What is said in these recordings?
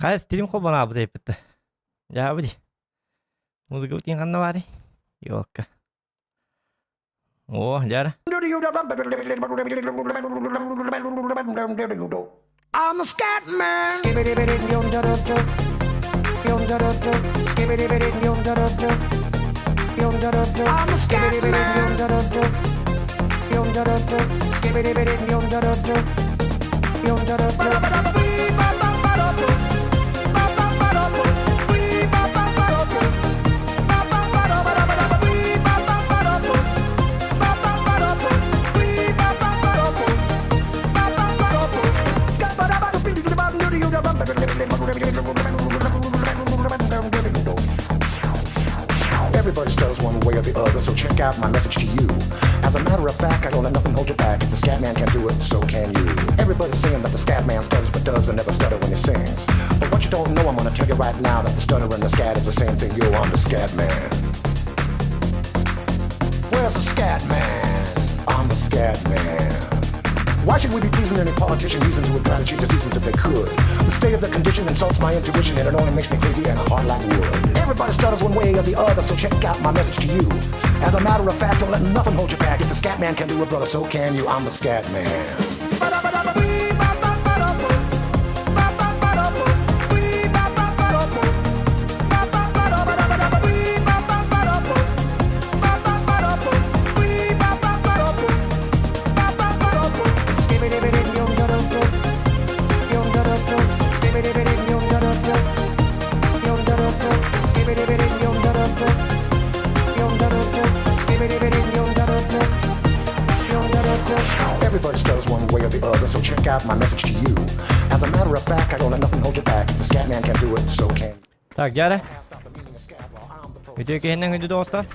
Хай стрим колбана абы дейп бітті. Ja абы дей. Музыка біткен қанна бары? Ёлка. О, жары. I'm a scat man. I'm a scat Everybody stutters one way or the other, so check out my message to you. As a matter of fact, I don't let nothing hold you back. If the scat man can do it, so can you. Everybody's saying that the scat man stutters but does and never stutter when he sings. But what you don't know, I'm gonna tell you right now that the stutter and the scat is the same thing. Yo, I'm the scat man. Where's the scat man? I'm the scat man. Why should we be pleasing any politician reasons who would try to cheat the seasons if they could? The state of the condition insults my intuition and it only makes me crazy and hard like wood. Everybody stutters one way or the other, so check out my message to you. As a matter of fact, don't let nothing hold you back. If the scat man can do it, brother, so can you. I'm the scat man. Everybody stutters one way or the other, so check out my message to you. As a matter of fact, I don't let nothing hold you back. If the scat man can do it, so can you. Так, жары. Видео кейіннен өйді достар.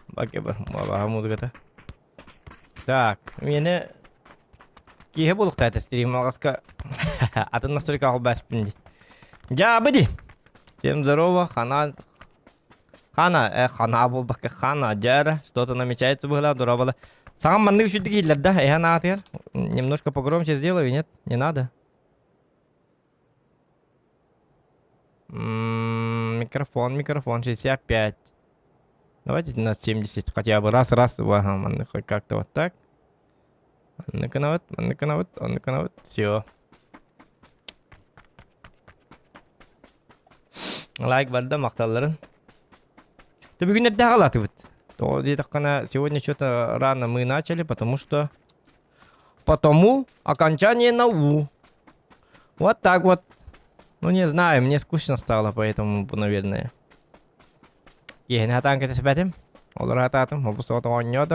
Баке бар, баға музыката. Так, мені кейі болуқта әті стрим алғасқа атын настройка қол бәспін де. Ja, быди. Всем здорово, Хана был баке Хана, жары. Что-то намечается было, дурабало. Сам манны ушиды кейлер, да? Надо. Немножко погромче сделаю, нет? Не надо. Микрофон, 65. Давайте на 70 хотя бы. Раз. Ага, манны хоть как-то вот так. Ну-ка на вот. Все. Лайк барды, мақталарын. Ты бүгін әбді ағалаты бұд. Сегодня что-то рано мы начали, потому окончание на У. Вот так вот. Ну не знаю, мне скучно стало, поэтому, наверное. Ехен хатанка ты сбетим? Олар хататым, обусот оньо.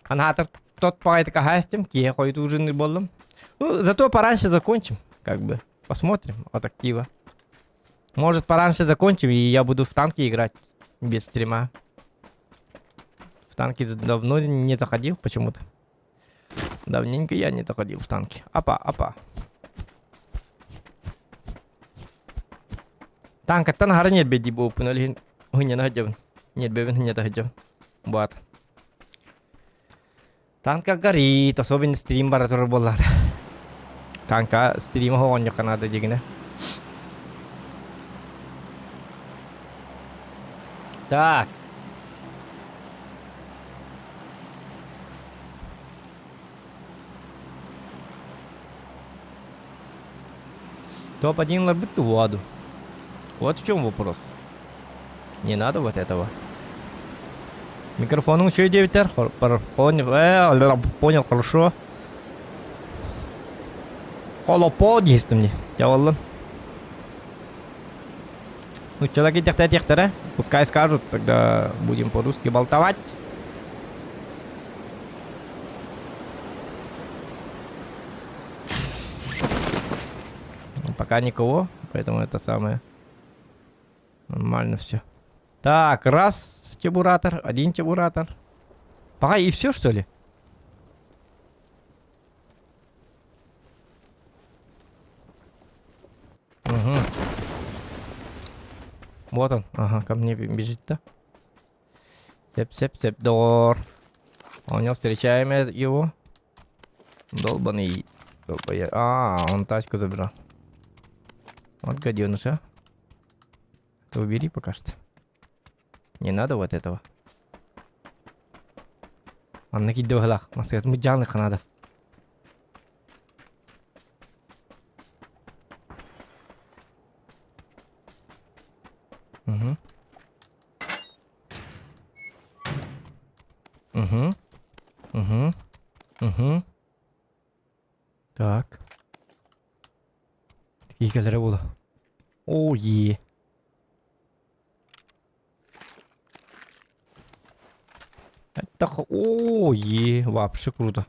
Анхатар тот пагайты кахастим, кие хойду ужины болдым. Ну, зато пораньше закончим, как бы. Посмотрим от актива. Может, пораньше закончим, и я буду в танки играть. Без стрима. В танки давно не заходил почему-то. Давненько я не заходил в танки. Апа. Танк это нагар нет беди был пунали не находил. Нет бевен не находил. Вот. Танка горит, особенно стрим баратор была. Танка стрим он не канада дигне. Так. Топ-1 лобит воду. Вот в чем вопрос. Не надо вот этого. Микрофон еще 9 р. Понял, хорошо. Холопо есть мне. Я wallah. Ну, человеки техтера, пускай скажут, тогда будем по-русски болтовать. Пока никого, поэтому это самое нормально все. Так, раз чебуратор, один чебуратор. Пока и все, что ли? Угу. Вот он, ага, ко мне бежит-то. Сеп, дор. У него встречаем его. Долбаный. Он тачку забрал. Вот гаденыш, а. Это убери пока что. Не надо вот этого. Анна киддеглах. Масет муджанных надо. Угу. Угу. Угу. Угу. Так. Такие кадры будут. О, е. О, е. Вообще круто.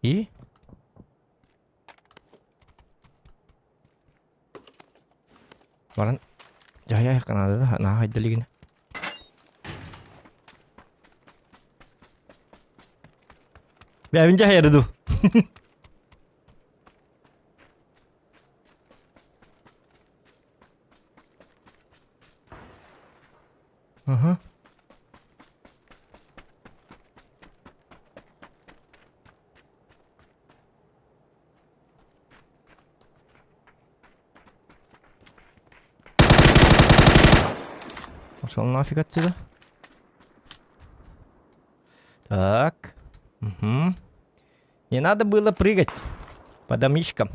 И? Баран. Я надо, да? На, хайда лигин. Я винча ярду. Ага. Пошел нафиг отсюда. Так. Угу. Не надо было прыгать по домишкам.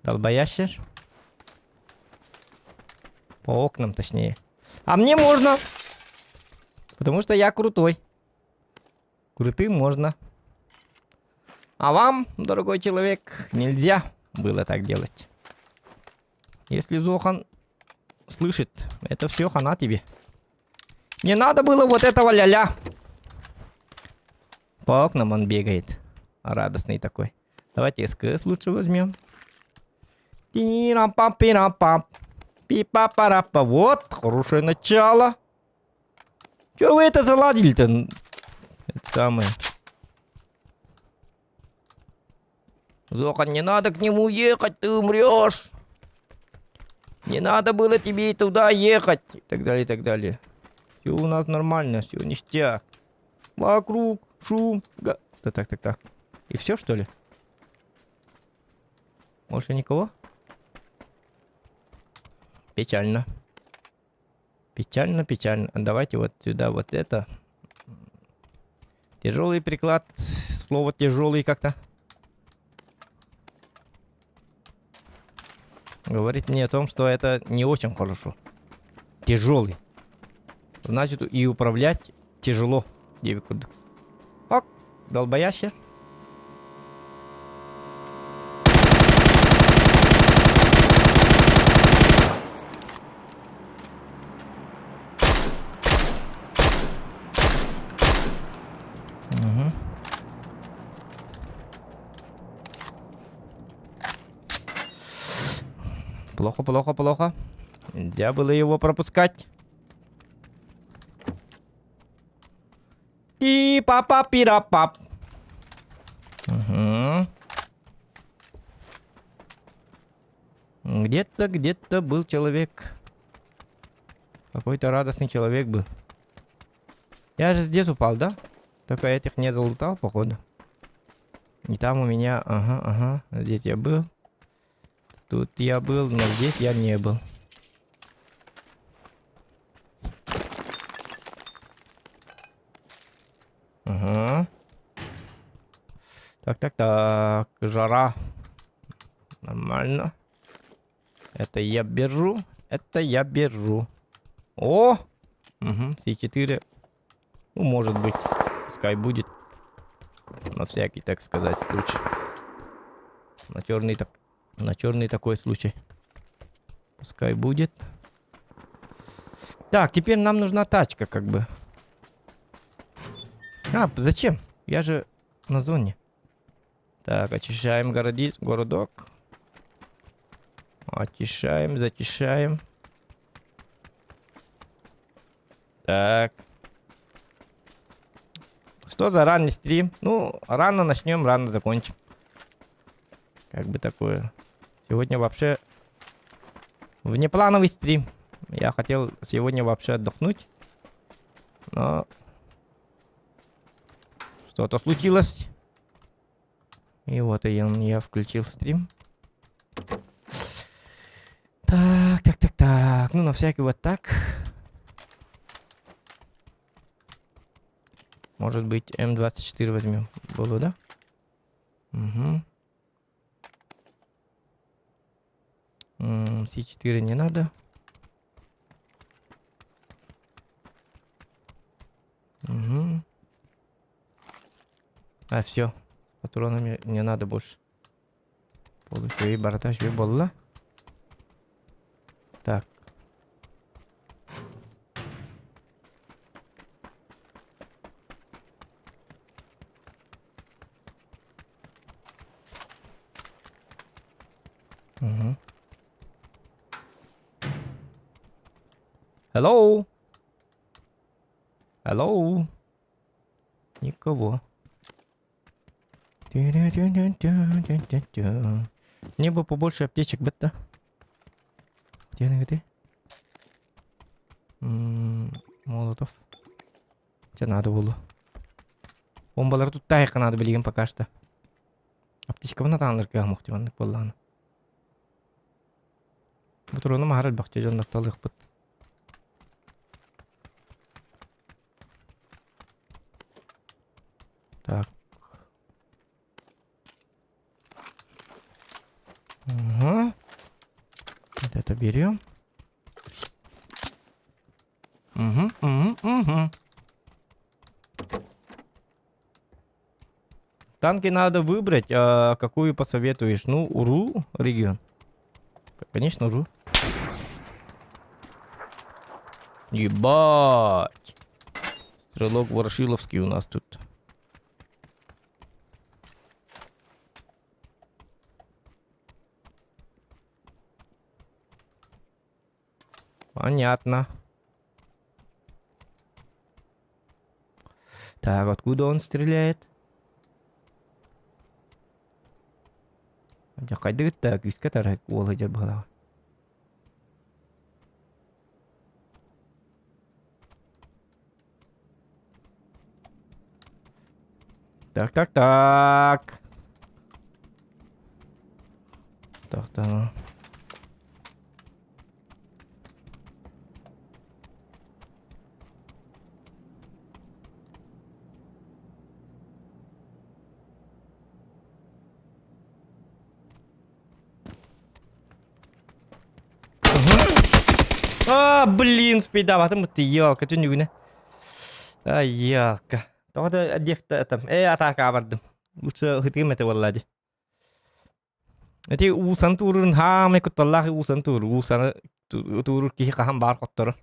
Долбоящер. По окнам, точнее. А мне можно. Потому что я крутой. Крутым можно. А вам, дорогой человек, нельзя было так делать. Если Зохан слышит, это все хана тебе. Не надо было вот этого ля-ля. По окнам он бегает. Радостный такой. Давайте СКС лучше возьмем. Тира-пап-пира-пап. Пи-па-пара-па. Вот, хорошее начало. Чё вы это заладили-то? Это самое. Зохан, не надо к нему ехать, ты умрешь. Не надо было тебе и туда ехать. И так далее, и так далее. Все у нас нормально, все ништяк. Вокруг шум. Да так. И все, что ли? Больше никого? Печально. Печально. Давайте вот сюда вот это. Тяжелый приклад. Слово тяжелый как-то. Говорит мне о том, что это не очень хорошо. Тяжелый. Значит, и управлять тяжело. Ок, долбоящер. Угу. Плохо. Нельзя было его пропускать. И папа-пира-пап. Угу. Где-то был человек. Какой-то радостный человек был. Я же здесь упал, да? Только я этих не залутал, походу. И там у меня... Ага. Здесь я был. Тут я был, но здесь я не был. Ага. Так. Жара. Нормально. Это я беру. О! Угу, С4. Ну, может быть. Пускай будет. На всякий, так сказать, случай. На черный такой случай. Пускай будет. Так, теперь нам нужна тачка, как бы. А, зачем? Я же на зоне. Так, очищаем городок. Очищаем, зачищаем. Так. Что за ранний стрим? Ну, рано начнем, рано закончим. Как бы такое. Сегодня вообще внеплановый стрим. Я хотел сегодня вообще отдохнуть. Но что-то случилось. И вот я включил стрим. на всякий вот так. Может быть, М24 возьмем. Было, да? Угу. С4 не надо. Угу. А, все. Патронами не надо больше. Получай, бардаш, было. Так. Угу. Hello? Hello? Никого. Мне бы побольше аптечек, бета. Где? Молотов. Тебе надо было. Бомбалар тут тайка надо билеген пока что. Аптечка бана таанырга мухтиманнык болланы. Бутуруну махарал бакча жоннак талык бут. Так. Ага. Вот это берем. Угу. Танки надо выбрать, какую посоветуешь? Ну, УРУ регион. Конечно, УРУ. Ебать! Стрелок Ворошиловский у нас тут. Понятно. Так, откуда он стреляет? Қайда кетті? Күшке тарайық олай жер бағалаға. Так. Так. Блин, спидаватым ты елка, ты не елка. Тогда одевта там. Атака бардым. Лучше хытым это валлади. Эти усан турун хаме куталлахи усан тур. Усан тур кихи кахам бар коттор.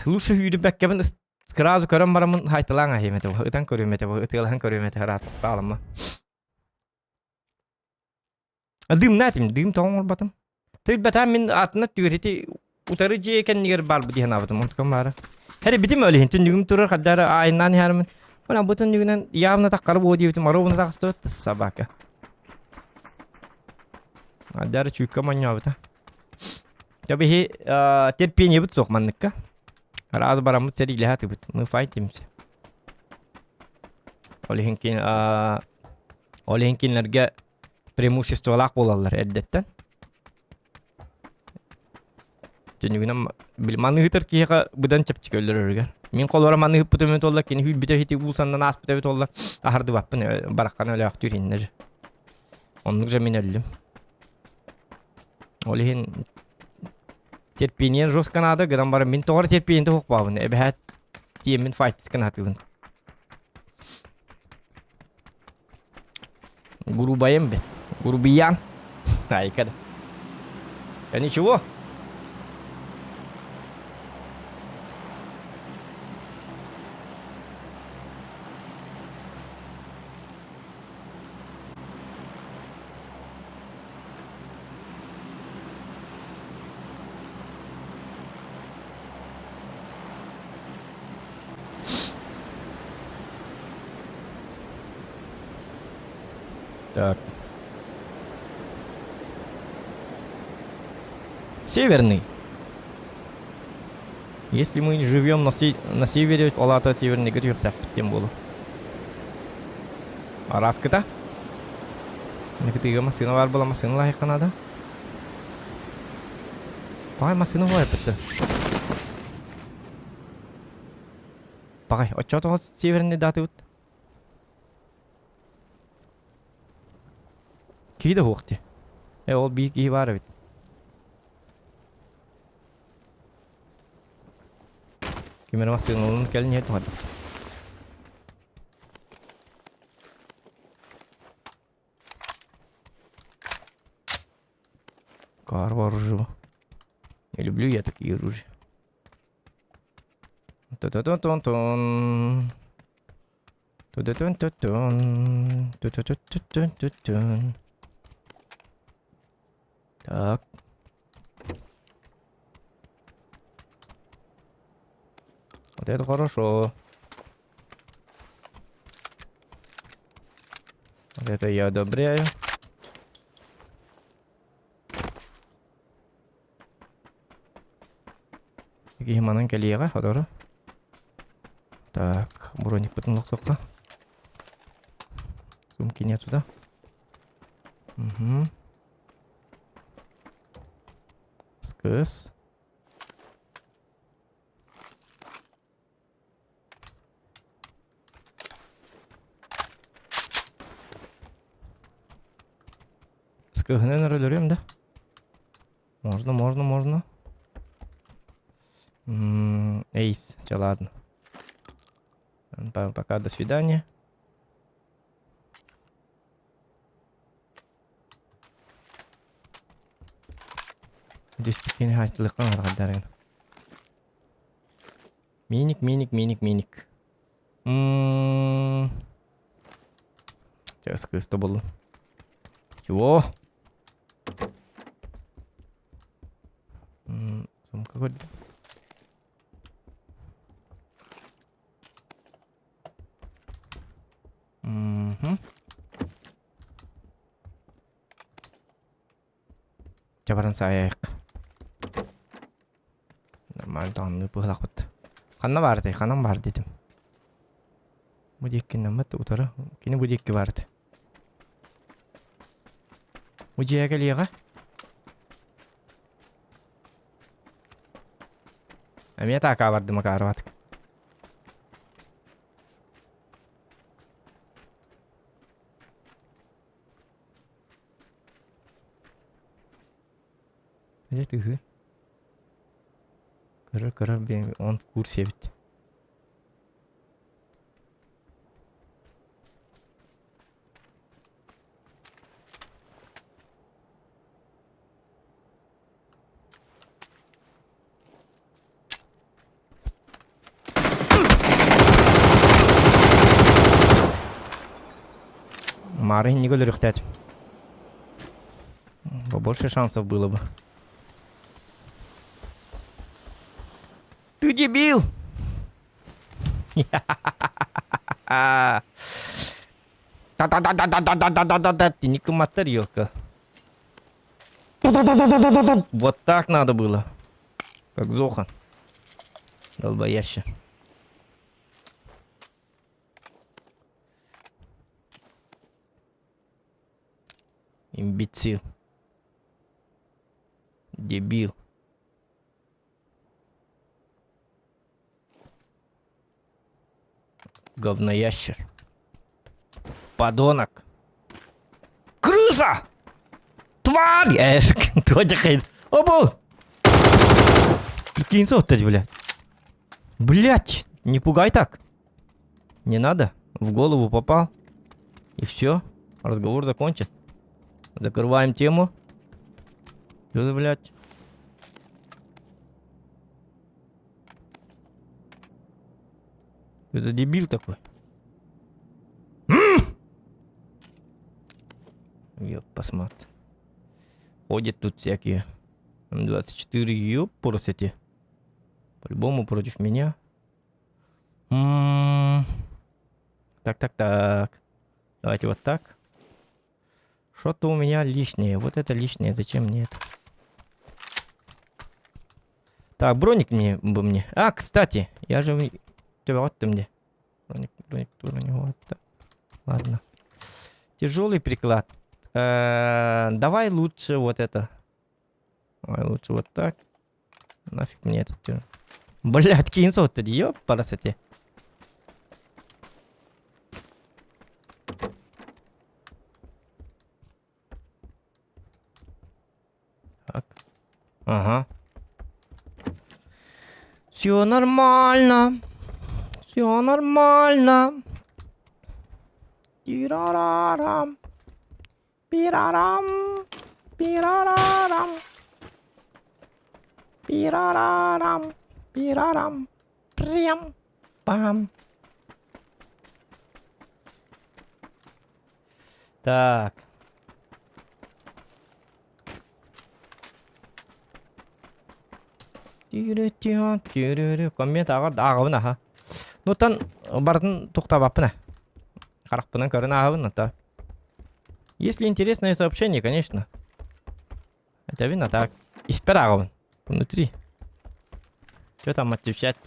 Лучше хүйдім бәккебін сразу көрім барамын хайтылаң ахиметі. Үтен көріметі, үтелген көріметі харатып қалымы. Дым нәтім, дым тоңыр батым. Тойд батам мен атына түгіреті утары же екен негер бар бұ дейін абытым. Онтықым бары. Әрі бітім өлі хен түндігім тұрыр қаддары айынан әрімін. Ona бұтын дүгінен явна таққары бұл дейбітім. Аровыны тақысты өтті собака. Аддары чүйікке маңа бұта. Табихи терпение бұт соқманныққа. Разы барамыз сәрі иләхаты бұт. Мы файтимся. Олихенкенлерге преимуществолақ болалар әддеттен. Түнігінен маны ғытыр кейіға бұдан чапчық өлір өргер. Мен қолуара маны ғып бұтымет олар, кені хүйл біті хеті ұлсандан ас бұтымет олар. Ахарды баппын бараққан өлі ақтыр еннер. Онлық жа мен өлім. Олихен терпенен жос канады, ғыдан бары мен тоғыр терпененді хоқпабын. Әбі әт тиемін файтис канатығын. Грубаем бет. Грубиян. Айкада. Я ничего. Так. Северный. Если мы живем на севере, олата северный гриф так тем было. А раската? Некоторые машины бар была машина лайка надо. Пагай машина ғой бітті. Пагай, отчет оғы северінде даты өт. Кейді хоқты. Ол бейік ей бары бит. Кемер машина олын кәлін ет оғады. Кар вооружил. Не люблю я такие оружия. Ту-ту-тун-тун-тун. Ту-ту-тун-тун-тун. Ту-ту-тун-тун-тун-тун. Так. Вот это хорошо. Вот это я одобряю. Гейманын кәлиеға, одоры. Так, броник бүтін лоқсоққа. Сумки нету, да? Угу. Скыс. Скыгынен рөлөрем, да? Можно. Эйс, че ладно. Пока, до свидания. Здесь пекин хатилыққан арғадарын. Миник. Сейчас кысто был. Чего? Сумка какой-то. Чабаран саяйық. Нормально тағанны бұғылақ бұтты. Қанна барды, қанам бар дедім. Бұдеккен намат ұтары. Кені бұдекке барды. Бұдея кәлеға? Әме тақа барды мақары батық. Где ты? Короче, он в курсе ведь. Мары не говорю, хотят. Побольше шансов было бы. Ты дебил! Да-да-да-да-да-да-да-да-да-да! Ты не коматарелка. Вот так надо было. Как Зохан. Долбоящий. Имбецил. Дебил. Говноящер. Подонок. Крыса! Тварь! Кто тихает? Опа! Прикинь, вот блядь. Блядь, не пугай так. Не надо. В голову попал. И все. Разговор закончен. Закрываем тему. Что, блядь? Это дебил такой. Ёп, посмотри. Ходят тут всякие М24, ёп, поросяти. По-любому против меня. Так. Давайте вот так. Что-то у меня лишнее. Вот это лишнее. Зачем мне это? Так, броник мне. А, кстати, я же... Вот ты мне. Броник тоже не вот. Ладно. Тяжелый приклад. Давай лучше вот это. Давай лучше вот так. Нафиг мне этот тюрм. Блядь, кинься вот ты, ёп, парасоте. Так. Ага. Все нормально. Все нормально. Пирарарам. Пирарам. Пирарарам. Пирарарам. Пирарам. Прям. Пам. Так. Коммент ағабын аға. Нұттан бардың тұқтабапына. Қарақпынан көрін ағабын ата. Если интересное сообщение, конечно. Это видно так. Испер ағабын. Внутри. Что там отвечать?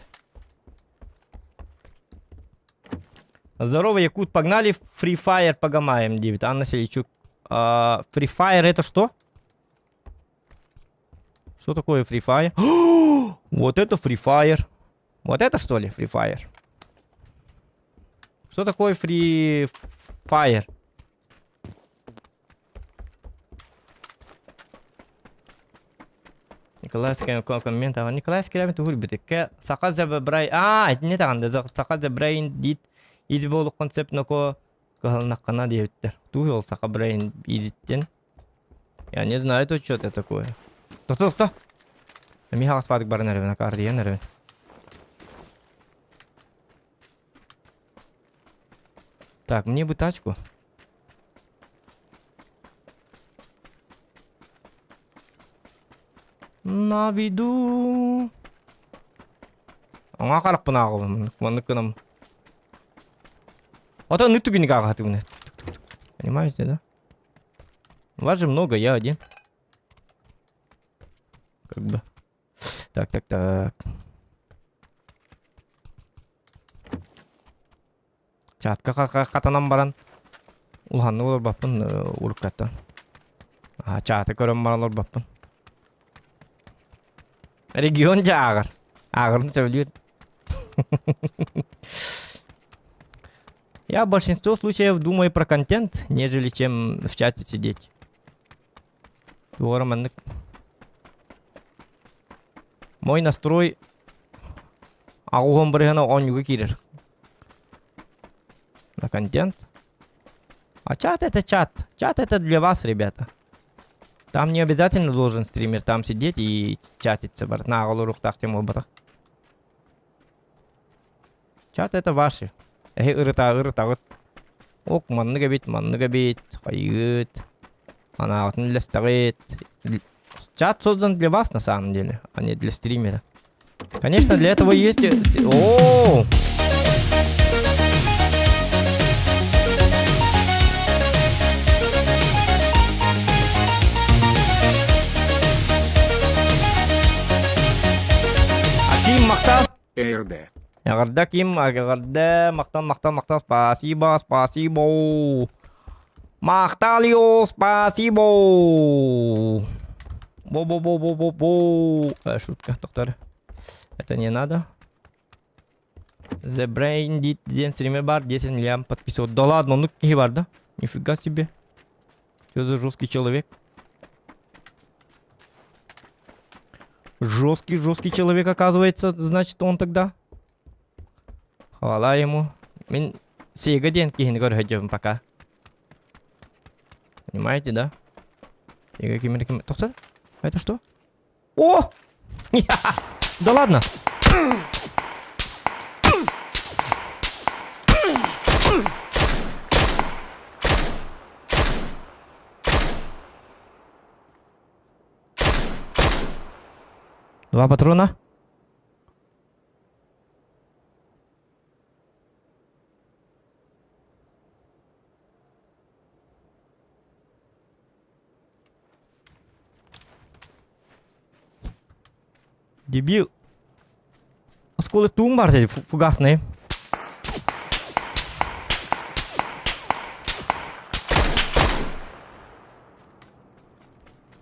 Здорово, Якут, погнали в Free Fire погамаем, Девид. Анна Селичук. Free Fire это что? Что такое Free Fire? Вот это Free Fire. Вот это что ли Free Fire? Что такое Free Fire? Николаевский коммент. Николаевский ребят угребит. Саказ за брай. Это не так. Саказ за брайн дит. Изи болу концепт нако кахалнакана диевиттер. Туйол сака брайн изиттен. Я не знаю, это что это такое. Кто? Михаил спадок барнеров на карте, я нервен. Так, мне бы тачку. На виду. Аңа қарап бұна ағылым. Мұныкыным. Ота ныту күні қағаты бұны. Понимаете, да? Вас же много, я один. Как бы. Так. Чатка қатанам баран. Улханны олар баппын уркаттан. Чаты көрім баран олар баппын. Регион жа ағыр. Ағырын сөйлер. Я в большинстве случаев думаю про контент, нежели чем в чате сидеть. Мой настрой ағуғын бірігіна оңюға керер. На контент. А чат это чат. Чат это для вас, ребята. Там не обязательно должен стример там сидеть и чатиться. На ағылы тем обрах. Чат это ваши. Ырыта. Ок, манныга бит. Хайыт. Она атын лестагит. Чат создан для вас на самом деле, а не для стримера. Конечно, для этого есть... О! Аким мақтан? РД. Агарда Ким, агарда мақтан. Спасибо. Мақталио, спасибо. Бо. Шутка, доктор. Это не надо. The Brain Did день стример бар, 10 лям подписывать. Да ладно, ну какие бар, да? Нифига себе. Что за жесткий человек? Жесткий человек, оказывается, значит он тогда. Хвала ему. Мен сега день кихин горхаджем пока. Понимаете, да? Сега кимер. Доктор? Это что? О! Да ладно! Два патрона. Дебил. Осколы тум бар деді, фугасный.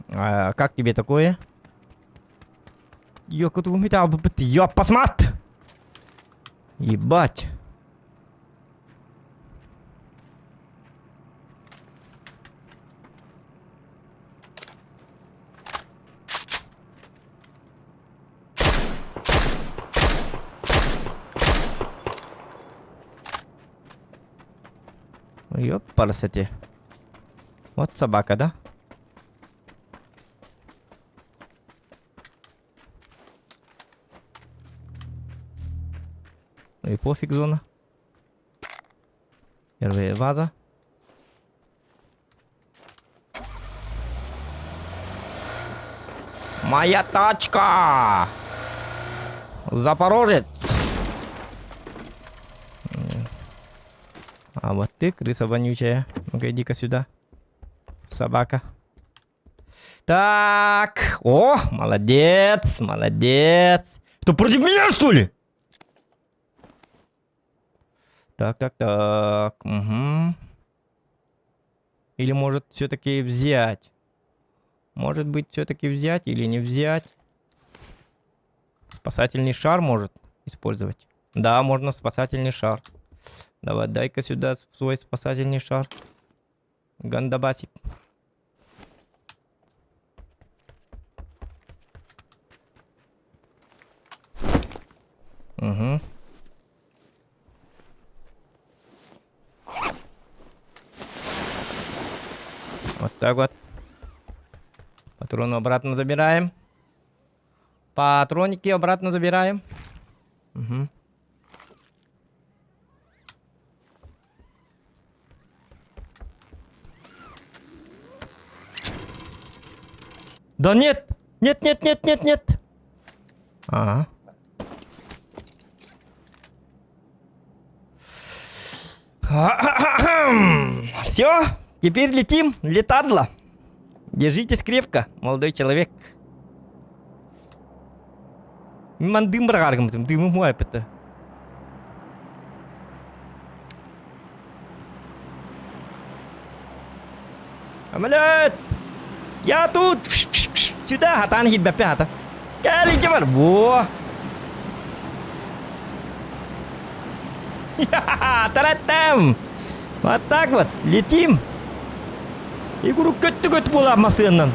Как тебе такое? Ёпасмат! Ебать. Ёпарасоте. Вот собака, да? И пофиг зона. Первая ваза. Моя тачка! Запорожец! А вот ты, крыса вонючая. Ну-ка, иди-ка сюда. Собака. Так. О, молодец, молодец. Что, против меня, что ли? Так. Угу. Или может все-таки взять? Может быть, все-таки взять или не взять? Спасательный шар может использовать. Да, можно спасательный шар. Давай, дай-ка сюда свой спасательный шар. Гандабасик. Угу. Вот так вот. Патроны обратно забираем. Патроники обратно забираем. Угу. Да нет! Нет! Ага. Все, теперь летим, летадло. Держитесь крепко, молодой человек. Мандым брагаргам, дымы мой это. Амалет! Я тут! Сюда, хатан хитбе пята. Кали джавар, во! Таратам! Вот так вот, летим. И говорю, көт была машинан.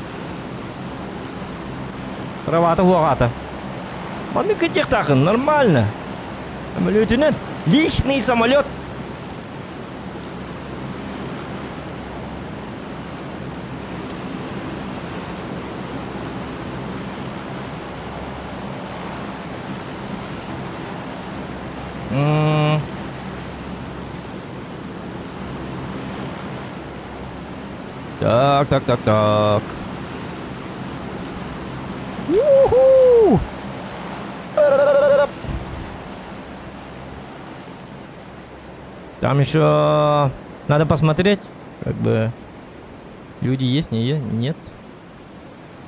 Правата хуагата. Маны кетек такын, нормально. Самолетинен личный самолет. Так. Уху! Там еще надо посмотреть, как бы люди есть, нет.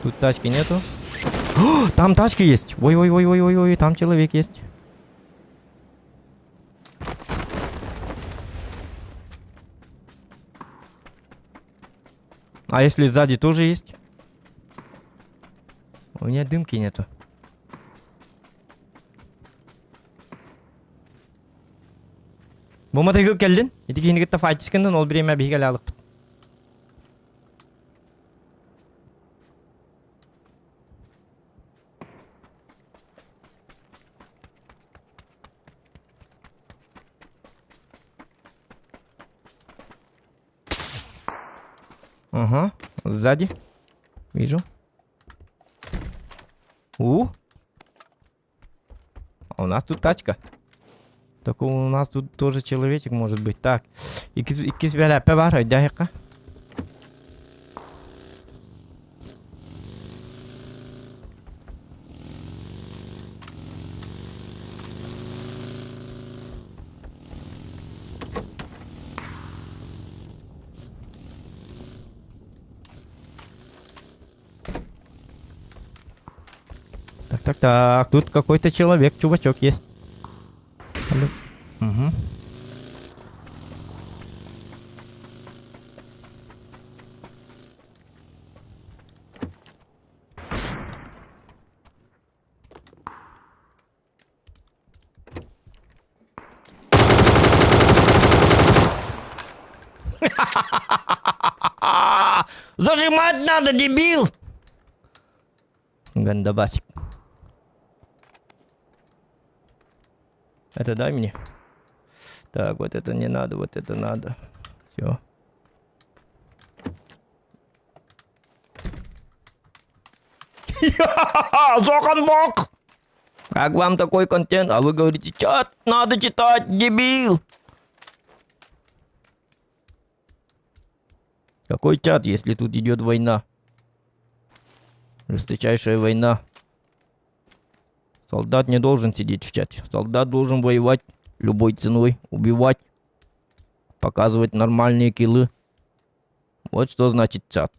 Тут тачки нету. О, там тачки есть. Ой, там человек есть. А если сзади тоже есть? У меня дымки нету. Бомба тегіп келден. Еті кейінгітті файтискінден ол біреме бейгел алып. Ага, сзади. Вижу. А у нас тут тачка. Только у нас тут тоже человечек может быть. Так. Икис беләпе бар, өйдәһиққа. Так, тут какой-то человек, чувачок есть. Алло. Угу. Зажимать надо, дебил! Гандабасик. Это дай мне. Так, вот это не надо, вот это надо. Все. Зоханбок! Как вам такой контент? А вы говорите, чат надо читать, дебил! Какой чат, если тут идет война? Жесточайшая война. Солдат не должен сидеть в чате. Солдат должен воевать любой ценой, убивать, показывать нормальные киллы. Вот что значит чат.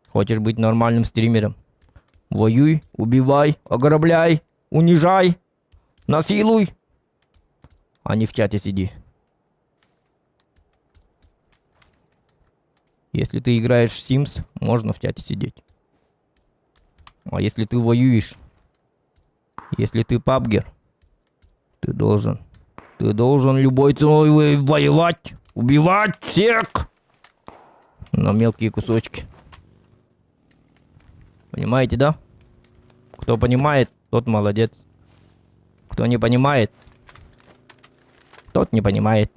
Хочешь быть нормальным стримером? Воюй, убивай, ограбляй, унижай, насилуй, а не в чате сиди. Если ты играешь в Sims, можно в чате сидеть. А если ты воюешь, если ты пабгер, ты должен любой ценой воевать, убивать всех на мелкие кусочки. Понимаете, да? Кто понимает, тот молодец. Кто не понимает, тот не понимает.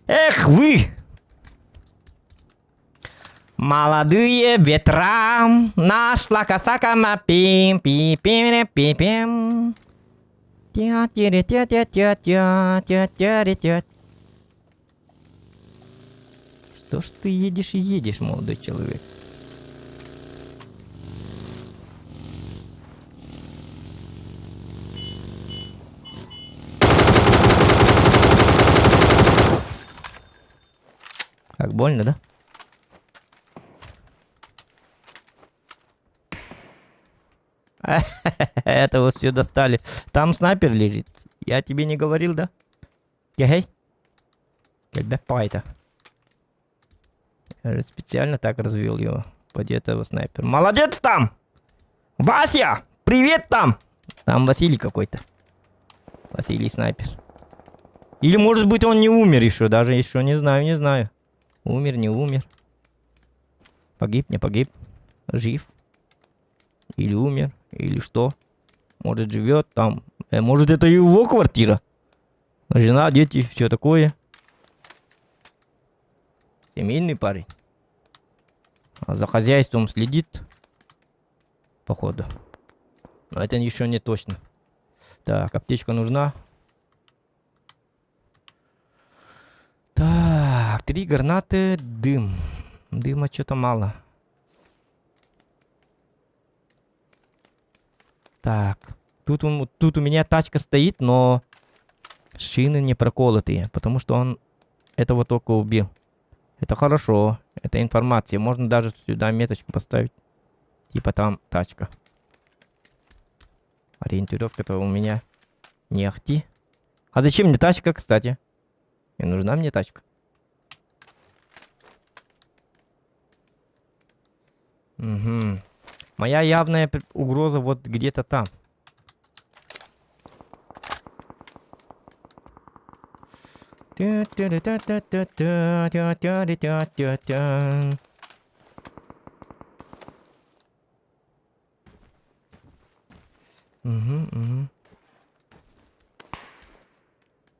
Эх вы! Молодые ветра, нашла косакама пим пим пим пим пим. Что ж ты едешь и едешь, молодой человек? Как больно, да? Это вот все достали. Там снайпер лежит. Я тебе не говорил, да? Гей? Пайта. Я же специально так развел его. Поди этого снайпера. Молодец там! Вася! Привет там! Там Василий какой-то. Василий снайпер. Или может быть он не умер еще. Даже еще не знаю. Умер, не умер. Погиб, не погиб. Жив. Или умер, или что. Может живет там. Может это его квартира. Жена, дети, все такое. Семейный парень. А за хозяйством следит. Походу. Но это еще не точно. Так, аптечка нужна. Так, 3 гранаты, дым. Дыма что-то мало. Так, тут у меня тачка стоит, но шины не проколотые, потому что он этого только убил. Это хорошо, это информация. Можно даже сюда меточку поставить. Типа там тачка. Ориентировка-то у меня не ахти. А зачем мне тачка, кстати? Не нужна мне тачка. Угу. Моя явная угроза вот где-то там. Угу.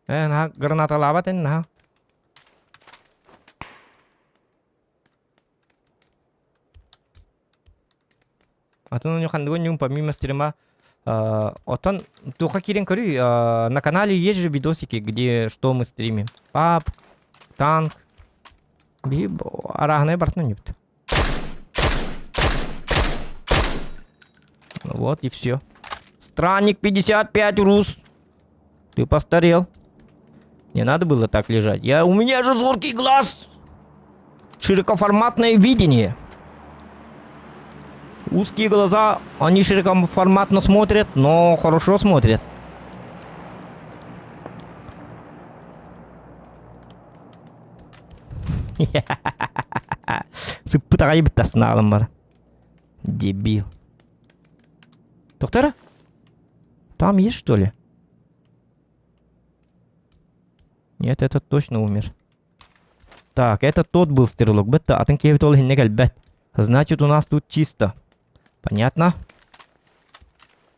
Граната лаватен, на. Атон нюхандонюм помимо стрима. Отон туха кирен кори. На канале есть же видосики, где что мы стримим. Пап, танк. Бибо. Арахне бартнунюпт. Вот и все. Странник 55 рус. Ты постарел. Не надо было так лежать. У меня же зоркий глаз. Широкоформатное видение. Узкие глаза, они широкоформатно смотрят, но хорошо смотрят. Сыппытарай бітасын алым бар. Дебил. Доктора? Там есть, что ли? Нет, этот точно умер. Так, это тот был стрелок. Бетта, атын кебет ол хинне келбет. Значит, у нас тут чисто. Понятно?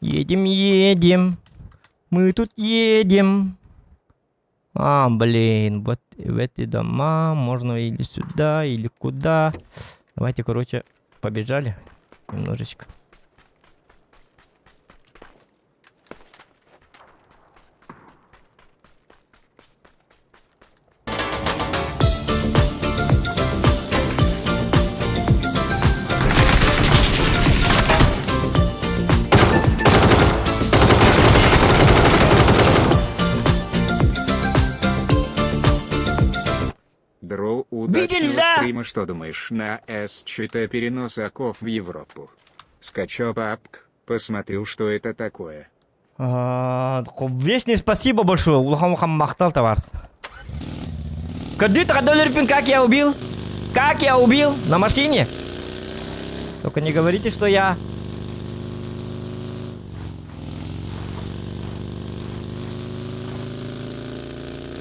Едем. Мы тут едем. Блин, вот в эти дома можно или сюда, или куда. Давайте, короче, побежали немножечко. Дроу, Видели, удачного да? стрима, что думаешь на СЧТ перенос оков в Европу? Скачал папк, посмотрю, что это такое. Вечное спасибо большое. Улахам махтал, товарищ. Кредит $100, как я убил? Как я убил? На машине? Только не говорите, что я...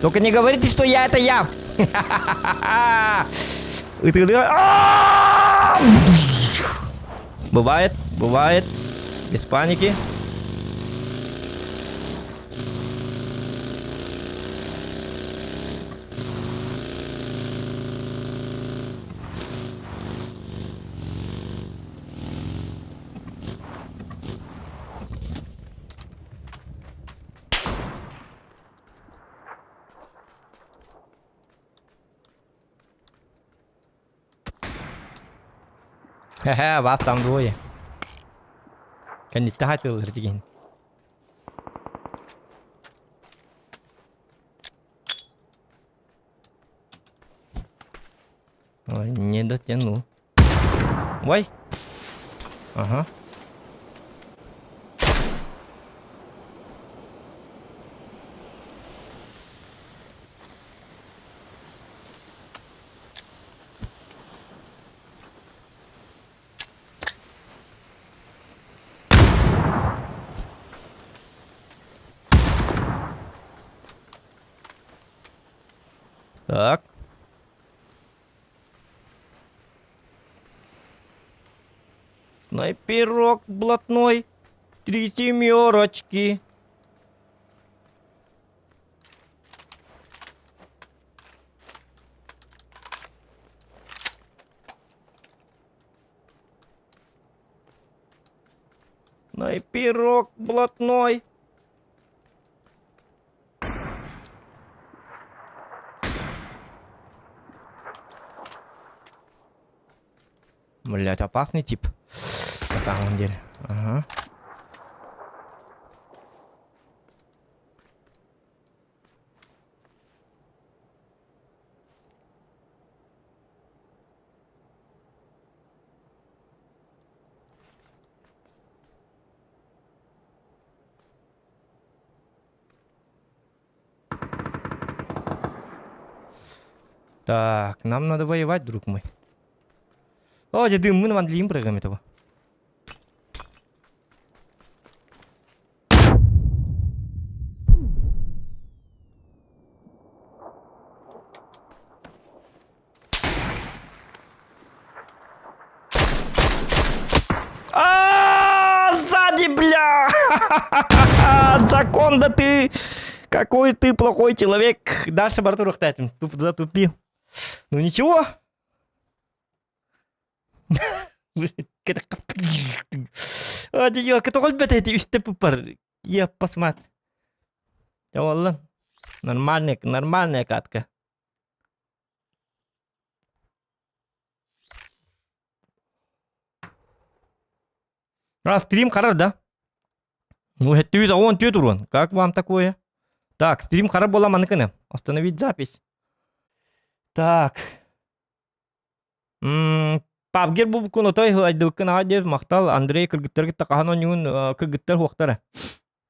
Только не говорите, что я это я. Бывает. Без паники. Хе-хе, вас там двое. Канитта хатылыр деген. Ой, не дотянул. Ой. Ага. Так. Снайперок блатной. 3 семерочки. Снайперок блатной. Блять, опасный тип. На самом деле. Ага. Так, нам надо воевать, друг мой. О, дым, мы на вандлим прыгаем этого. Сзади, бля! Джакон, да ты! Какой ты плохой человек! Дальше Бартур Ухтатин. Затупил. Ну ничего. Кata kolbet эти степы пар. Я посмотрю. Да ладно. Нормальная катка. Стрим харар, да? Ну, это из он тюрон. Как вам такое? Так, стрим харар была манкана. Остановить запись. Так. Пабгер бу куно той хайдыкын адер мактал Андрей кыргыттар такахан онюн кыргыттар хуактара.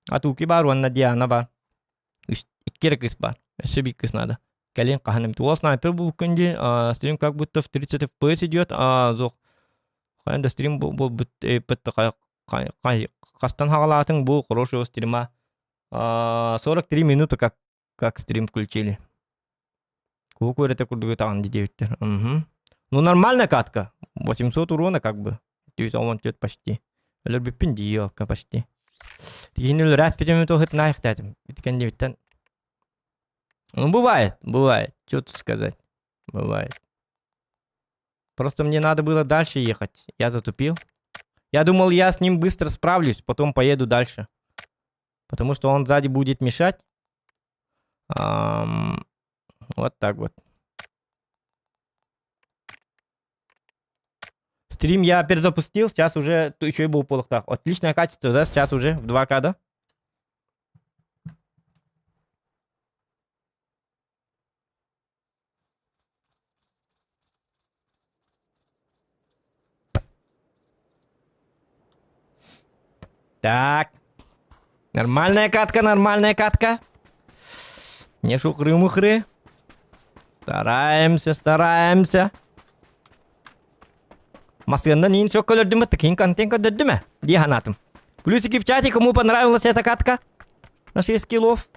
Атуки бар ванна диана бар. Иккер кыс бар. Эсеби кыс надо. Кален каханем туол снайпер бу кынди стрим как будто в 30 FPS идет, зох. Ханда стрим бу пытта Кастан хагалатын был хорошего стрима. 43 минуты как стрим включили. Сколько это курдуга таган дедевиттер. Ну нормальная катка. 800 урона как бы. 9 почти. Өлөр биппин диелка почти. Тигинül раз 5 минут охет наих дадим. Биткен дебиттен. Ну бывает. Что тут сказать. Бывает. Просто мне надо было дальше ехать. Я затупил. Я думал, я с ним быстро справлюсь, потом поеду дальше. Потому что он сзади будет мешать. Вот так вот. Стрим я перезапустил, сейчас уже еще и был в полухтах. Отличное качество, да? Сейчас уже в 2К, да? Так. Нормальная катка. Не шухры-мухры. Стараемся. Масканда нин çok колердим ме, такин контент колердим ме. Диханатым. Плюсики в чате, кому понравилась эта катка. На 6 киллов.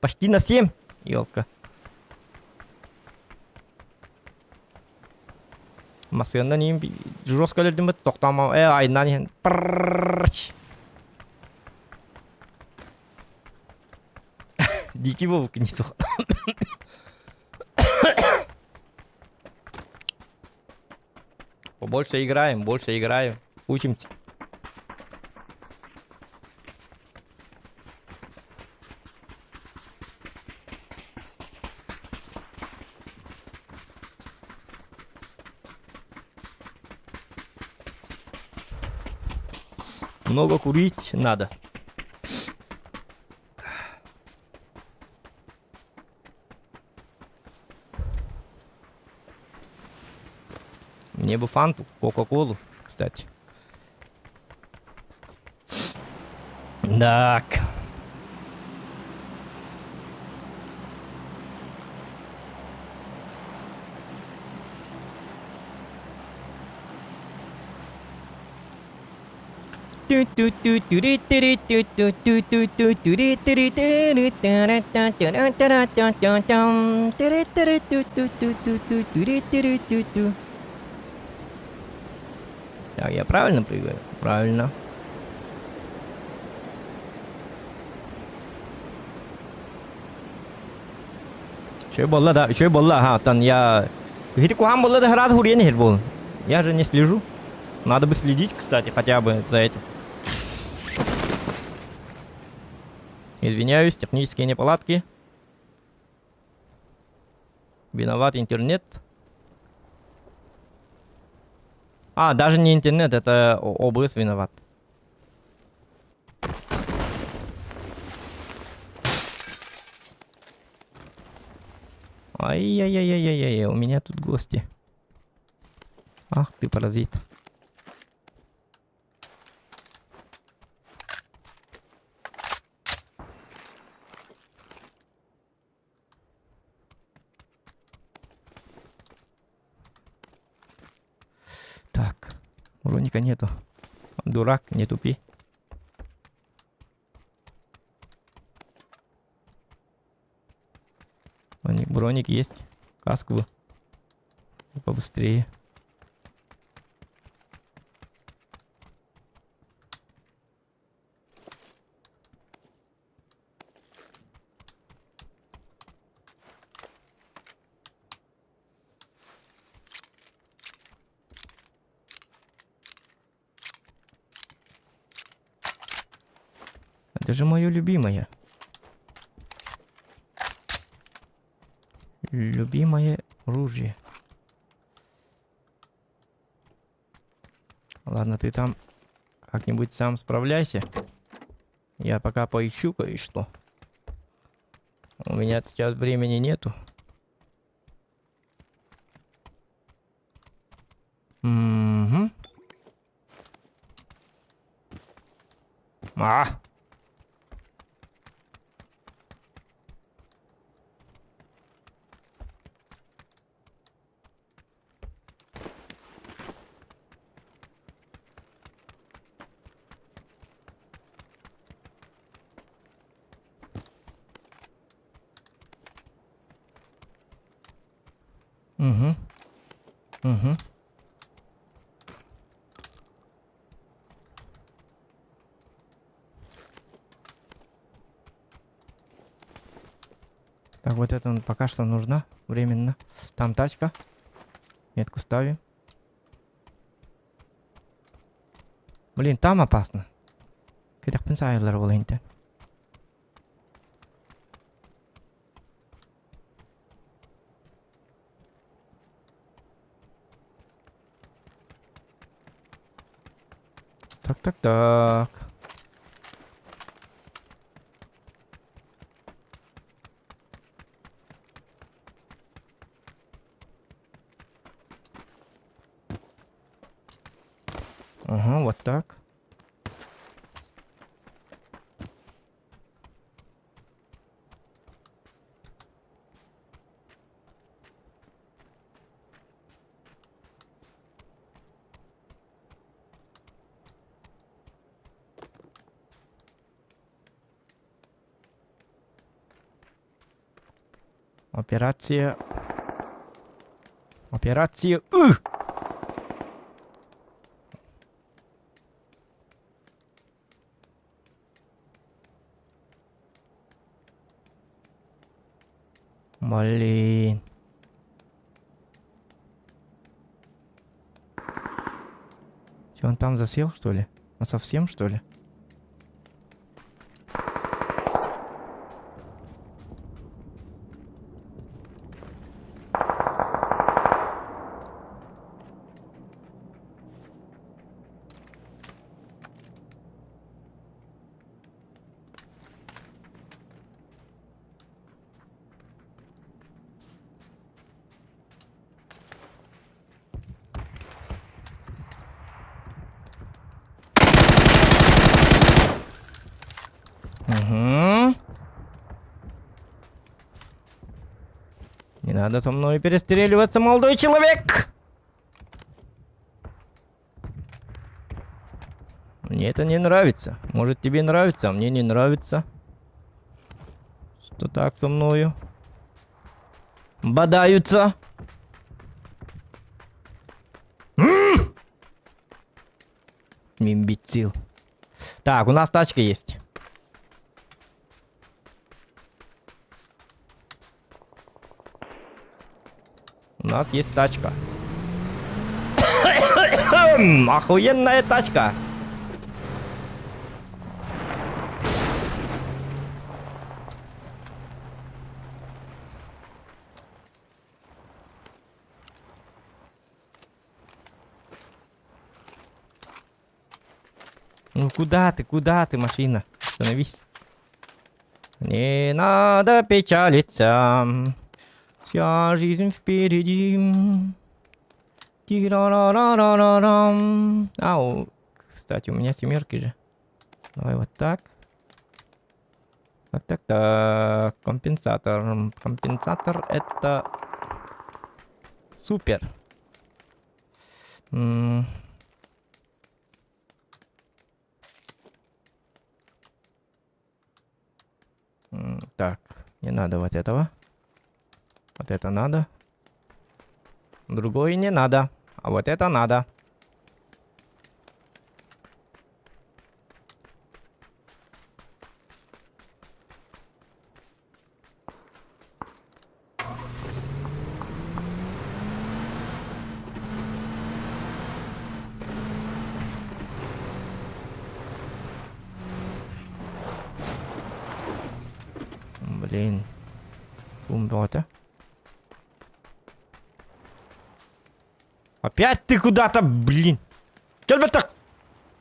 Почти на 7. Ёлка. Масканда нин жестко колердим ме, тоқтама. Айнан ен. Дикий волк не сох. Больше играем. Учимся. Много курить надо. Мне бы фанту, кока-колу, кстати. Так. Так, я правильно прыгаю? Правильно. Еще и болла, ага, там я... Хитикуам болла да раз хурья не был. Я же не слежу. Надо бы следить, кстати, хотя бы за этим. Извиняюсь, технические неполадки. Виноват интернет. Даже не интернет, это ОБС виноват. Ай-яй-яй-яй-яй-яй, у меня тут гости. Ах ты паразит. Так, броника нету. Дурак, не тупи. Броник есть. Каску бы. Побыстрее. Это же мое любимое. Любимое оружие. Ладно, ты там как-нибудь сам справляйся. Я пока поищу кое-что. У меня сейчас времени нету. Угу. Угу. Угу. Так, вот это пока что нужно. Временно. Там тачка. Метку ставим. Блин, там опасно. Кетек пенсайлар бол инте. Так. Ага, вот так. Операция. Операция. Блин. Че, он там засел, что ли? А совсем, что ли? Угу. Не надо со мной перестреливаться, молодой человек! Мне это не нравится. Может, тебе нравится, а мне не нравится. Что так со мною? Бодаются. Имбецил. Так, у нас тачка есть. У нас есть тачка. Охуенная тачка. Ну куда ты, машина? Остановись. Не надо печалиться. Вся жизнь впереди. Тирарарарарам. Ау. Кстати, у меня семерки же. Давай вот так. Так. Компенсатор. Компенсатор это... Супер. Так, не надо вот этого. Вот это надо. Другое не надо. А вот это надо. Блин. Умбота. Опять ты куда-то, блин. Келбетак.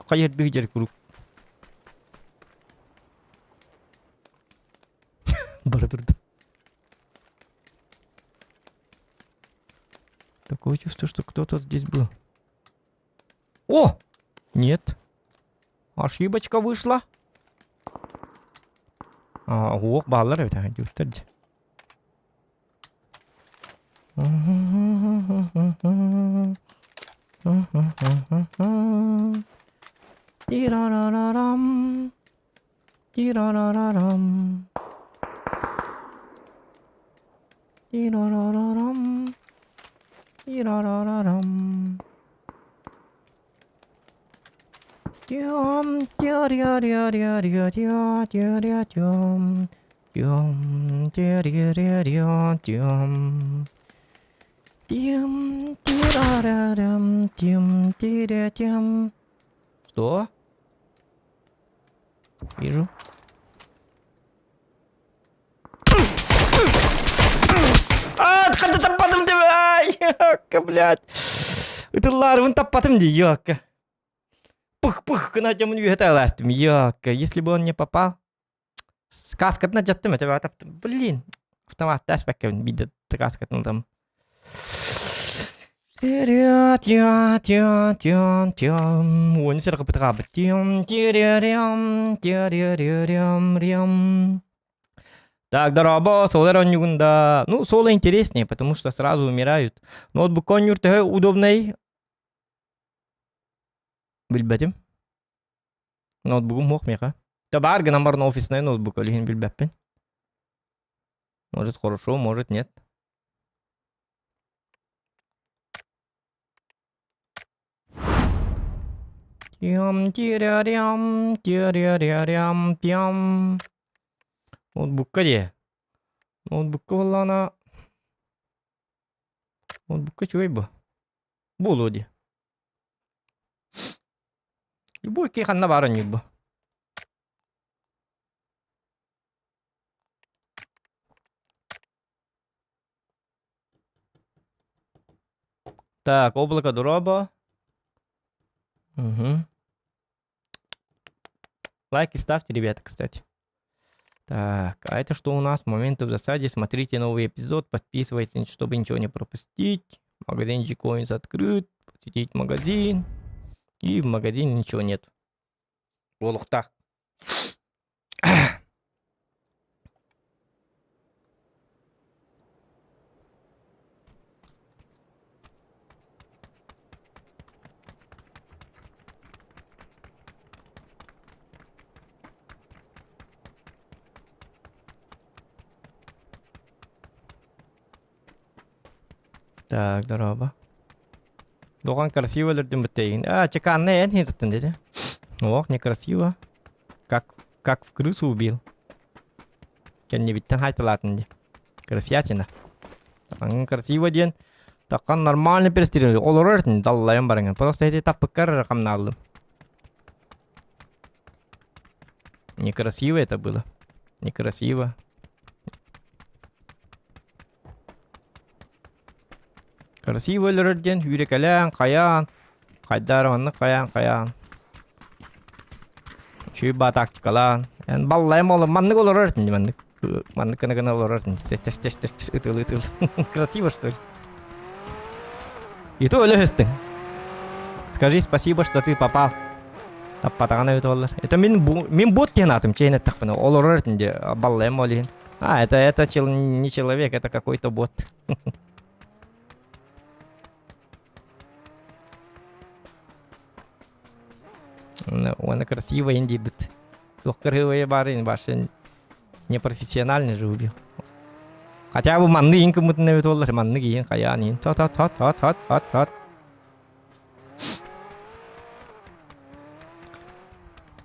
Кайерді жер круг. Бара тұрды. Такое чувство, что кто-то здесь был. О! Нет. Ошибочка вышла. Ох, баллар evet. Жүртірді. Тирарарарам. Тирарарарам. Тирарарарам. Тирарарарам. Тям, тя-ря-ря-ря-ря-ря-ря-ря-тям. Тям, тя-ря-ря-ря-тям. Тям, тирарарам, тям, тиря-тям. Что? Вижу. Откуда таппадым деп? Ай, ёкка, блядь. Ытылларымын таппадым де, ёкка. Пых-пых, кына темын үйеті аластым, ёкка. Если бы он не попал... Каскатына жаттым, это атаптым. Блин. Автоматты аспеккен, биді каскатын там. Тя-тя-тя-тя-тям. Ой, не сырға бітіға біт. Тям-тя-ря-рям, тя-ря-ря-рям-рям. Так, дорога, солар онюгунда. Ну, соло интереснее, потому что сразу умирают. Ноутбук конюрты удобный. Билбетим. Ноутбукум мох меха. Табар гнамбар на офисный ноутбук, алихин билбеппин. Может хорошо, может нет. Тям-тиря-рям, тиря-ря-рям-пям. Ноутбукка де. Ноутбукка валлана. Ноутбукка чуй бу. Болу де. Любой кейханна барын юк бу. Так, облако дроба. Угу. Лайки ставьте, ребята, кстати. Так, а это что у нас? Моменты в засаде. Смотрите новый эпизод. Подписывайтесь, чтобы ничего не пропустить. Магазинчик Coins открыт. Посетить магазин. И в магазине ничего нет. Волохта. Так, здорово. Доған красиволерден бітейін. Чеканны ән хезеттін деді. Ох, некрасиво. Как в крысу убил. Кәнне биттен хайтылатын де. Красиятина. Такан красиво ден. Такан нормальный перестерили. Олорыртын даллайын барыңын. Просто эти таппыккар рақамны алдым. Некрасиво это было. Некрасиво. Красиво өлөрден, үйрекелен, қаян. Қайдарыманны қаян. Шүйба тактикалан. Баллайым олы, маннык олорырден, маннык. Маннык кына-кына олорырден. Теш, ытыл. Красиво, что ли? И то өлөстің. Скажи спасибо, что ты попал. Таппатағана өті олар. Это мен бот кен атым, чейін әттіқпіні. Олорырден де, баллайым олейін. Это не человек, это какой-то бот. Он красиво инди бит. Тохкарывые бары, ваши непрофессиональный же убил. Хотя бы манны инка мутны ведь олар, манны гиен хаян ин. Тот.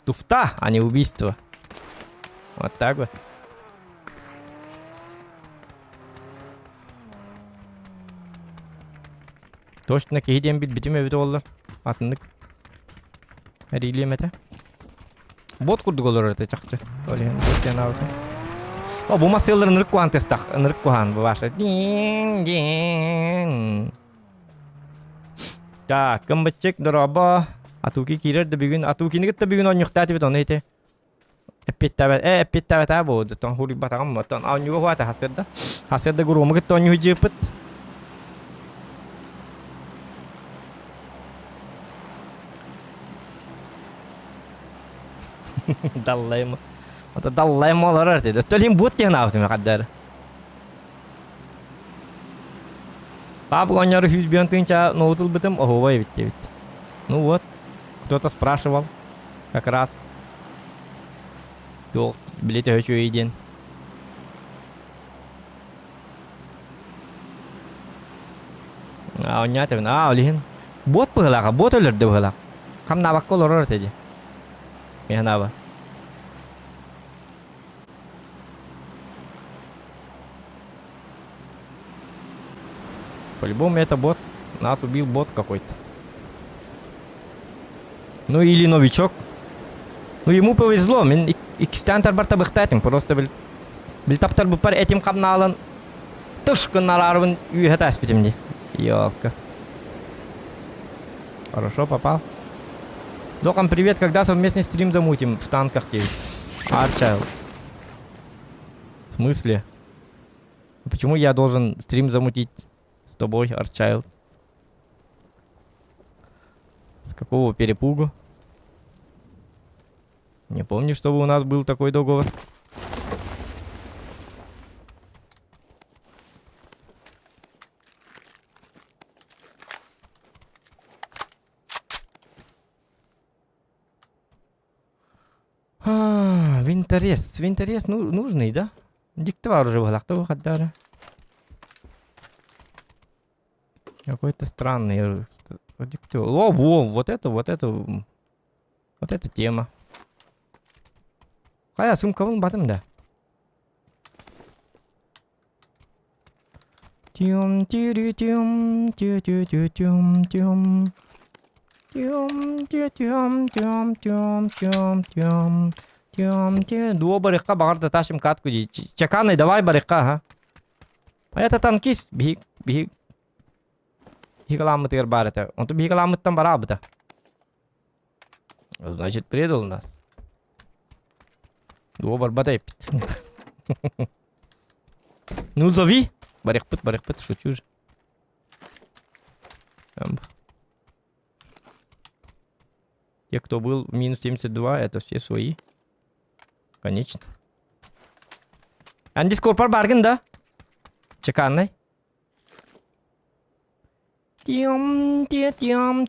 Туфта, а не убийство. Вот так вот. Точно кейден бит битиме ведь олар. Атындык. Рилем это. Бот курдук олар это чакчы. Олен беттен аутын. О, бу маселер нырккуан тестах, нырккуан ваша. Дин. Так, кымбытчык дороба. Атуки кирер де бүгүн, атукини гытта бүгүн онюктаты бит оны эте. Эппеттабет або, тон хури батагам, тон онюго хуата хасерда. Хасерда гуруму гытта онюго жыпыт. Даллайм. Это даллайм олар dedi. Төлим бут кен автым каддар. Пап гонёр хюзбен тынча ноутыл битим, оховай битти бит. Ну вот. Кто-то спрашивал. Как раз. Yok, билет ещё един. Оня тебен. Олихин. Бот быгылака, бот өлөрдө быгылак. Камнабак колорор теди. Мехнаба. По-любому это бот. Нас убил бот какой-то. Ну или новичок. Ну ему повезло. Мен икистен тарбарта быхтатым. Просто бил таптар бупар этим камналан. Тышкын нарарбын үйе таспитимди. Ёпка. Хорошо попал. Докам, привет. Когда совместный стрим замутим в танках 9? Арчайл. В смысле? Почему я должен стрим замутить с тобой, Арчайл? С какого перепугу? Не помню, чтобы у нас был такой договор. Винторез. Винторез нужный, да? Диктовар уже был. Кто выходил? Какой-то странный. О, вот это тема. Какая сумка вон батом, да? Тюм. Дуо барыхка багарда ташим катку жи. Чаканы, давай барыхка, ха. А это танкист. Бихи каламыт бар это. Он то бихи каламыттан барабыта. Значит, предал нас. Дуо барбатай пит. Ну, зови. Барыхпыт, шучу же. Те, кто был в минус 72, это все свои. Конечно. Андискор пар баргын, да? Чеканный. Тям.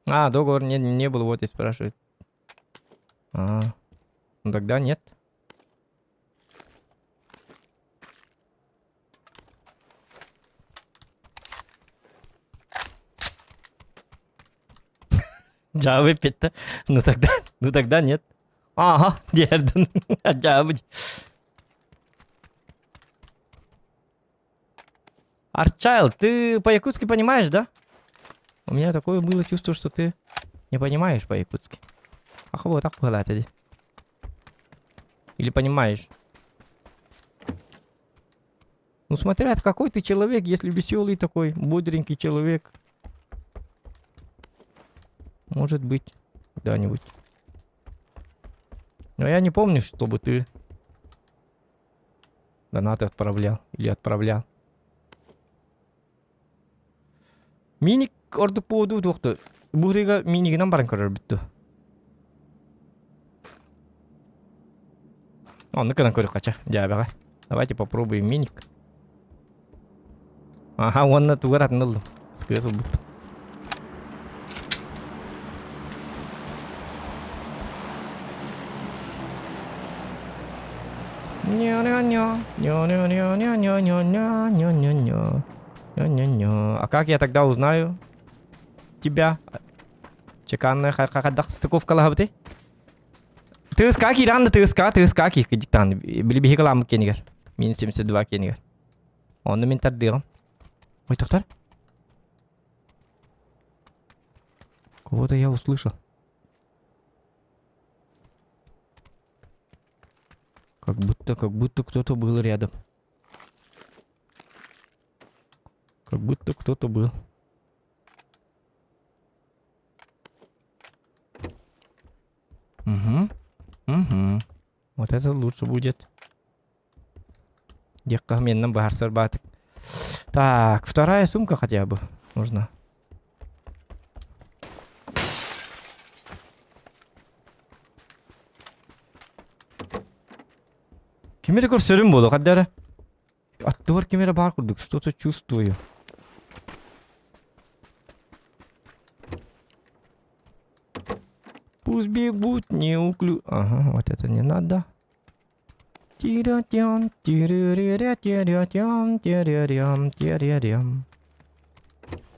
А, договор не был, вот и спрашивает. Ну тогда нет. Ja выпить-то. Ну тогда нет. Ага, дерден. Арчайл, ты по-якутски понимаешь, да? У меня такое было чувство, что ты не понимаешь по-якутски. Ах, вот так было тогда. Или понимаешь? Ну смотря какой ты человек, если веселый такой, бодренький человек. Может быть, когда-нибудь. Но я не помню, чтобы ты донаты отправлял или отправлял. Миник орду поду доктор. Бурига минигинан баран көрөр бүттү. Ну-ка көрөк кача. Жабага. Давайте попробуем миник. Ага, онна тугар атындылдым. Скысыл бүт. А как я тогда узнаю тебя? Чеканная хакадах стыковка лабты? Ты скаки, рано ты скаки, диктан. Били калам кенигер. Минус 72 кенигер. Он на ментар дел. Ой, доктор? Кого-то я услышал. Как будто кто-то был рядом. Как будто кто-то был. Угу. Вот это лучше будет. Декаменным барсар батик. Так, вторая сумка хотя бы нужна. Кемере көрсөрүм болу каддары. Аттыбар кемере бар курдук, что-то чувствую. Пусть бегут неуклюже. Ага, вот это не надо. Тиря-тям, тиря-ря, тиря-тям, тиря-рям, тиря-рям.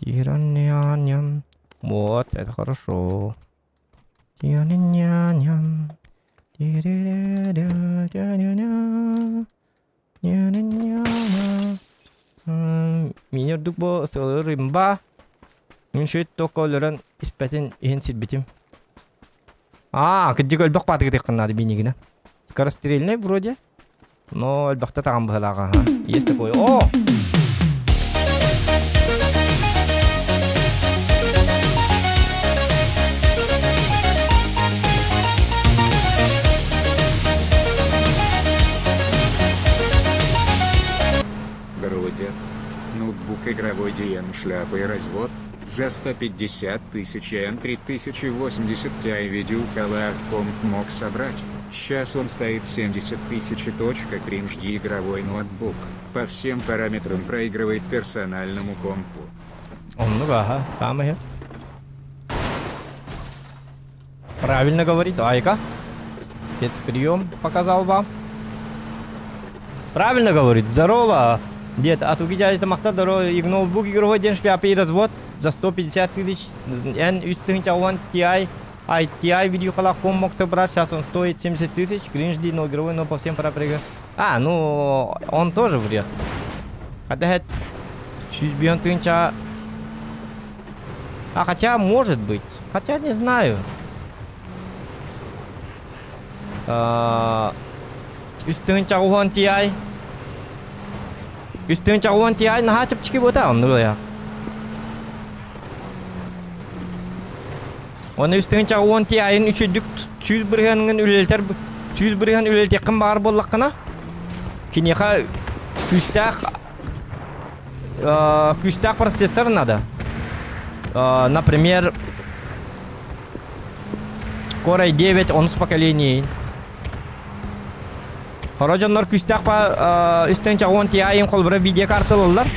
Тиря-ня-ням. Вот, это хорошо. Тиря-ня-ням. Тиря-ря, тиря-ня. Тиря-ня-ня. Минердук бо сылырымба. Мен шөйт токолырын испәтен иһин силбитим. Кыджык өлбөк баты кетек кыннады бинигина. Скорострельный вроде. Но өлбөкте таган быһылага. Есть такое. О! Грудят. Ноутбук игровой DM шляпа и развод. За 150 тысяч N 3080 Ti видеоколор комп мог собрать. Сейчас он стоит 70 тысяч и точка кринжди игровой ноутбук. По всем параметрам проигрывает персональному компу. Он, ну ага, самое. Правильно говорит Айка. Спецприем показал вам. Правильно говорит, здорово. Дед, а тут где это махта здорово, и ноутбук игровой день шляпы и развод за 150 тысяч N üstünce olan TI. TI видеоколор комп мог собрать, сейчас он стоит 70 тысяч, кринжди, но игровой, но по всем параметрам. Ну, он тоже врет. Хотя это... хотя может быть. Хотя не знаю. Üstünce olan TI. Üstünce olan TI наха чыпчыки бота он ya. Оны üstünce olan TI'nin üçüdük 100 birganın ülelter 100 birgan üleltekin бар боллаккана. Кинеха küstак процессор надо. Например, Core i9 11 поколений. Хорожоннор күстак па üstünce olan TI'nin колбура видео карталылар.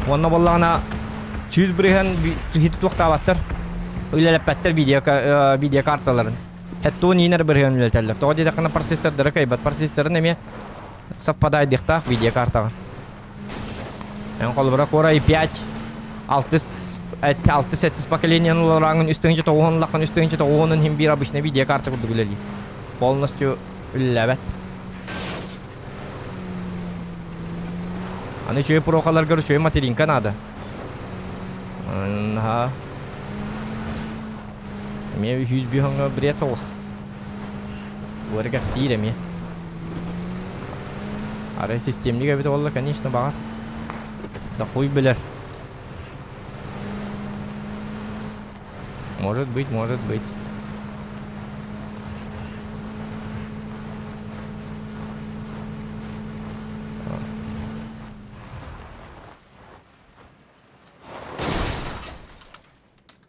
Онна боллагана 100 бірген хитіп тоқтабаттар. Үйлелеппәттер видео карталарын. Хәтті он енер бірген үйлетелер. Тоға дедеқына процессордары кайбат. Процессорын әме совпадает дықтақ видео картаға. Ән қолыбыра Core i5 6-7 поколениянын олараңын үстіңінші тоғуын лақын үстіңінші тоғуынын хим бір обычный видео карта күрді білелі. Полностью үйлелебет. Аны шөй прохалар көрі шөй материнка надо. Ага. Мне 100 бігіңі бірет оғыз. Өргәк тиір әме. Ары системлік әбет олар, конечно, бағар. Да хуй білер. Может быть, может быть.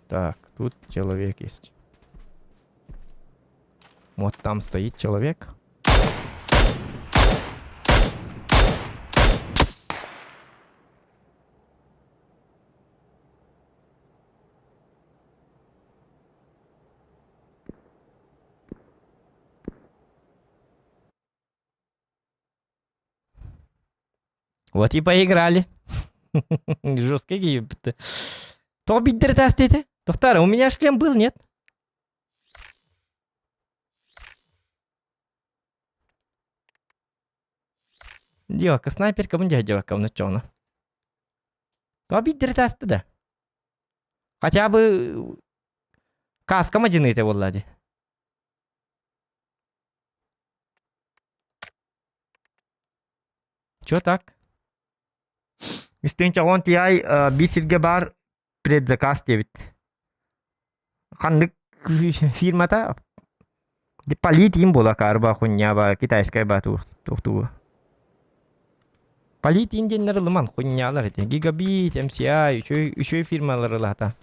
Так, тут человек есть. Вот там стоит человек. Вот и поиграли. Жесткий гейм. То биддер тестите? Тоқтар, у меня шлем был, нет? Девка, снайперка, мундя девка, ну чё она? То биддер тесты, да. Хотя бы... Каска мадиныйте, Влади. Чё так? Üstünce 10 Ti bir silge бар предзаказ дебит. Хандык фирмата полит им была карба хуйня ба китайская ба тухту. Полит инденлер лыман хуйнялар эти. Гигабит, MCI, еще фирмалар лата.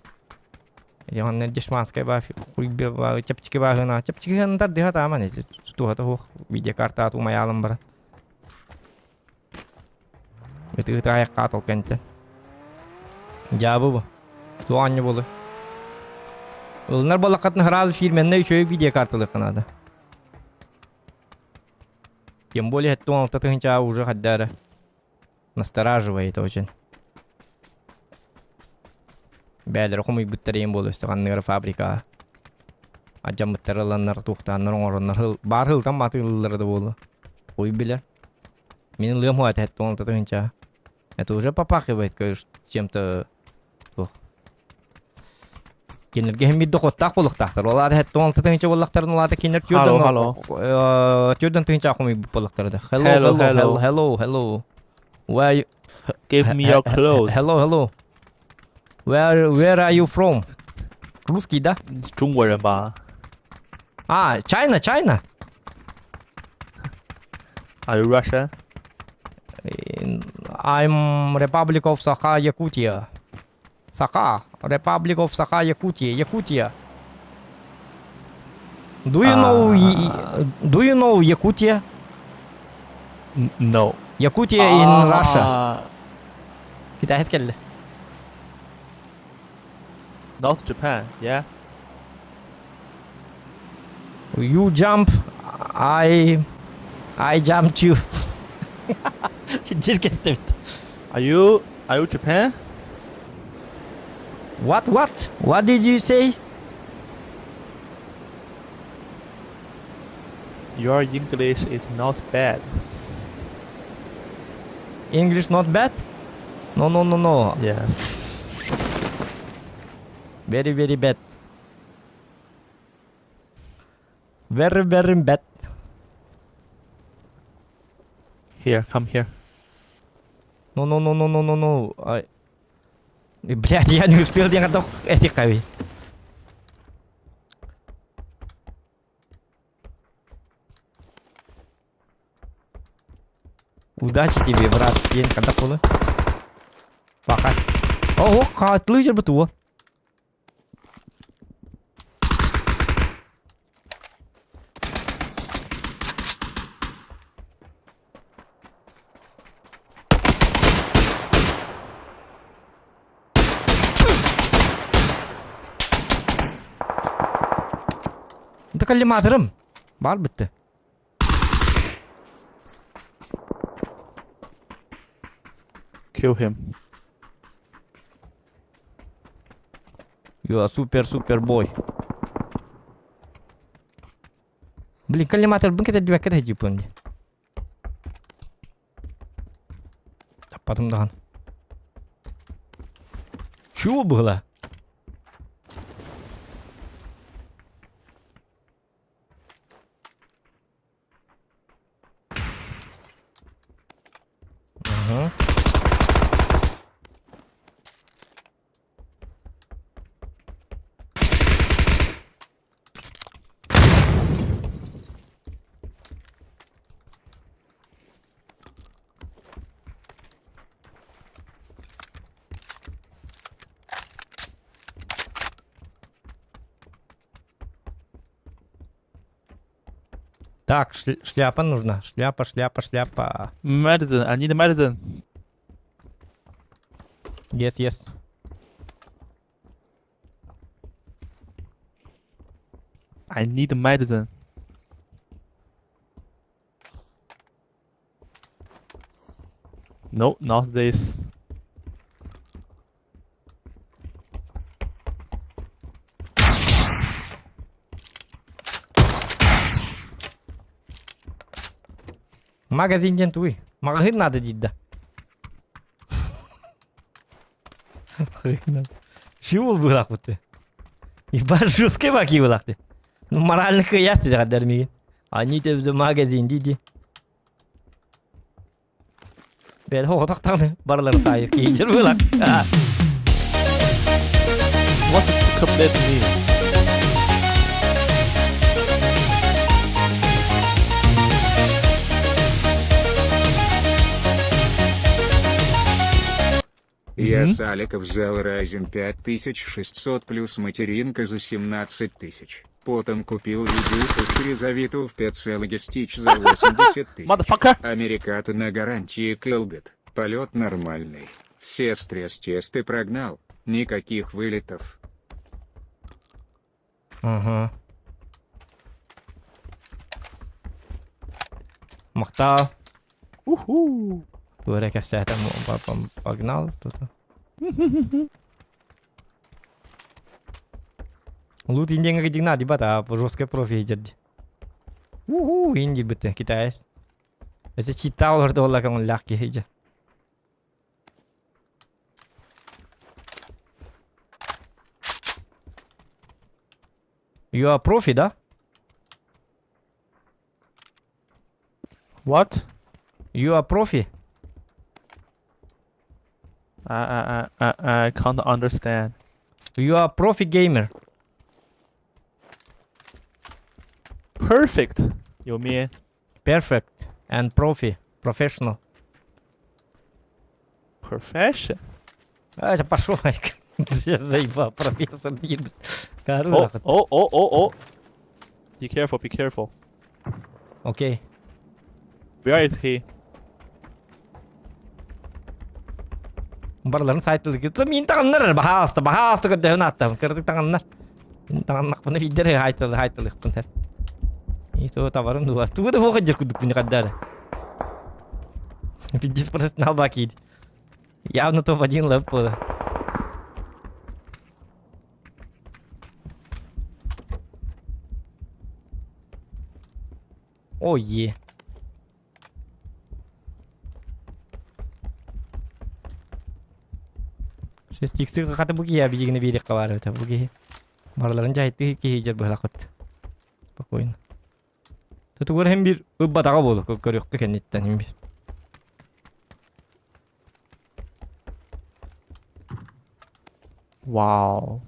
Ян дешманская ба хуйбе ба чапчики ба гына. Чапчики гына дыха таман эти. Тухата хух видеокарта ату маялым бар. Это аяққа толканты. Жабы бұл. Doğan bolu. Onlar балакатын разы фирменне еще видео карталы канада. Тем более это он татынча уже хаддара. Настораживает очень. Бәлер хумый бүттәрен болы стыганнар фабрика. Аҗам бүттәрләннәр тухтаннар оңорнар бар хыл там матыллар да болы. Ой билер. Мен лым хат это он татынча. Это уже попахивает чем-то. Кинерге hem bir dokottak boluktaqtar. Olar hetto on tınça bolaktarın olar da kiner tüyden. Tüyden tınça xumi bolaktardı. Hello. Where Give me your clothes. Hello. Where are you from? Русский, да? 中国人吧 China. Are you Russian? I'm Republic of Sakha, Yakutia. Sakha, Republic of Sakha, Yakutia. Do you know Yakutia? No. Yakutia in Russia. Kita heskelle. North Japan, yeah. You jump, I jump too. Are you Japan? What did you say? Your English is not bad. English not bad? No. Yes. Very bad. Very bad. Here, come here. No. Блядь, я не успел, я готов этих кавей. Удачи тебе, брат. Кен когда пулы. Пока. Ого, катлы же быту. ده كلماترم بار bitti. Kill him. You are super boy. Блин, коллиматор, блин, это две кадры джипунди. Потом дан. Чего было? Ага. Так, шляпа нужна. Шляпа. Medicine. I need medicine. Yes. I need medicine. No, not this. Магазинден туй. Магазин надо дидда. Чего было ты? И жесткие баки было ты. Ну морально ясно же гадарми. Они те в магазин диди. Бед хо тактаны барлар сайыр кейжер было. What does complete mean? Я с Алика взял Ryzen 5600 плюс материнка за 17 тысяч. Потом купил видюху через Авито в 5 логистич за 80 тысяч. Motherfucker! Америкаты на гарантии Клбит. Полет нормальный. Все стресс-тесты прогнал. Никаких вылетов. Ага. Махтал. Уху. Говоря, все там погнал кто-то. Лут инди нggak jingna di bata жесткая профи jadi. Инди бete kita es. Ese cita olor do la kan laki aja. You are profi да? What? You are profi. I can't understand. You are profi gamer. Perfect. You mean? Perfect and profi. Professional. Profession. Это пошел. Я заебал, профессор. Oh, oh, oh, oh, oh. Be careful, be careful. Окей. Where is he? Барларын сайтлы кетті. Мен таңынлар бағасты көді өнаттым. Кірдік таңынлар. Мен таңынлақ бұны видері хайтылық бұны. Itu tawaran dua. Tuh udah mau kejar kuduk punya kadar. 50% налбаки. Явно топ-1 лепо. О, е. Шесть иксы хаты буги я бигіне берек қабар өті буги. Барларын жайтты кейжер бұлақыт. Спокойно. Тут угар hem bir ıbbatağa bolu көрөккө кеннеттен hem bir. Wow.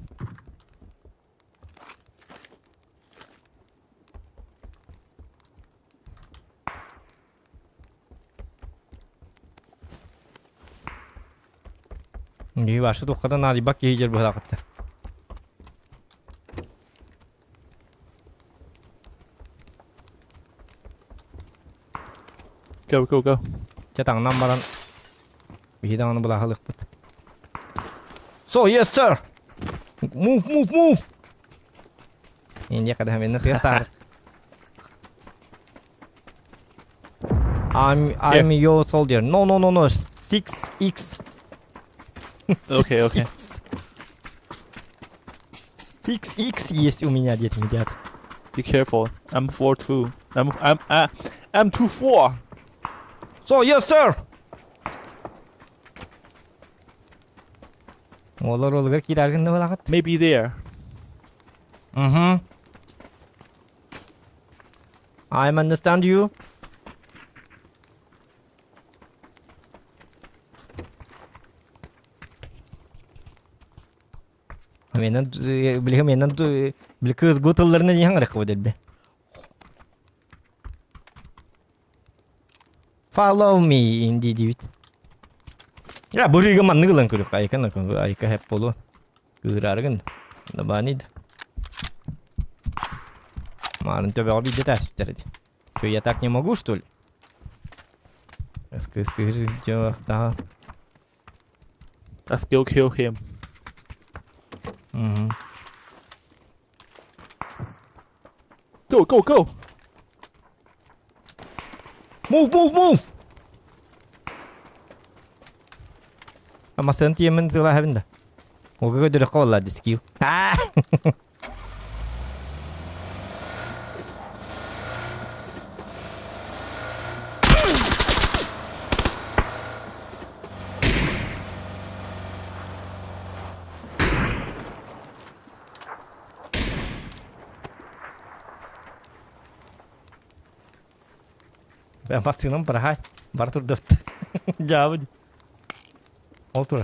İyi başta tokadan hadi bak iyice bu harekette. Go, go, go. Çatağından baran bir de onu bırakılık bu. So yes sir. Move. Ini kadang hemen nanti start. I'm your soldier. No. 6x. Okay, okay. 6x есть у меня, дети, ребят. Be careful. I'm 4-2. I'm 2-4. So yes sir. Olur giderken ne bırakıt? Maybe there. I understand you. Menен bili kız gotullarına yan rakı dedi be. Follow me indeed. Ya buriga man ngelan kudu ayka hep polo. Gırargın. Da banid. Marın töbe abi de tasvip Что, я так не могу, что ли? Скажи, да. Let's go kill him. Go. Move. Ama sen tiyemin zıla evinde. O kadar da kolla diskiu. Ha. Ben bastığım para hay. Bartur dört. Cevabı. Otur.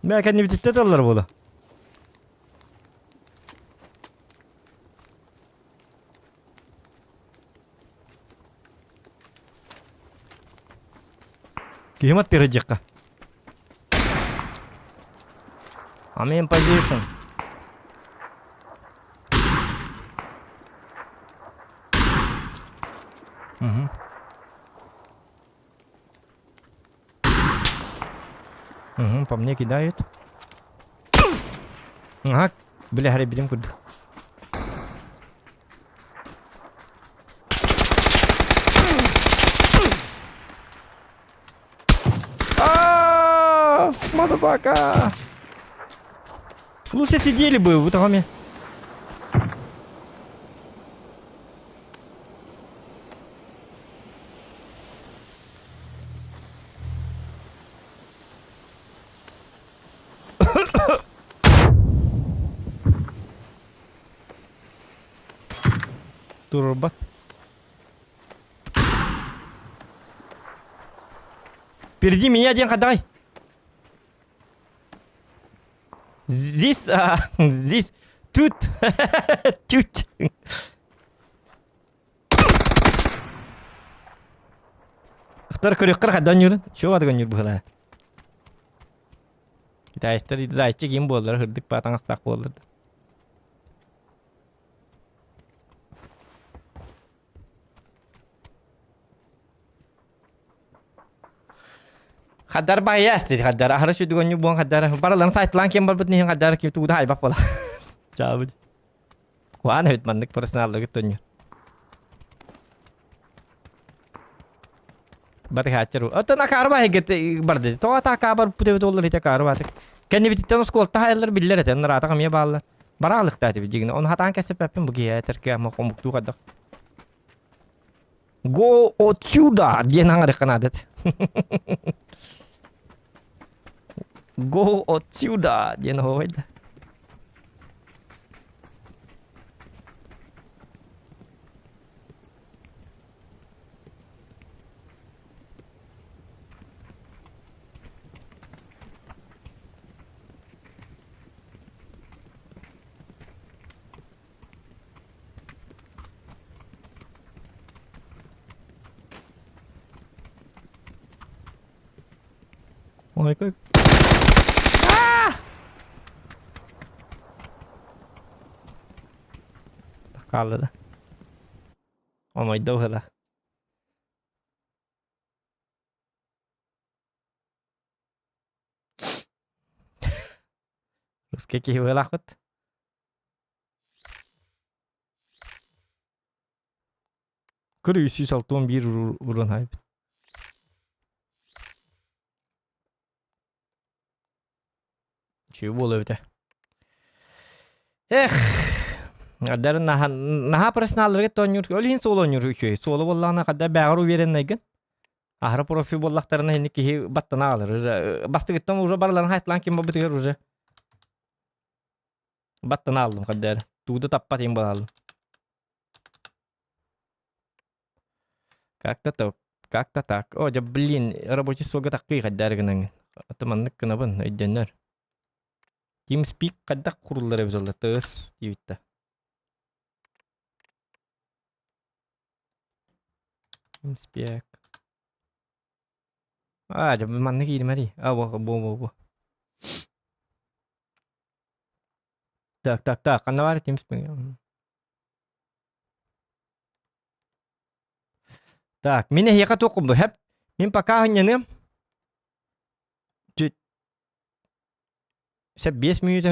Ben kendimi ciddi alırım bunu. Kihimat tirajaka. I'm in position. По мне кидают. Ага, бля, гребем куда. Мазафака! Лучше сидели бы в доме. Турбат. Впереди меня один ходай. Здесь, здесь, тут, тут. Хтар көрөккөр хадан жүрүн. Шо адыган жүр была. Китайстар зайчы ким болдыр, хырдык батаңастак болдыр. Хаддар баяс dedi хаддар. Ахыры şu dügönü buğan хаддар. Baralan saytlan kim barbat nihin хаддар ki tuğda haybak bola. Çabı. Kuan hütmanlık personallığı tönüyor. Bari haçır. Ata na karba heget bardı. To ta kabar pude dollar hite karba tek. Kendi bititten skolta hayırlar biller eten rata kamiye bağlar. Baralık da tabi jigin. Onu hatan kesip yapın bu giye terke ama komuktu kadar. Go отсюда, где надо канадет. Go отсюда, где надо. Ой, как... Kaldı da. Ama đâu hết là. Rusga keyif lahut. Kırı 361 vurun hayb. Şey bolu öte. Adar naha personallarga tonyor. Ölhin solo onyor üçü. Solo bollana kadar bağırı verennegen. Ahra profi bollaktarına henni ki battana alır. Bastı gittim uza barlan haytlan kim babıtır uza. Battana aldım kadar. Tuğda tappat bal aldım. Как-то так. Как-то так. О, да блин, рабочий сога такой kadar гынан. Атаманнык кына бын өйдөннөр. TeamSpeak kadar kurulları biz oldu. Tığız Twitter'da. TeamSpeak. Ada mana lagi mari. Bo. Tak. Kan var TeamSpeak. Так, меня я только бы хеп. Мин пока не. Sen 5 minut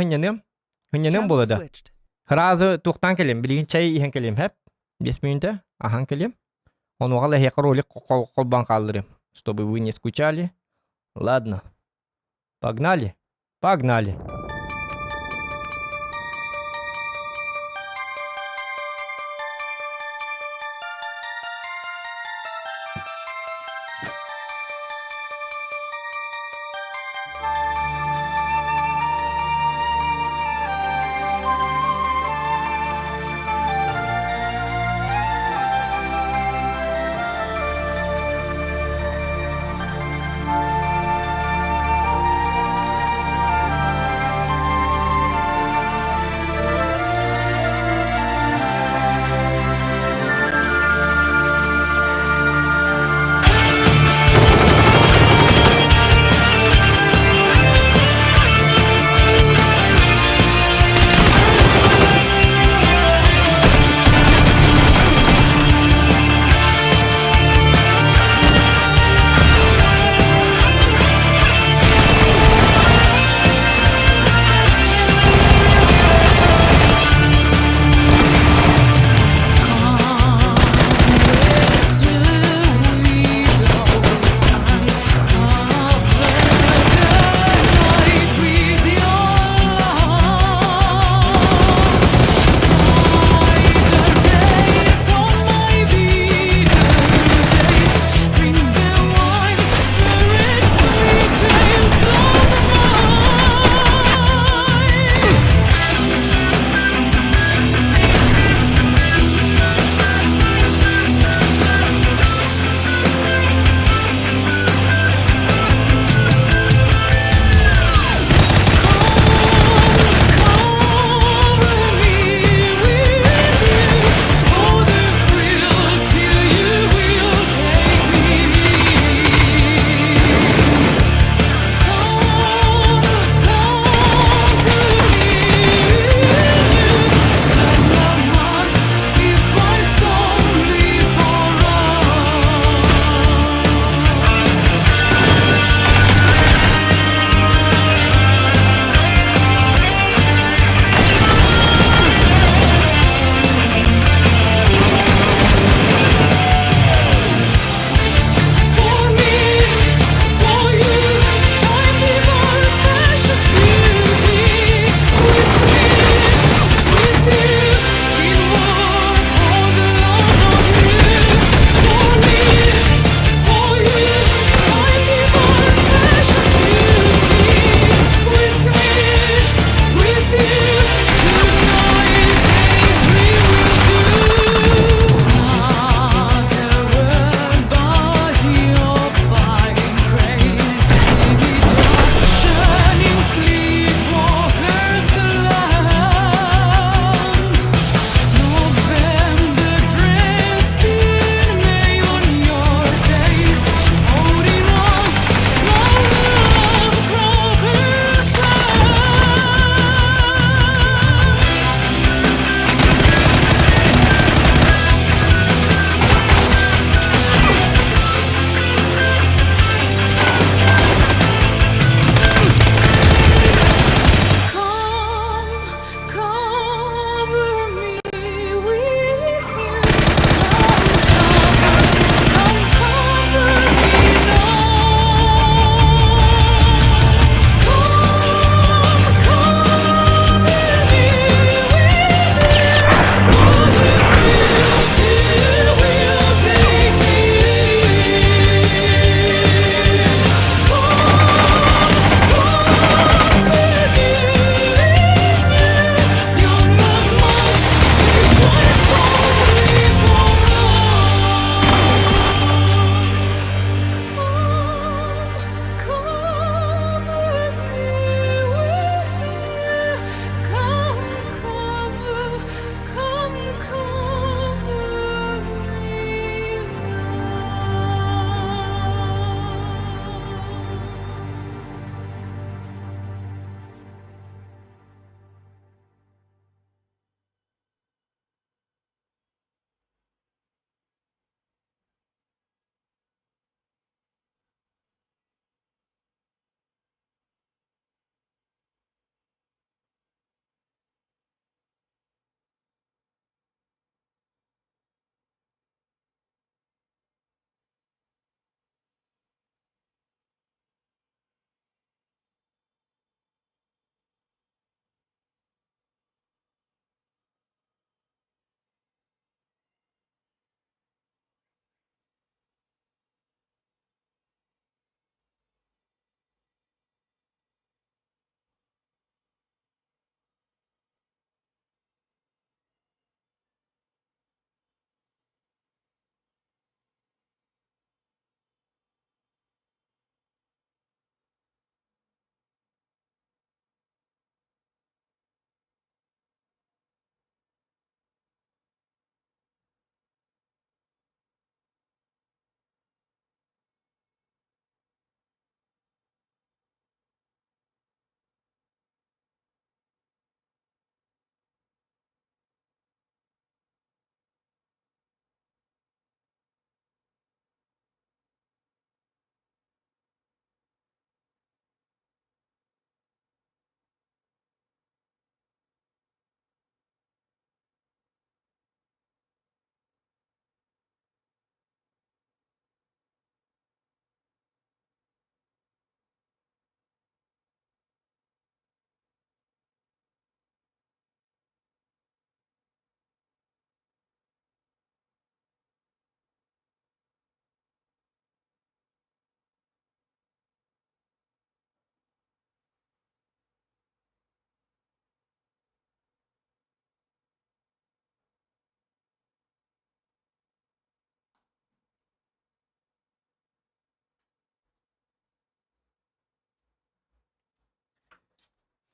hınyanım bolu da. Hırazı tuğtan kelim. Bilgin çay ihan kelim hep. 5 минута. Ахан kelim. Он угала хека ролик колбан калдырым. Чтобы вы не скучали. Ладно. Погнали.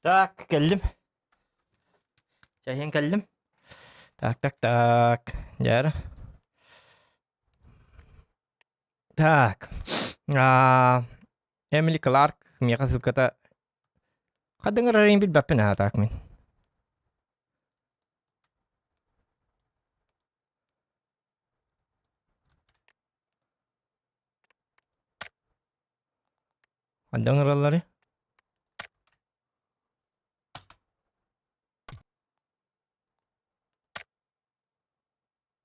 Так, келдим. Чайын келдим. Так. Жары. Так. Эмили Кларк, мега ссылката. Кадыңыр арайын билбеппин так мен. Кадыңыр аллары.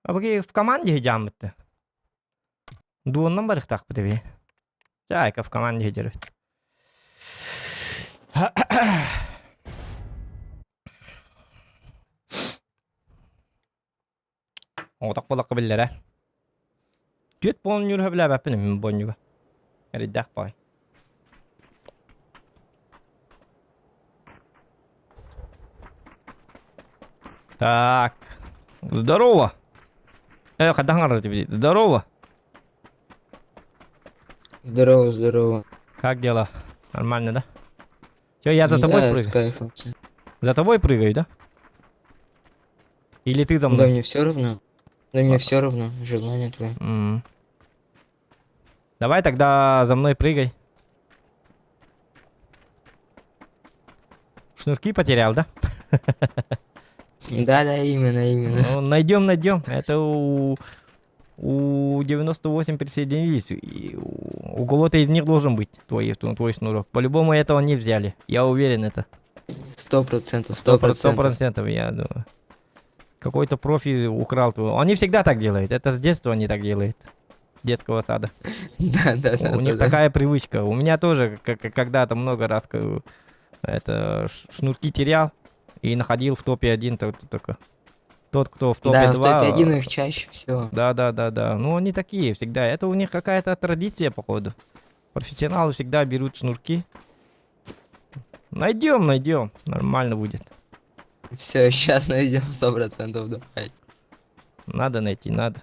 Абыги в команде жамытты. Дуоннан барык так бите. Жайка в команде жүрөт. Отак болак билдер. Жүт бон жүрө биле баппын мен бон жүрө. Ридак бай. Так. Здорово. Кадаңар тебе. Здорово. Здорово. Как дела? Нормально, да? Чё, я за тобой Да, с прыгаю? кайфом. За тобой прыгаю, да? Или ты за Да мной? мне все равно. Да мне все равно. Желание твое. Давай тогда за мной прыгай. Шнурки потерял, да? Да, именно. Ну, найдем. Это у 98 присоединились. И у кого-то из них должен быть твой шнурок. По-любому этого не взяли. Я уверен это. 100%. 100%, я думаю. Какой-то профи украл твой. Они всегда так делают. Это с детства они так делают. С детского сада. Да. У них такая привычка. У меня тоже когда-то много раз это шнурки терял и находил в топе 1 только. Тот, кто в топе Да, 2. в топе 1 их чаще всего. Да. Ну, они такие всегда. Это у них какая-то традиция, походу. Профессионалы всегда берут шнурки. Найдем. Нормально будет. Все, сейчас найдем 100%, давай. Надо найти, надо.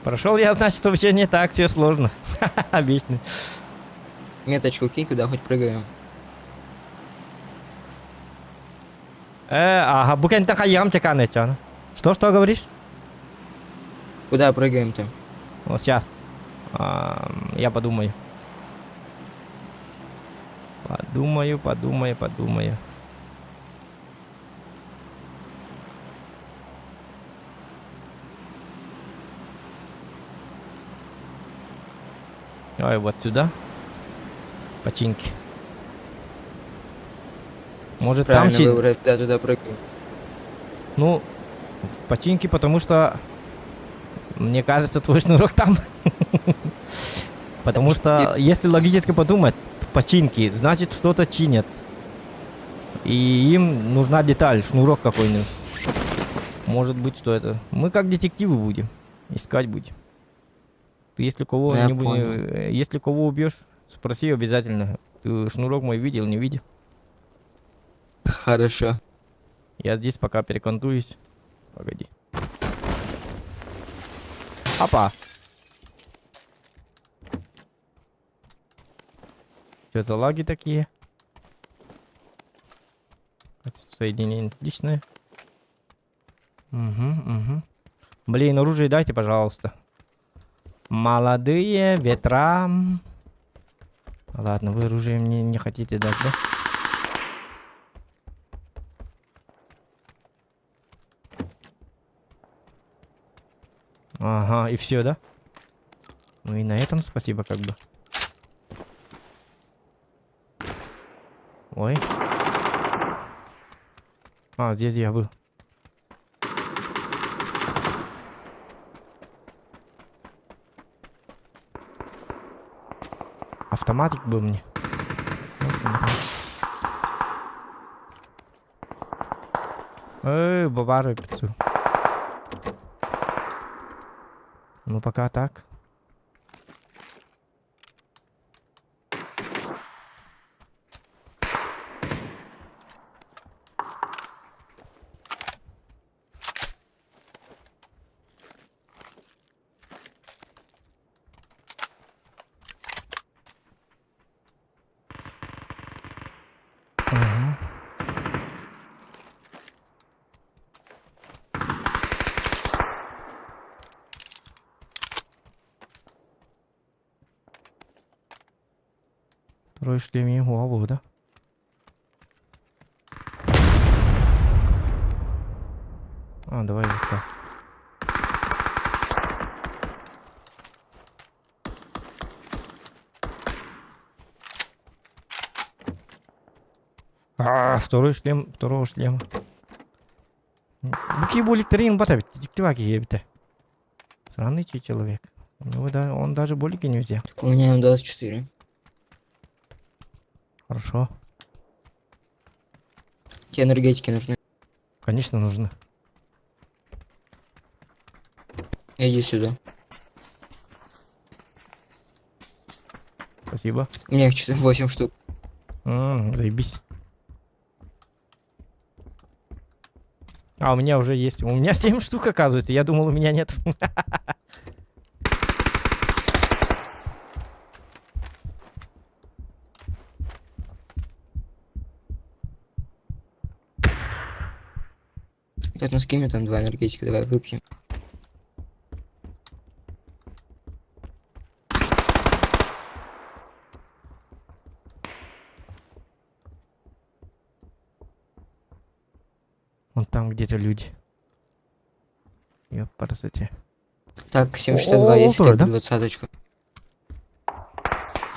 Прошел я, значит, вообще не так все сложно. Объясню. Меточку кинь, туда хоть прыгаем. Ага, букентен хаям чеканы, чё? Что говоришь? Куда прыгаем-то? Вот сейчас. Я подумаю. Подумаю. Ой, вот сюда. Починки. Может там Правильно выбрать, да, туда прыгаем. Ну, в починки, потому что мне кажется, твой шнурок там. Потому что, если логически подумать, починки, значит, что-то чинят. И им нужна деталь, шнурок какой-нибудь. Может быть, что это. Мы как детективы будем. Искать будем. Ты если если кого убьешь, спроси обязательно. Ты шнурок мой видел, не видел? Хорошо. Я здесь пока перекантуюсь. Погоди. Опа. Что за лаги такие? Соединение отличное. Угу. Блин, оружие дайте, пожалуйста. Молодые ветра. Ладно, вы оружие мне не хотите дать, да? Ага, и все, да? Ну и на этом спасибо, как бы. Ой. Здесь я был. Автоматик был мне. Бабары пиццу. Ну пока так. Второй шлем его обув, да? Давай вот так. Второй шлем, второго шлема. Буки болит трин бата бит. Диктиваки ебите. Странный человек. У него он даже болики не взял. Так у меня М24. Хорошо. Тебе энергетики нужны. Конечно, нужно. Иди сюда. Спасибо. У меня их 8 штук. Заебись. У меня уже есть. У меня 7 штук, оказывается. Я думал, у меня нет. Так, ну скинь мне там 2 энергетика, давай выпьем. Вон там где-то люди. Ёпарасоте. Так, 762 есть второй, хотя да? бы 20-очка.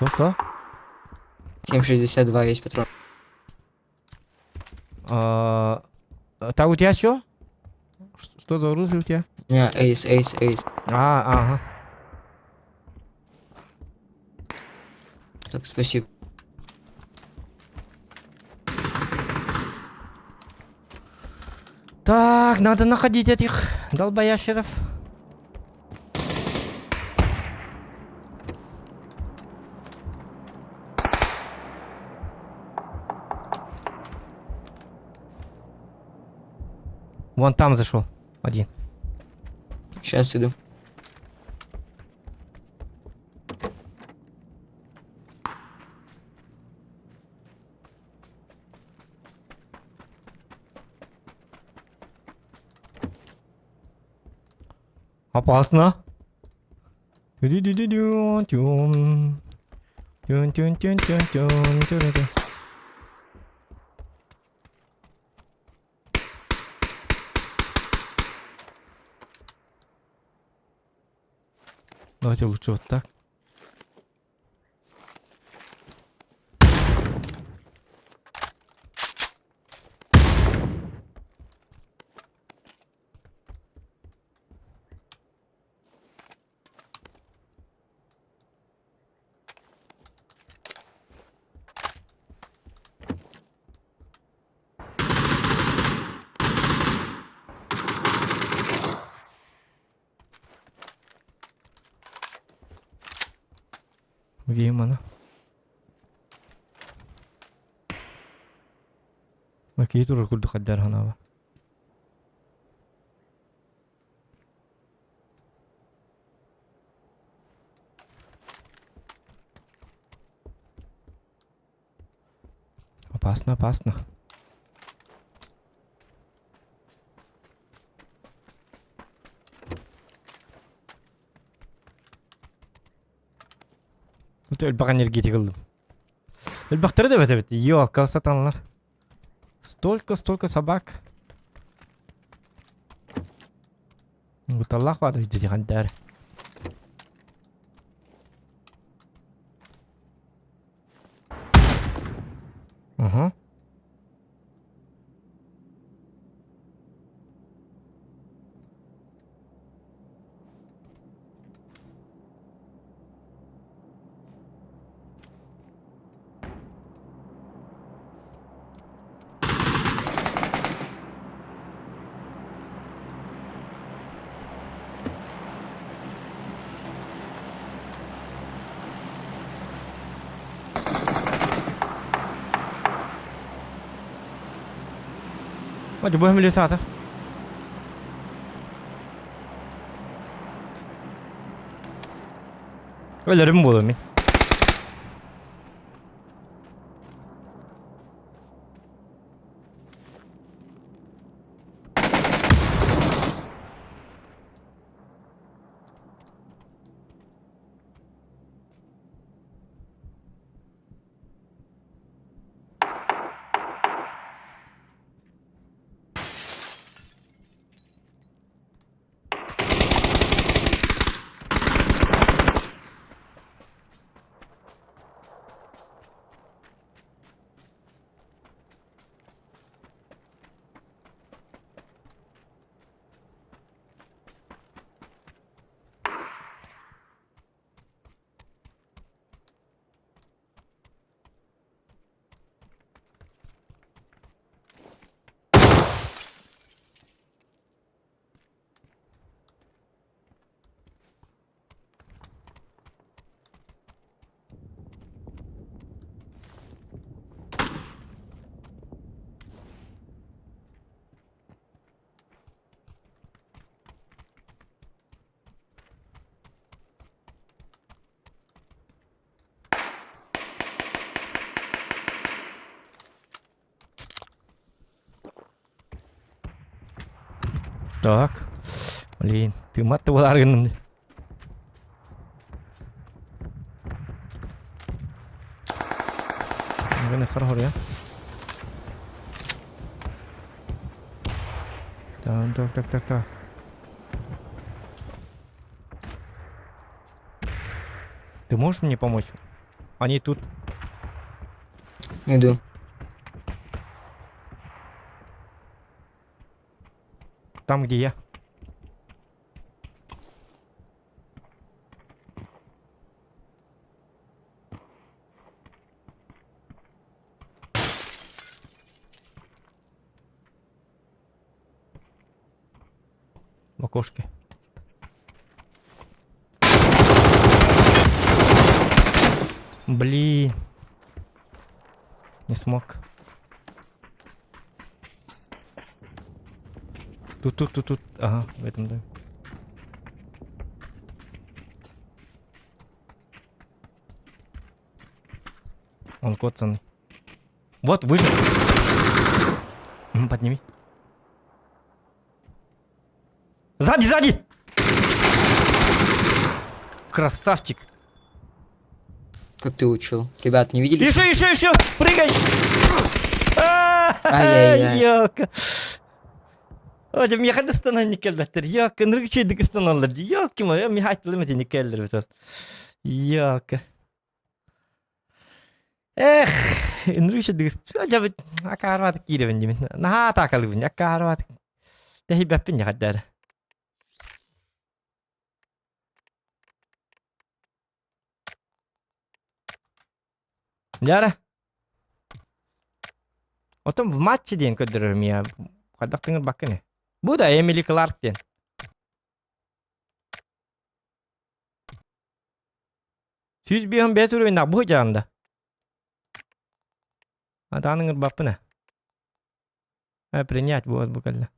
Что? 762 есть патрон. Так, у тебя что? Что за оружие у тебя? У меня эйс. Ага. Так, спасибо. Так, надо находить этих долбоящеров. Вон там зашел. Один. Сейчас иду. Опасно. Тю-ди-ди-ди-дю-тюм. Тюн-тюн-тюн-тюн-тюн-тюн-тюн. Давайте лучше вот так. Геймана. أكيد الركود قدرها أنا. Опасно. Ölbaq энергетик кылдым. Ölбактары да бет. Ёлка сатанлар. Столько собак. Вот Аллах вады иди хандар. Ага. Hadi bu militata. Ölürüm bu oğlum. Так. Блин, ты мат ударганный. Блин, хорошо, я. Так. Ты можешь мне помочь? Они тут. Иду. Там, где я. В окошке. Блин. Не смог. Тут. Ага, в этом доме. Он коцанный. Вот, выжил. Подними. Сзади! Красавчик. Как ты учил? Ребят, не видели? Еще! Прыгай! Ай-яй-яй. Ёка. Hocam yakadıstan hani kellettir. Yok, nırgı çeydik istananlar. Yok ki ma, mi haytlı mı dini keller bitir. Yok. Nırgı çeydik. Acaba akarvat kiri benim. Naha takalı benim. Akarvat. Dehi bepin yakadar. Яра. Отом в матче день көдөрөм я. Кадактыңыр бакыны. Бу да Эмили Кларк ден. Сүз бейін бес уровень бу жанында. Атаныңыр бапына. Принять вот буквально.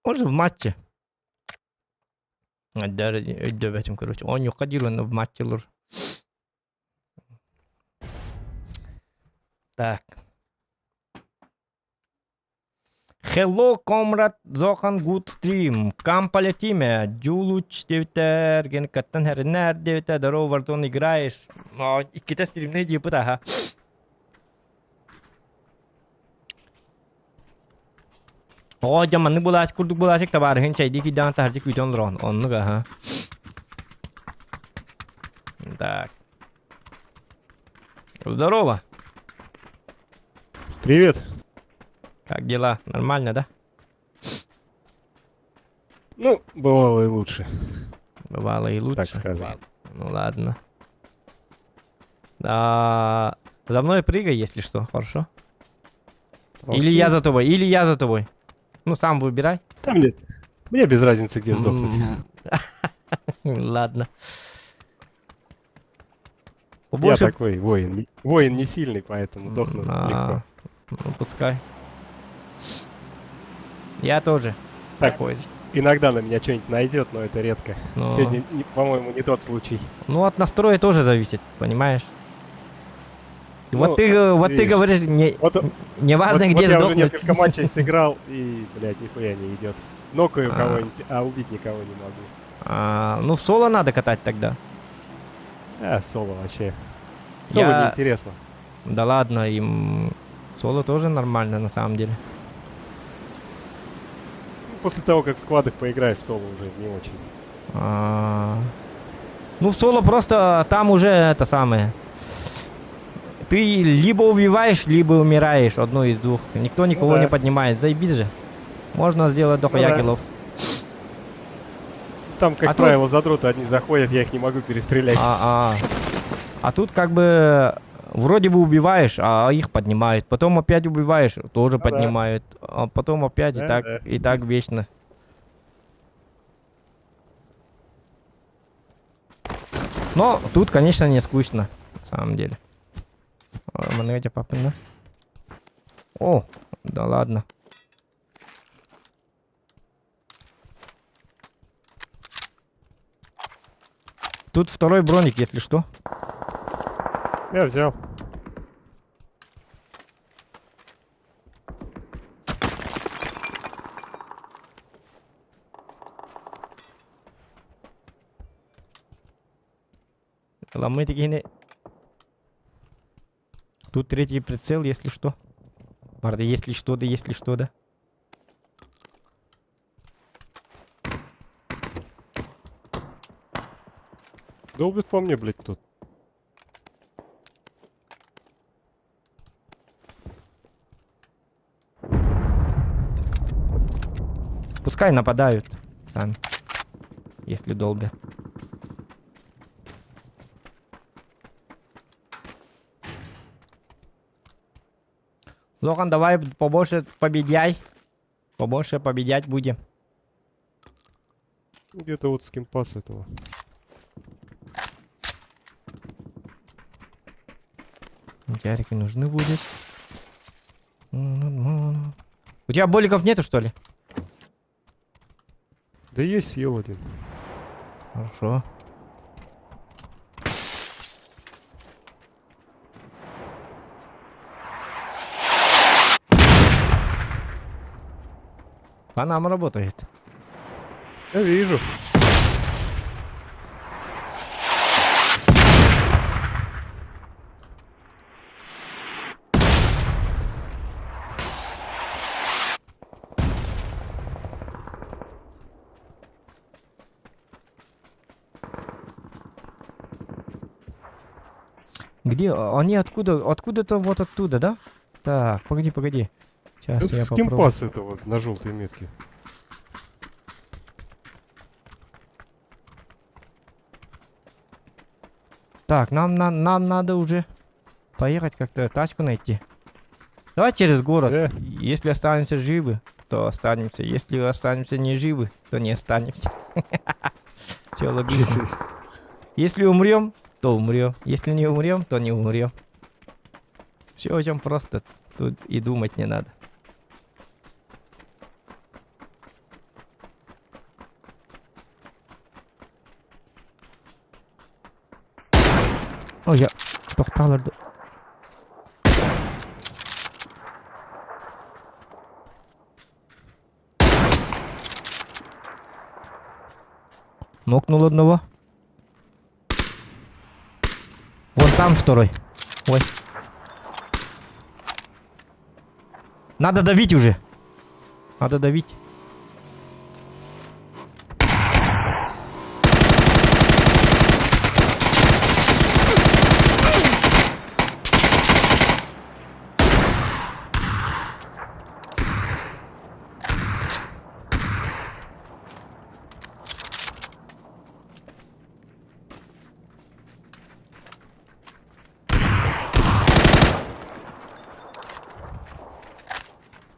Он же в матче. Ödöbetim короче. Он yok değil он в матче olur. Так. Hello, comrade Zohan good stream. Кам полетиме. Джулуч девитер. Ген каттан хернер девитер. Здорово, Вартон играешь. İki stream ne diyor bu da ha. О, жаманны булашык курдук булашык табарыгын чайдики дан таржик видеон рон. Оннук ага. Так. Здорово. Привет. Как дела? Нормально, да? Ну, бывало и лучше, Бывало и лучше. так скажем. Ну ладно. Да. За мной прыгай, если что, хорошо? Или я за тобой. Ну, сам выбирай. Там мне без разницы, где сдохнуть. Ладно. Я Побольше... такой воин. Воин не сильный, поэтому дохну легко. Ну, пускай. Я тоже. Так. Такой же. Иногда на меня что-нибудь найдет, но это редко. Но- Сегодня, по-моему, не тот случай. Ну, от настроя тоже зависит, понимаешь? Ну, вот ты видишь. говоришь, не Вот, важно, вот где я уже сдохнуть. несколько матчей сыграл, и, блядь, нихуя не идет. Нокаю А. кого-нибудь, а убить никого не могу. Ну, в соло надо катать тогда. Соло вообще. Соло Я- неинтересно. Да ладно, им соло тоже нормально на самом деле. После того, как в сквадах поиграешь, в соло уже не очень. Ну, в соло просто там уже это самое. Ты либо убиваешь, либо умираешь, одно из двух. Никто никого да. не поднимает. Заебись же. Можно сделать дохуя да. киллов. Там, как А тут- правило, задроты одни заходят, я их не могу перестрелять. А тут как бы вроде бы убиваешь, а их поднимают. Потом опять убиваешь, тоже да. поднимают. А потом опять Да, да. и так вечно. Но тут, конечно, не скучно, на самом деле. Маневите папа, да? О, да ладно. Тут второй броник, если что. Я взял. Ломы такие не... Тут третий прицел, если что. Правда, если что, да, если что, да. Долбит по мне, блядь, тут. Пускай нападают сами, если долбят. Лохан, давай побольше победяй. Побольше победять будем. Где-то вот скинпас этого. Ярики нужны будет. У тебя боликов нету, что ли? Да есть, съел один. Хорошо. По нам работает. Я вижу. Где? Они откуда? Откуда-то вот оттуда, да? Так, погоди, погоди. Сейчас Это я попробую. скинпас этого на желтой метке. Так, нам надо уже поехать как-то, тачку найти. Давай через город. Если останемся живы, то останемся. Если останемся не живы, то не останемся. Все логично. Если умрем, то умрем. Если не умрем, то не умрем. Все очень просто. Тут и думать не надо. Ой, я тоқталарды. Нокнул одного. Вон там второй. Ой. Надо давить уже. Надо давить.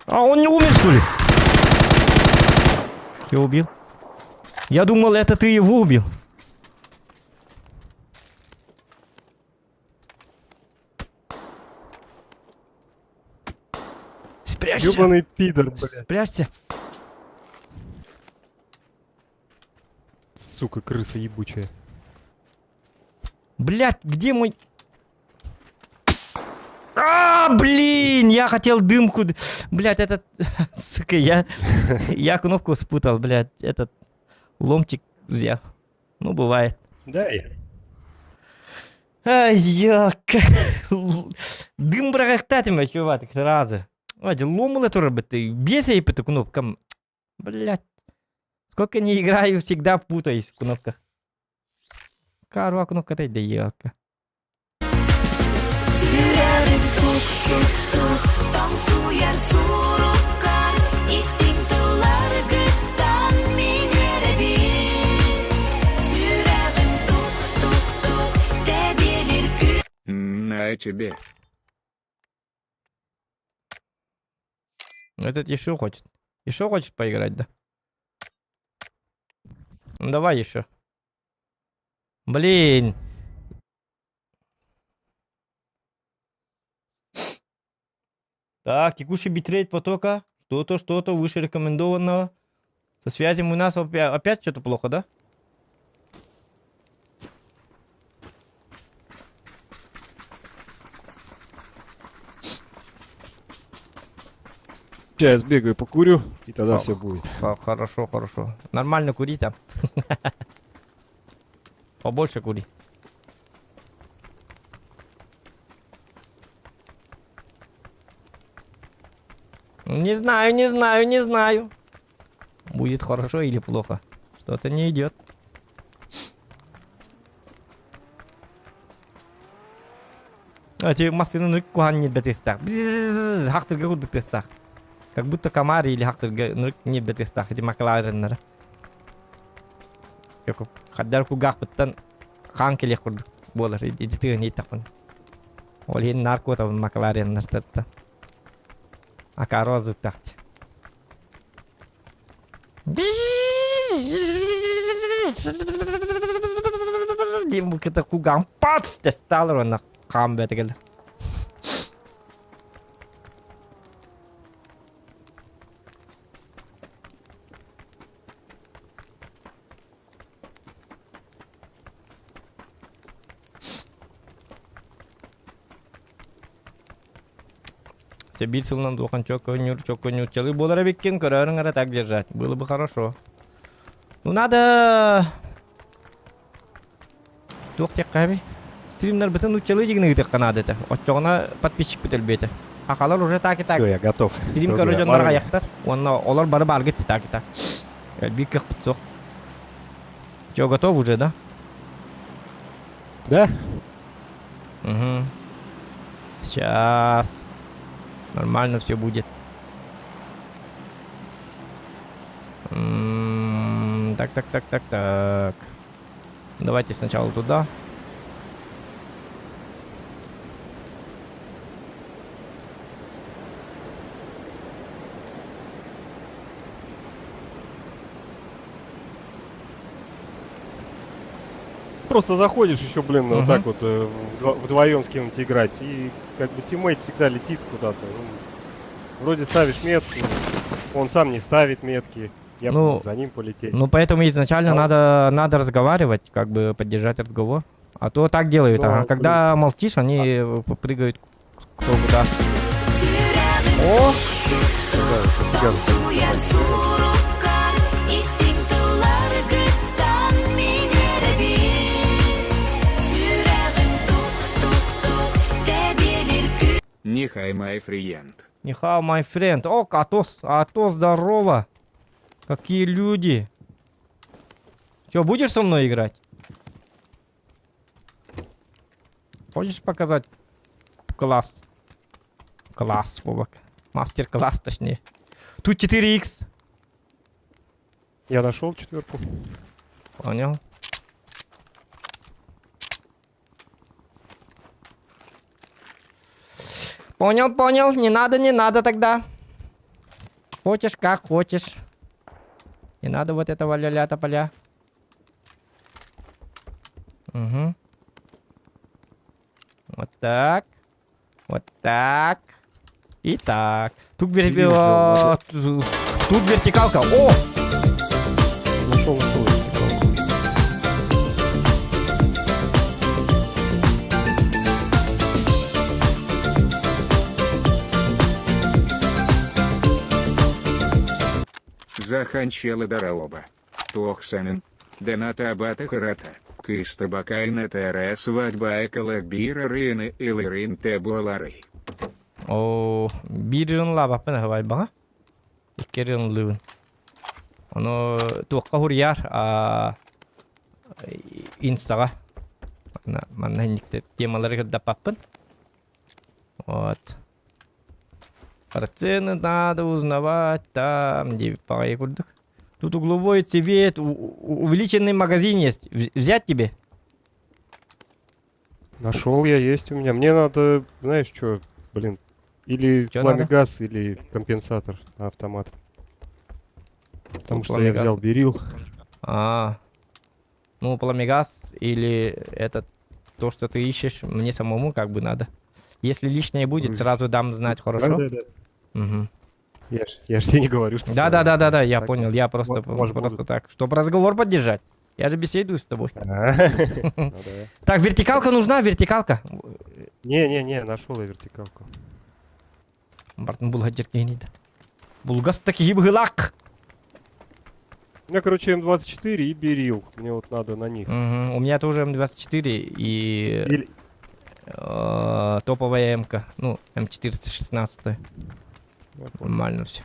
А он не умер, что ли? Я убил. Я думал, это ты его убил. Спрячься. Ёбаный пидор, блядь. Спрячься. Сука, крыса ебучая. Блядь, где мой... Блин, я хотел дымку. Блядь, этот... Сука, я кнопку спутал, блядь. Этот ломтик взял. Ну, бывает. Дай. Ай, яка. Дым брахтатиме, чувак, сразу. Ой, ломало то робити. Бейся и по эту кнопкам. Блядь. Сколько не играю, всегда путаюсь в кнопках. Карва кнопка да яка. Sydämen tuk tuk tuk Tamsuyer surukkan İstiklallar gıttan minere bir Sydämen tuk tuk tuk De bilir gün На тебе. Этот еще хочет. Еще хочет поиграть, да? Ну давай еще. Блин. Так, текущий битрейт потока. Что-то выше рекомендованного. Со связью у нас опять что-то плохо, да? Сейчас сбегаю, покурю, и тогда Ох. все будет. Хорошо, хорошо. Нормально кури там. Побольше кури. Не знаю, не знаю, не знаю. Будет хорошо или плохо. Что-то не идет. А тебе машина не бетестах. Хаксерга курдук тестах. Как будто Камари или Хаксерга не бетестах. Эти Маклареннер. Яку хаддар гах беттен хан келе курдук болар. Иди тыгын ейтақпын. Ол ен нарко табын Маклареннер тетті. Ака розык тахты. Дим bu kita kugang pats testalar ona kam bete geldi. Себир сылынан духан чоконюр чалы болар беккен көрөрүң ара так держать. Было бы хорошо. Ну надо тук тек каби. Стримнер бүтүн учалы жигине гитек канады эте. Отчогуна подписчик бүтөл бете. Акалар уже так и так. Все, я готов. Стрим Другая көрөжөндөр пара. аяктар. Онна олар бары бар кетти так и так. Бик как пцох. Чё, готов уже, да? Да? Угу. Сейчас. Нормально все будет. Так. Давайте сначала туда. Просто заходишь еще, блин, вот Мгм. так вот вдвоем с кем-нибудь играть, и как бы тиммейт всегда летит куда-то. Ну, вроде ставишь метку, он сам не ставит метки, я Ну, буду за ним полететь. Ну, поэтому изначально А надо разговаривать, как бы поддержать разговор. А то так делают. Ну, Ага. а, Когда молчишь, они прыгают кто куда. О! Да, Suyar surukar istikdallar gıttan minere bir Sürağın tuk de bilir kü Нихай, май фриенд. Нихао, my friend. О, Атос, здорово. Какие люди. Че, будешь со мной играть? Хочешь показать класс? Класс, Вовок. Мастер-класс, точнее. Тут 4х. Я нашел четверку. Понял. Понял. Не надо тогда. Хочешь, как хочешь. Не надо вот этого ля-ля-то поля. Угу. Вот так. Вот так. И так. Тут, тут вертикалка. О! Нашел. Заханчела дараоба. Тохсанен. Дената абата харата. Киста бакайна тера свадьба экала бира рыны илырин те болары. О, бирин ла баппын хавай бага. Икерин лын. Оно туакка хурьяр инстага. Манна никте темалары кырда паппын. Вот. Цены надо узнавать там, где пагай курдык. Тут угловой цвет, увеличенный магазин есть. Взять тебе? Нашел я, есть у меня. Мне надо, знаешь что, блин, или Чё пламегаз, или компенсатор на автомат. Потому что я Пламегаз. взял берил. Ну, пламегаз или это то, что ты ищешь, мне самому как бы надо. Если лишнее будет, сразу дам знать, хорошо? Да. Угу. Я ж тебе не говорю, что... Да, я Так, понял, я просто может, будут. так, чтобы разговор поддержать. Я же беседую с тобой. Ну да. Так, вертикалка нужна, вертикалка. Не, нашел я вертикалку. Бартын бұл хаджер кейнейді. Булгас-таки гибгылак. У меня, короче, М24 и Берил. Мне вот надо на них. У меня тоже М24 и Или- топовая МК. Ну, М416. Я понял. Нормально все.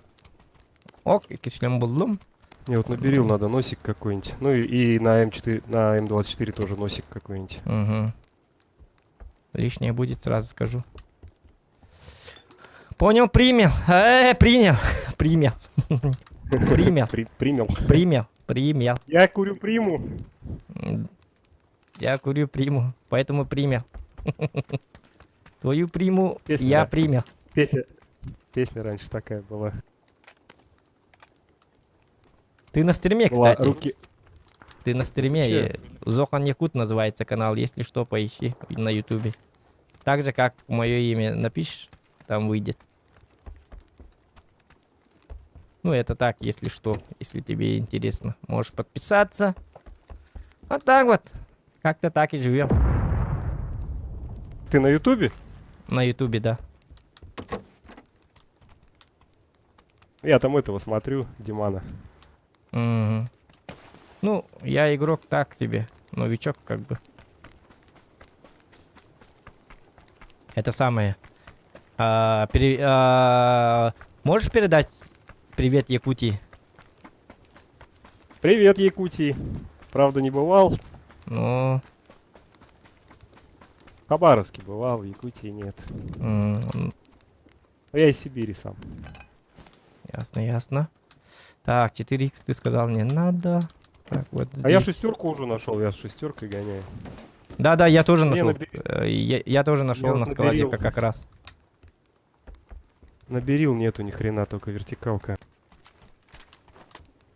Ок, кишлем булдум. Мне вот на Берил надо носик какой-нибудь. Ну и на М4, на М24 тоже носик какой-нибудь. Угу. Лишнее будет, сразу скажу. Понял, принял. Принял. Принял. Принял. Принял. Принял. Принял. Я курю приму. Я курю приму, поэтому принял. Твою приму Песня, я да. принял. Песня раньше такая была. Ты на стриме, Была кстати. руки. Ты на стриме. Че? Зохан Якут называется канал. Если что, поищи на ютубе. Так же, как мое имя напишешь, там выйдет. Ну, это так, если что, если тебе интересно. Можешь подписаться. Вот так вот. Как-то так и живем. Ты на Ютубе? На ютубе, да. Я там этого смотрю, Димана. Мгм. Ну, я игрок так себе. Новичок как бы. Это самое. Можешь передать привет Якутии? Привет, Якутии. Правда, не бывал. Ну, В Хабаровске бывал, в Якутии нет. м, Но я из Сибири сам. ясно, ясно. Так, 4х ты сказал, не надо. Так, вот А я здесь. шестерку уже нашел, я с шестеркой гоняю. Да, я тоже Не, нашел. набери. Я тоже нашел вот на складе наберил. как раз. На Берил нету ни хрена, только вертикалка.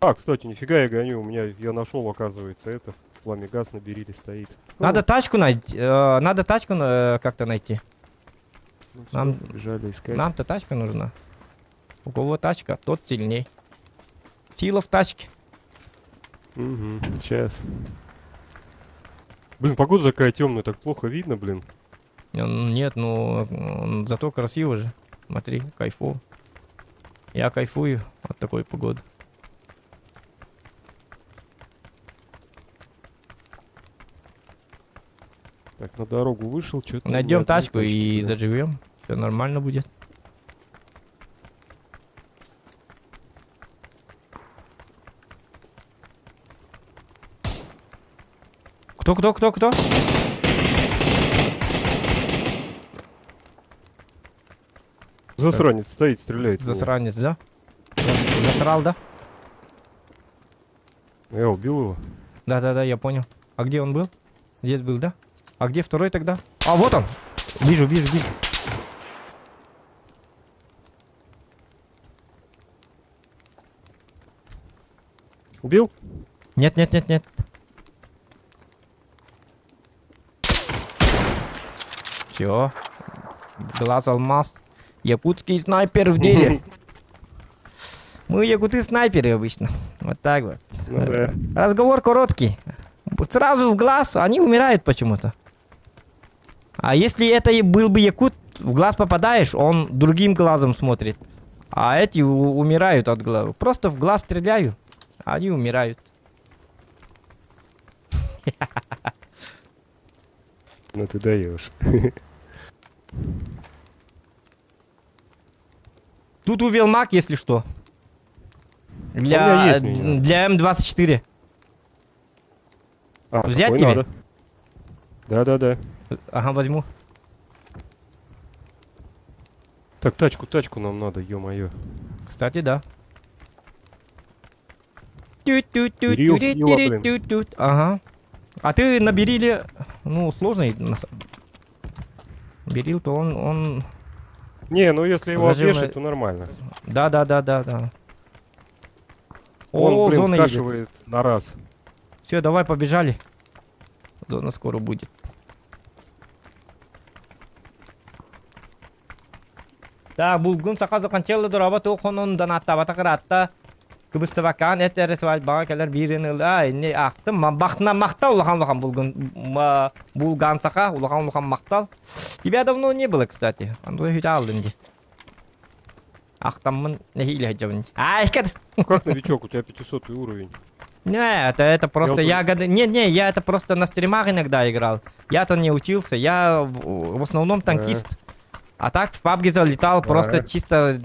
А, кстати, нифига я гоню, у меня, я нашел, оказывается, это. Фламигаз на Бериле стоит. Надо тачку найти. Надо тачку как-то найти. Ну, всё, нам- побежали искать. Нам-то тачка нужна. У кого тачка, тот сильней. Сила в тачке. Угу, сейчас. Блин, погода такая темная, так плохо видно, блин. Нет, ну зато красиво же. Смотри, кайфово. Я кайфую от такой погоды. Так, на дорогу вышел, что-то... Найдем тачку и заживем. Все нормально будет. Кто? Засранец стоит, стреляет. в него. Засранец, да? Засрал, да? Я убил его. Да, я понял. А где он был? Здесь был, да? А где второй тогда? А, вот он! Вижу. Убил? Нет. Все. Глаз алмаз. Якутский снайпер в деле. Мы якуты снайперы обычно. Вот так вот. Ну да. Разговор короткий. Сразу в глаз, они умирают почему-то. А если это и был бы якут, в глаз попадаешь, он другим глазом смотрит. А эти умирают от глаза. Просто в глаз стреляю, а они умирают. Ну ты даешь. Тут увел маг, если что. меня есть меня. Для М24. А, Взять такой тебе? надо. Да. Ага, возьму. Так, тачку нам надо, ё-моё. Кстати, да. Берил слила, блин. Ага. А ты на Бериле, ну, сложный. Берил, то он... Не, ну если его Зажимай. обвешать, то нормально. Да. Он, О, блин, зона едет. скашивает на раз. Все, давай, побежали. Зона скоро будет. Так, булгун саказы канчеллы дораба тоқонун данаттабата қыратта. Кыбыстыбакан этерес вальбага келер бирин ылда. Не ақтым, бақтына мақтал улахан булгун. Булган сака, улахан мақтал. Тебя давно не было, кстати. Андой хит алдынди. Ахтаммын нехиле хаджабын. Ай, кад. Как новичок, у тебя 500 уровень. Не, это просто Я я годы... Не, я это просто на стримах иногда играл. Я-то не учился, я в основном танкист. А так в PUBG залетал просто чисто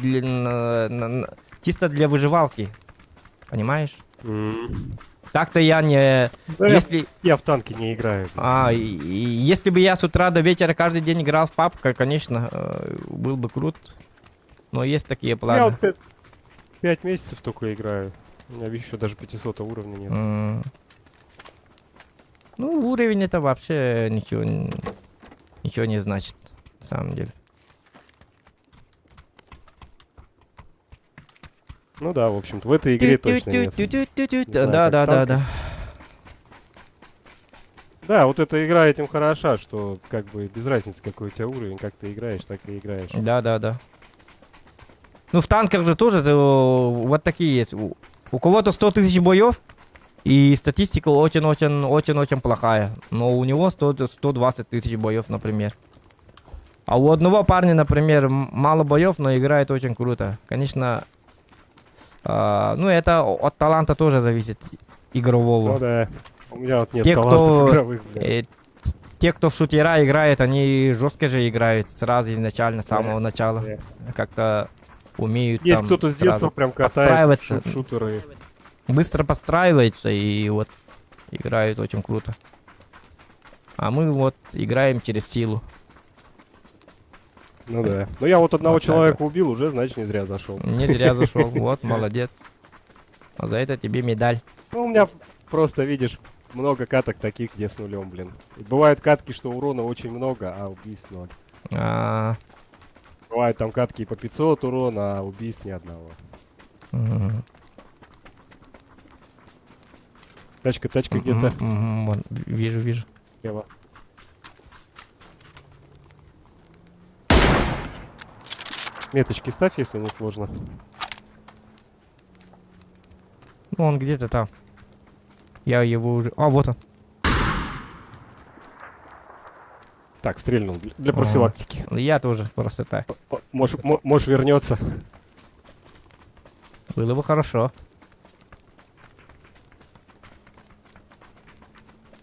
чисто для выживалки. Понимаешь? Так-то я не... Да, Если... Я в танки не играю. Если бы я с утра до вечера каждый день играл в PUBG, конечно, был бы крут. Но есть такие Я планы. вот 5 месяцев только играю. У меня еще даже 500 уровня нет. Ну, уровень это вообще ничего не значит, на самом деле. Ну да, в общем-то, в этой игре точно нет. знаю, как Да. Да, вот эта игра этим хороша, что как бы без разницы, какой у тебя уровень, как ты играешь, так и играешь. Да. Ну, в танках же тоже вот такие есть. У кого-то 100 тысяч боев, и статистика очень-очень плохая. Но у него 120 тысяч боев, например. А у одного парня, например, мало боев, но играет очень круто. Конечно, ну, это от таланта тоже зависит, игрового. Ну да, у меня вот нет Те, талантов кто, игровых, блин. те, кто в шутера играет, они жестко же играют сразу изначально, с самого начала. Да. Как-то умеют Есть там кто-то с детства сразу прям катает подстраиваться. в шутеры. Быстро подстраиваются и вот играют очень круто. А мы вот играем через силу. Ну да. Ну я вот одного Вот так человека убил, уже, значит, не зря зашел. Не зря зашел. Вот, молодец. А за это тебе медаль. Ну, у меня просто, видишь, много каток таких, где с нулем, блин. И бывают катки, что урона очень много, а убийств 0. А, Бывают там катки и по 500 урона, а убийств ни одного. мгм. Тачка где-то Вон, вижу. слева. Меточки ставь, если не сложно. Ну, он где-то там. Я его уже... А, вот он. Так, стрельнул для профилактики. Я тоже просто так. Может вернется. Было бы хорошо.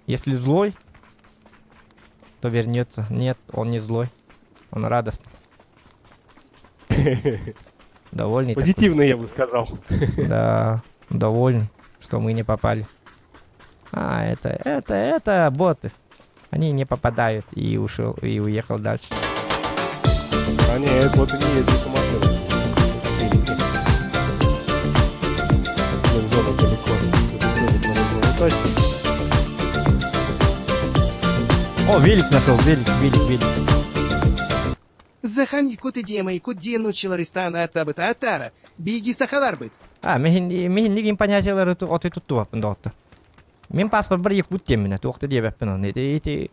Если злой, то вернется. Нет, он не злой. Он радостный. Довольный. такой. Позитивный, я бы сказал. Да, довольный, что мы не попали. А, это боты. Они не попадают и ушел, и уехал дальше. А нет, вот и не ездит машина. Зона далеко. О, велик нашел, велик. Захань кутидемой куддену челаристана табыта атара. Биги сахаларбыт. А, мен нигин понятиялары оты тутту баппын доотта. Мен паспорт бір екі бүттем міне, тоқты деп баппын оны. Эти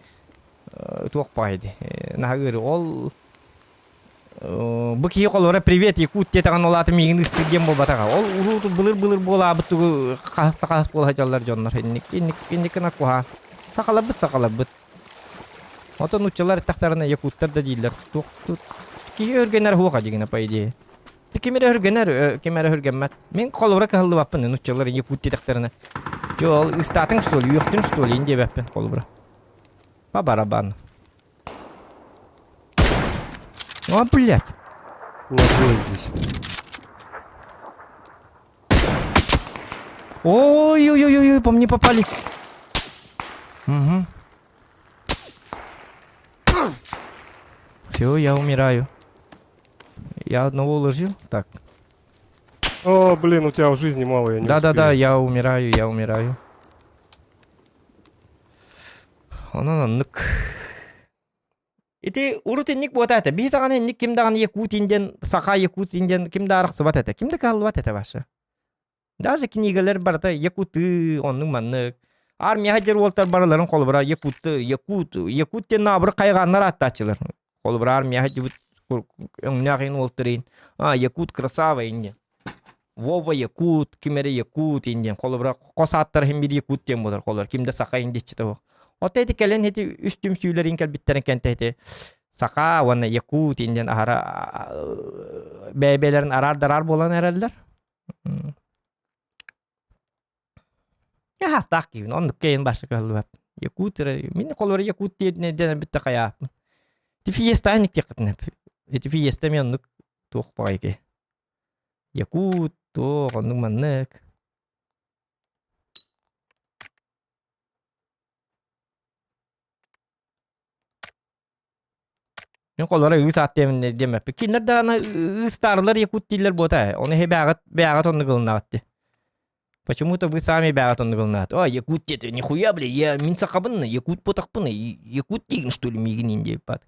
тоқпайды. Нағыры ол... Бұк ие қолуыра привет, Якут детаған олаты мегін істірген бол батаға. Ол ұруты бұлыр бола абыттығы қағысты бола жалар жонлар. Еннікін ақуға. Сақала бұт. Отын ұтчалар тақтарына Якуттар да дейлер. Кие өргенер хуға дегені по идее. Кемере өргенмәт. Мен қолуыра қағылды баппын, ұтчалар Якут детақтарына. Жол, статын что ли, уйықтың что ли, инде баппын қолуыра. По барабану. О, блядь. У нас двое здесь. Ой, по мне попали. Угу. Все, я умираю. Я одного уложил. Так. О, блин, у тебя в жизни мало, я не Да, успею. я умираю. Он нык. Ити урутинник бота это. Бисаган ник кимдаган Якут инден, Саха Якут инден кимдарак сыбат это. Кимде калбат это башы. Даже книгелер барда Якуты, онның маннык. Армия хажыр волтар бараларын колбара Якуттен набыр кайганнар аттачылар. Колбара армия хажыр нягын волтырын. Якут красава инден. Вова Якут, кимере Якут инден. Колбара косаттар хем бир Якуттен болар колбар. Кимде Саха индечте бо. Отайты келен хети үстүм сүйлерин келбиттерин кенте хети. Saka wana Yakut indian ahara bebelerin arar darar bolan herhalder. Ya hastak gibi onu keyin başka kaldı. Yakut min kolor Yakut diye ne denen bitti kaya. Ti fiesta nik yakıtne. Ti fiesta mi onluk tuğ bayke. Yakut tuğ onluk manlık. Yung kolora ıı saat deme. Kinler de ana starlar Yakut diller bota. Onu he bağat onu kılınağıttı. Почему-то вы сами бягат он говорит, а Якут это нихуя, бля, я минсакабын, Якут потакпын, Якут деген что ли мигин деп бат.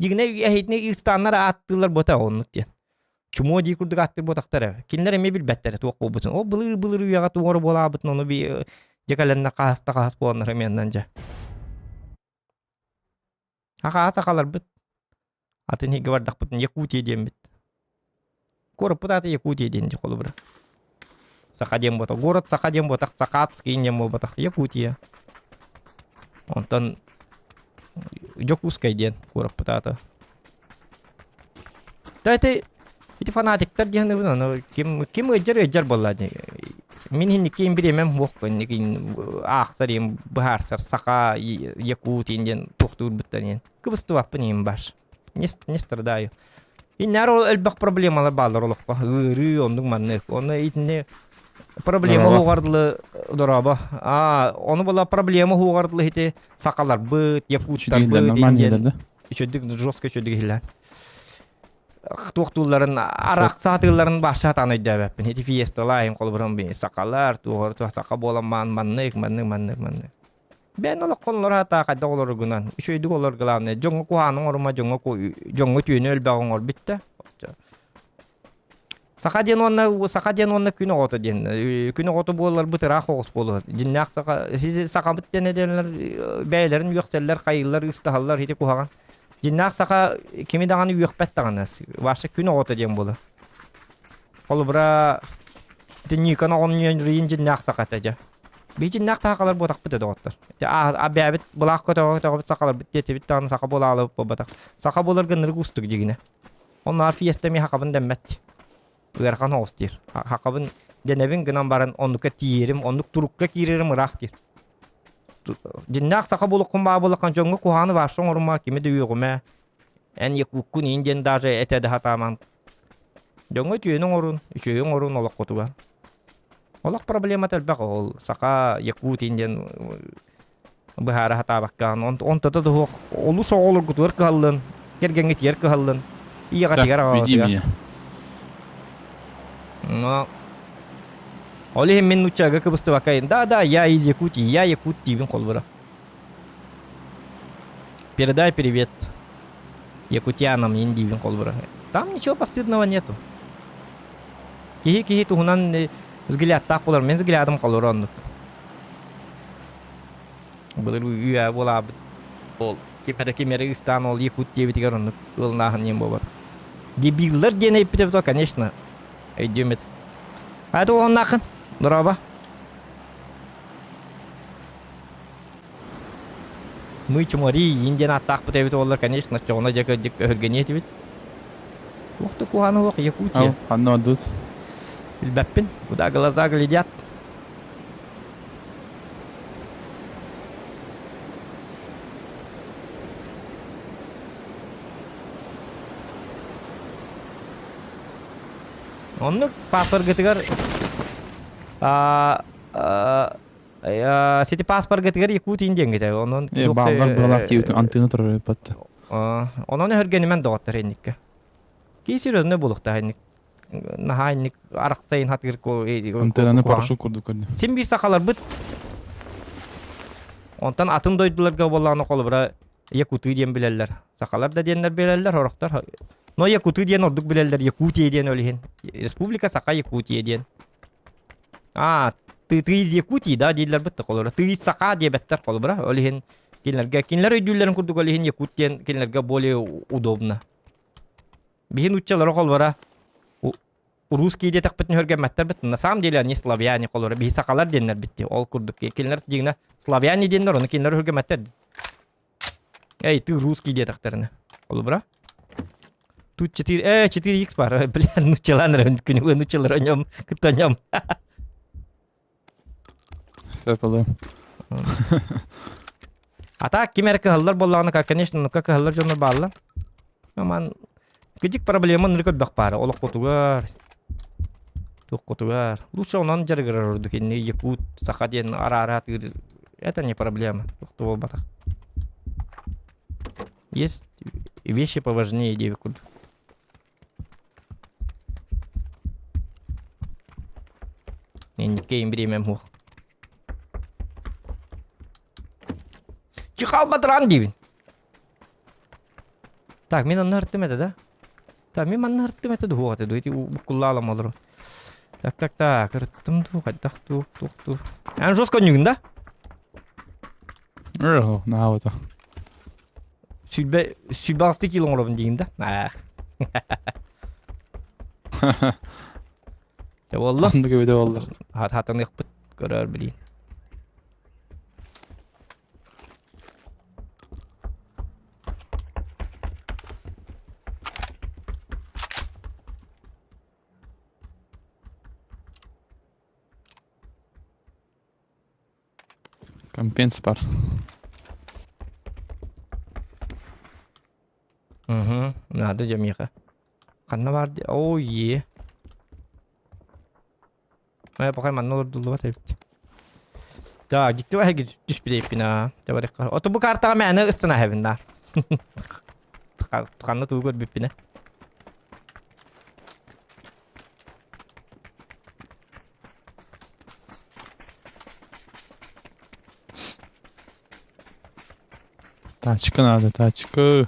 Дигне яхетне истаннар аттылар бота оннук ден. Чумо ди курдук аттыр ботактары. Кинлер эме билбеттер туак болбутун. О былыр уяга тугор болабытын ону би жекаленна каас болоннар эменнен жа. Ака сакалар бит. Атын хиге бардак бутун Якутия ден бит. Көрүп бутаты Якутия ден же колу бир. Сакадем ботак. Город Сакадем ботак. Сакатский индем ботак. Якутия. Онтан Жокускай ден көріп бұтаты. Да это фанатиктер ден кем өджер болады. Мен хинни кем биремем боқпын. Ақсарем бұхарсар Сака Якутия ден тоқтуыр бұттан. Кыбысты баппын ем баш. Не страдаю. Иннер ол әлбақ проблемалар балар олықпа. Үрі ондың маннық. Оны итіне проблема хугардылы дораба. Оны була проблема хугардылы хите сакалар быт, Якуттар быт деген. Ичөдүк жостко чөдүк хилен. Токтуларын арак сатыларын баша таныйда беппин. Хите фиеста лайым колбурун би сакалар, тугор сака бола маннык. Бен олок коллор хата кайда олор гунан. Ичөдүк олор главный. Жоңго куанын орма жоңго түйөнө өлбөгөн ор битте. Сакаден онна күнө гото ден. Күнө гото болар бытыра хогус болот. Жиннак сака биттен эдерлер бәйлерин юкселлер, кайыллар, ыстахаллар хите кухаган. Жиннак сака кими даганы юкпет таганас. Башы күнө гото ден болот. Колбура денникана оннен рин жиннак саката жа. Би жиннак такалар ботак бите доктор. Абябит булак кото сакалар битте биттан сака болалып бобатак. Сака болар гыныр густук жигине. Onlar fiesta mi hakabın demmet. Uyarkan hostir. Hakabın denevin gınan baran onlukka tiyerim, onluk turukka kirerim ıraktir. Jinnak saka bulukun bağ bulukan jongu kuhanı varson orma kimi duyuğume. En yekukkun inden daje etede hataman. Jongu tüyünün orun, üçüyün orun olak kutuga. Olak problema telbek ol. Saka yekut inden bihara hata bakkan. Ontada da hoq. Olursa olur kutu ırkı hallın. Gergengit yerkı hallın. İyi katigar ağatıga. No. Оли мен учага кыбысты бакайын. Да, я из Якутии, я Якутии колбура. Передай привет якутянам индивин колбура. Там ничего постыдного нету. Кихи тухунан взгляд так болар, мен взглядом колбура. Былыр уя бола ол кемері стан ол Якутия битигер оннук. Ол нахын ем болар. Дебилдер дене иппетеп то, конечно. Өйдемет. Айды он нақын. Дұраба. Мы чумари, инден аттақ бұтебет олар, конечно, жоғына жекі өрген еті бет. Оқты куғаны оқ, Якутия. Қанны одут. Білбәппін, куда глаза глядят. Onu paspor getigar сети паспорт гетигер Якут инден гете. Onun Bağlar buralar ki antını тұрыр епатты. Onun hörgenimen doğattır ennikke. Kesir özüne bulukta ennik. Naha ennik araqsayın hatgir ko. Antını paraşut kurduk öyle. Sen bir sakalar bit. Ondan atın doydular gabollarını kolu bura Yakutu diyen bilerler. Sakalar da diyenler bilerler horoktar. No Yakutu diyen orduk bilerler. Yakutiye diyen öyle hin. Respublika Saka Yakutiye diyen. Ты из Якутии, да, дилер битте колора. Ты из Сака диye беттер колора. Öyle hin. Кинлер ödüllerin kurduk öyle hin Yakutiyen kinlerge более удобно. Bihin uççaları kolora. Русский diye takbetini hörgenmetler bitti. На самом деле они славяне колора. Bihi Sakalar diyenler bitti. Ol kurduk. Kinler jigna славяне diyenler onu kinler hörgenmetler. Ey, ты русский diye taktarını. Olubra? Тут 4х бар. Бля, ну челанер, ну челер нем, кто нем. Все было. А так, кемерке халлар боллагына, конечно, ну как халлар жонор балла. Аман кыжык проблема ныркы бак бара. Олок котугар. Тук котугар. Лучше онан жаргырар урду кенне якут сахаден ара-ара тыр. Это не проблема. Тухту болбатак. Есть вещи поважнее девикуд. Не кейм бремем хух. Чихал батран дивин. Так, мен анны ырттым это, да? Так, мен анны ырттым это дух это, дуйти укуллалам олар. Так, ырттым дух, айдах дух. Ан жестко нюгін, да? На вот. Сүлбасты килон олабын дейін, да? Ya wallah. Andı gibi de oldu. Hatan yıkpıt görür bileyim. Компенс бар. Надо жамиха. Қанна бар де. О, е. Похай ман olur dulu var. Da gitti var ki düş bir ipina. Da var ya. Oto bu karta mene ıstına hevinler. Tıkanlı tuğu gör bipine. Тачка надо, тачка.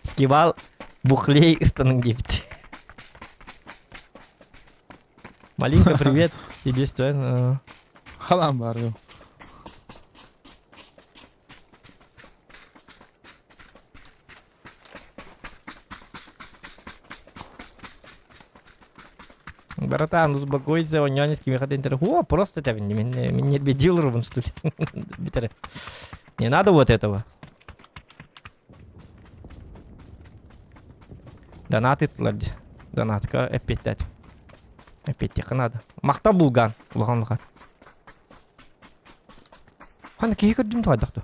Скивал бухлей станың депті. Малинка, привет. Иди стой. Халам бар. Братан, успокойся, он не с кем хоть интерес. О, просто тебя не бедил ровно что ли. Не надо вот этого. Донатка опять дать. Опять тихо надо. Мақта булган. Улған. Хан кей көрдім той дақту.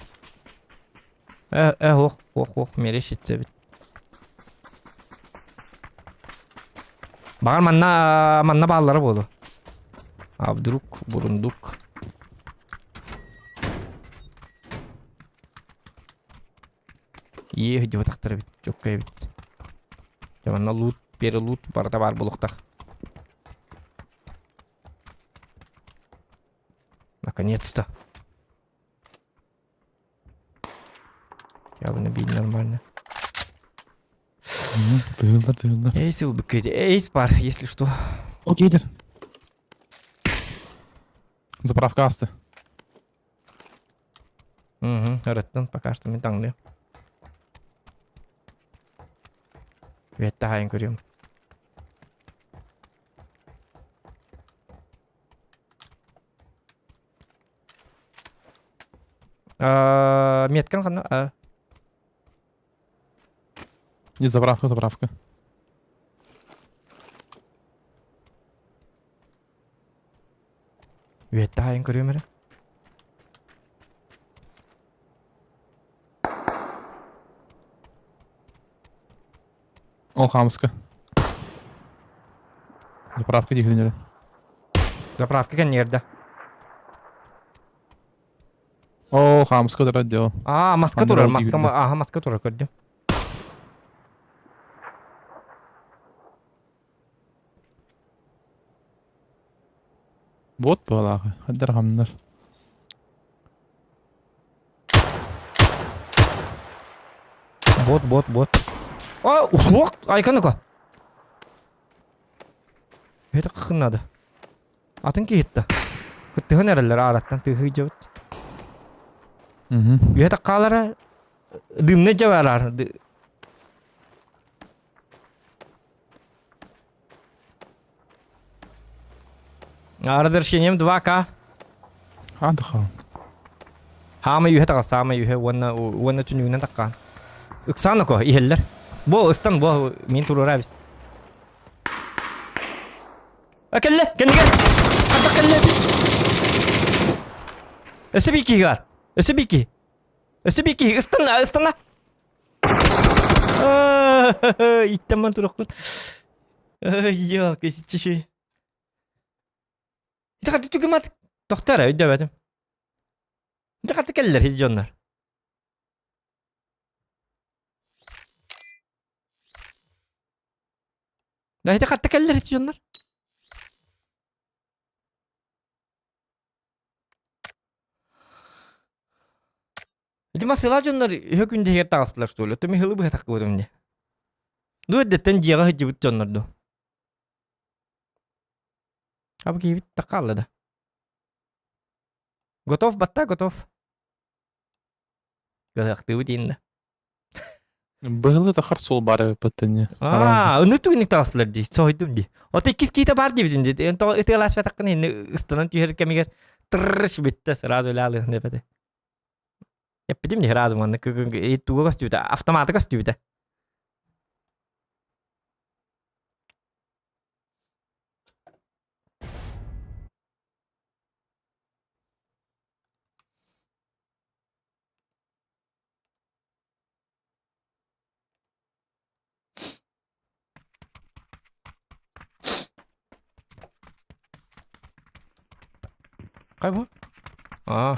Ох, мере шетсе бит. Бағар манна баллары болу. А вдруг бурундук. Ехі деп тақтары бит. Жоккай бит. Жаманна лут, бері лут барда бар болуқтақ. Наконец-то. Я бы набить нормально. Дылдар. Эйсил бы кэти. Эйс пар, если что. О, гейдер. Заправка асты. Рыттын пока что мен таңды. Ветті хайын көрем. Меткан қана? Не, заправка. Ветті хайын көрем әрі. Ол хамыска. Заправка дегенері. Заправка кен ерді. О, хамыска да радио. Маска Аны турар, рауди билді. маска турар көрдім. Бот балағы. Хаддар хамдар. Бот. Ушуақ, айканы-ка. Это қықын надо. Атын кейтті. Күттіғын әрілер араттан түйхі жауыт. Это қалары дымны жауарар. Разрешением 2К. Отдыхал. Hama yuhe takas, hama yuhe, wana tünüğünden takkan. Iksana ko, iheller. Bu ıstan, bu min turur abis. Akelle, kendi gel. Hadi akelle. Ösebiki var. Ösebiki. Ösebiki, ıstan, ıstan. İttem turakun. Yok, kesici şey. Hadi tükemat. Doktora ödemedim. Hadi keller hiç onlar. Hadi keller hiç onlar. Hadi mesela onlar hükünde yer tağısılar söylüyor. Tüm hılı bu takı var önde. Dua detten ciğer hiç bit onlar do. Abi ki bit takallı da. Готов batta готов. Gıdaktı bu dinde. Было тахар сол бары пытыне. Onu tüyünük tağısılar di. Soydum di. O tekis kita var diye bizim di. Ento itu las vetakın yine ıstanın tüyür kemiger. Tırrış bitti. Sırası öyle alır ne pede. Yapıdım di razı manı. Itu gak stübüde. Avtomatik stübüde. Kay bu? Aa.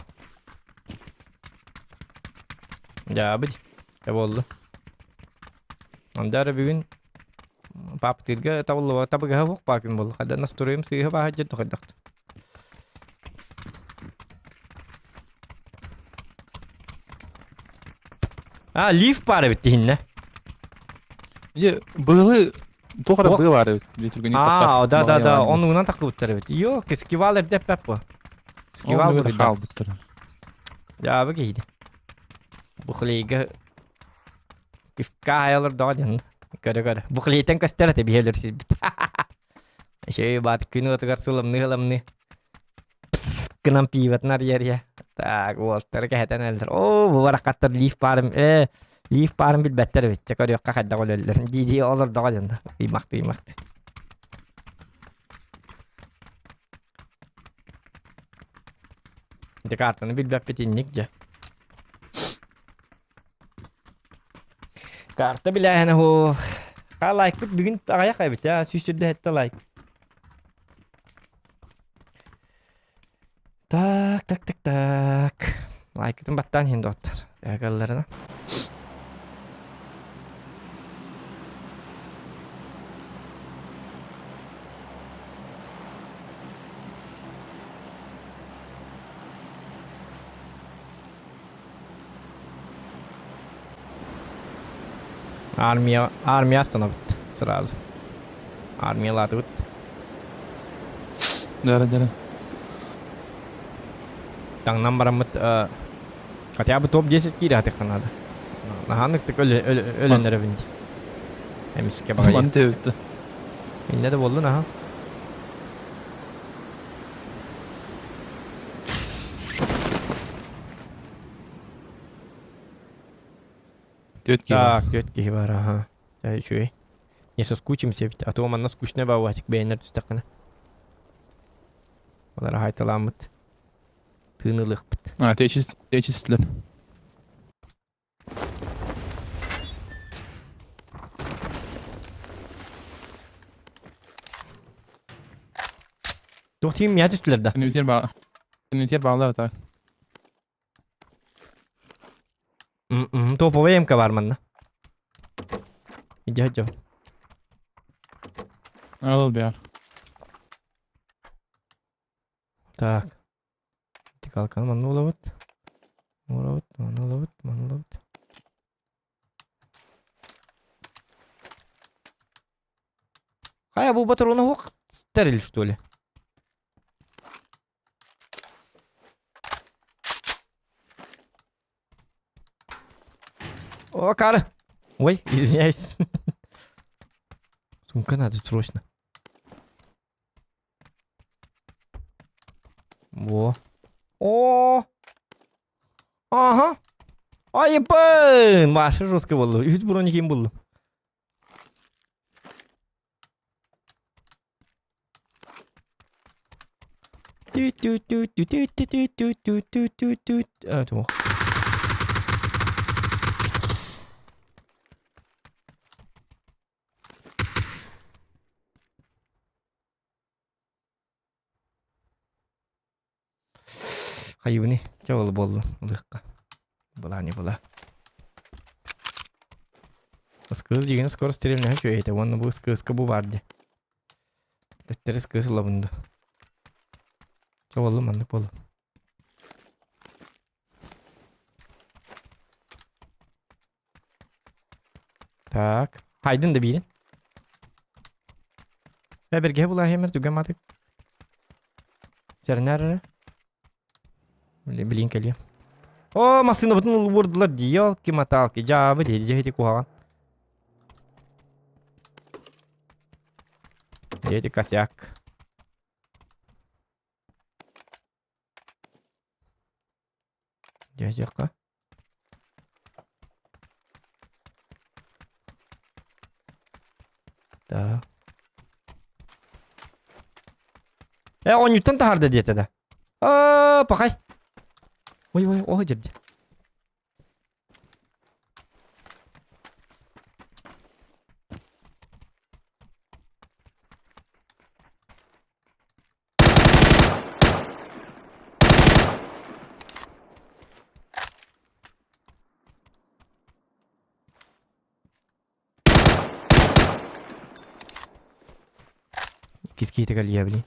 Ya abi. Ya oldu. Anda bir gün pap tirga tavullu tabi gaha bok bakin bol. Kada nas turayım sıyha bahacet dokadak. Leaf para bitti hinne. Ye было тохара Ох. было бары. Битүргени Da. Onunla takı bitti evet. Yok, eskivaler de pep bu. Eskival bu. хал буттар. Ya abi giydi. Bu kliga ifka ayalır doğan. Gara. Bu kliyten kastera tabi heller siz bit. Şey bat kinu atıgar sulam ni. Kenam pivat nar ya. Tak Walter keheten elder. Oh bu varakattır leaf parım bil better bit. Çakar yok kakad da olurlar. Didi olur doğan. İmaktı. De kartını bil bepetinlikce. Kartı bile yani o. Ka like bit bugün araya kaybet ya. Süsürdü hatta like. Tak. Like itu battan hindi otar. Yakallarına. Армия остановит сразу. Армия ладут. Дара. Там нам барамыт хотя бы топ-10 кире атык надо. Наханнык тык ölenlere bindi. Emiske bakayım. Манте өттү. Ne de oldu naha. Төт Так, тетки var aha. Ya şöyle. Не соскучимся ведь, а то man скучно баватик beğenir tüstakını. Olara haytalamıt. Tığınılık bit. Teçhizler. Dohtayım ya tüstlerde. Inventar bağlar tak. Topovaya emka var manna. Hıca. Al bir. Так. Kalkalım manna olavat. Olavat. Kaya bu батарея hok steril что ли? О, кара! Ой, извиняюсь. Сумка надо срочно. Во. О! Aha. Ayıpın. Başı rüzgâr oldu. 3 bronz kim buldu? Tüt tüt tüt tüt tüt tüt tüt tüt tüt tüt tüt. Evet o. Kayu nih, coba bol leka. Bola nih bola. Скыз деген скоро стрельная что это вон был скыз кабу варди. Теперь скыз лавнду. Coba lu mana pol. Так, Hayden da birin. Ya bir gel bulah hemen tugamadık. Sen nerede? Bilin geliyor. O masını bütün vurdular diyor ki matal ki cevabı değil ceheti kuhan. Jadi kasyak. Jajak kah? Так. 10 Newton harda dia tada. Pakai. Woi, oh jadi. किसकी कर लिया अभी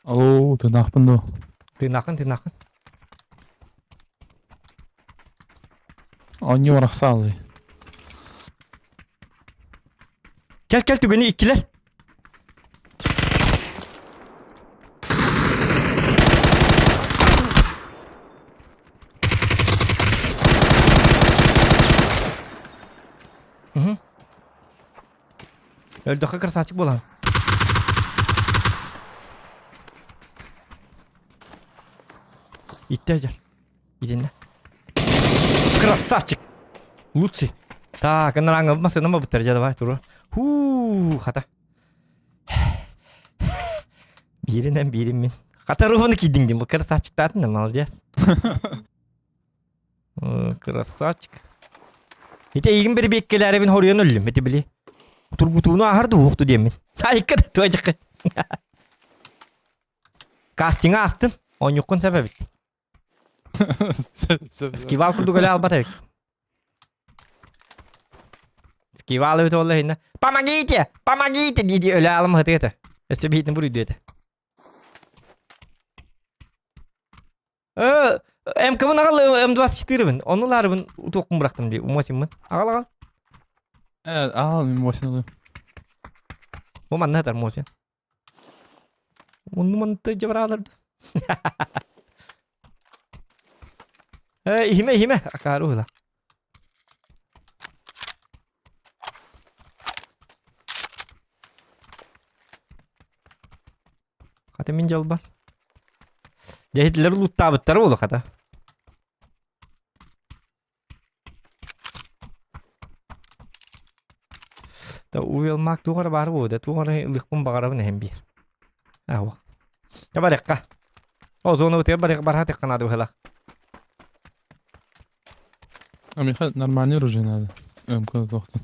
Алло, тынақпын до. Тынақын. Они орақсалы. Gel tugani ikiler. Öldü kakır saçık bulan. İtti acar. İdinle. Красавчик. Лучший. Так, нарангов масына мı bitireceğiz давай turu. Hata. Birinden birimin. Hata ruhunu kiydin bu красавчик tatın da mı alacağız? Красавчик. Hite iyi bir bekkeler evin horuyan öldüm. Hete bili. Turgutunu ağırdı uğuktu diyemin. Haykıdı tuacıkı. Casting'a astın. On yokun sebebi. Skival kurdu gole albat evik. Skival öyle ola hinna. Помогите diye öyle alma hadi hadi. Öse bir hitin buraya diyor. MK'ın ağal M24 bin. Onları ben tokum bıraktım diye. Umasim ben. Ağal. Evet, мен мосин alıyorum. Bu man ne kadar Mosin? Onu man tı cevralardı. Hime. Akaru la. Kata min jalbar. Jahitler lutta bittar oldu kata. Da uyalmak tuğara var bu da tuğara lıkpın bağırabın hem bir. Ahwa. Ya barikka. O zonu bitiyor barik barhat kanadı halak. А мне нормальное оружие надо. МК доктор.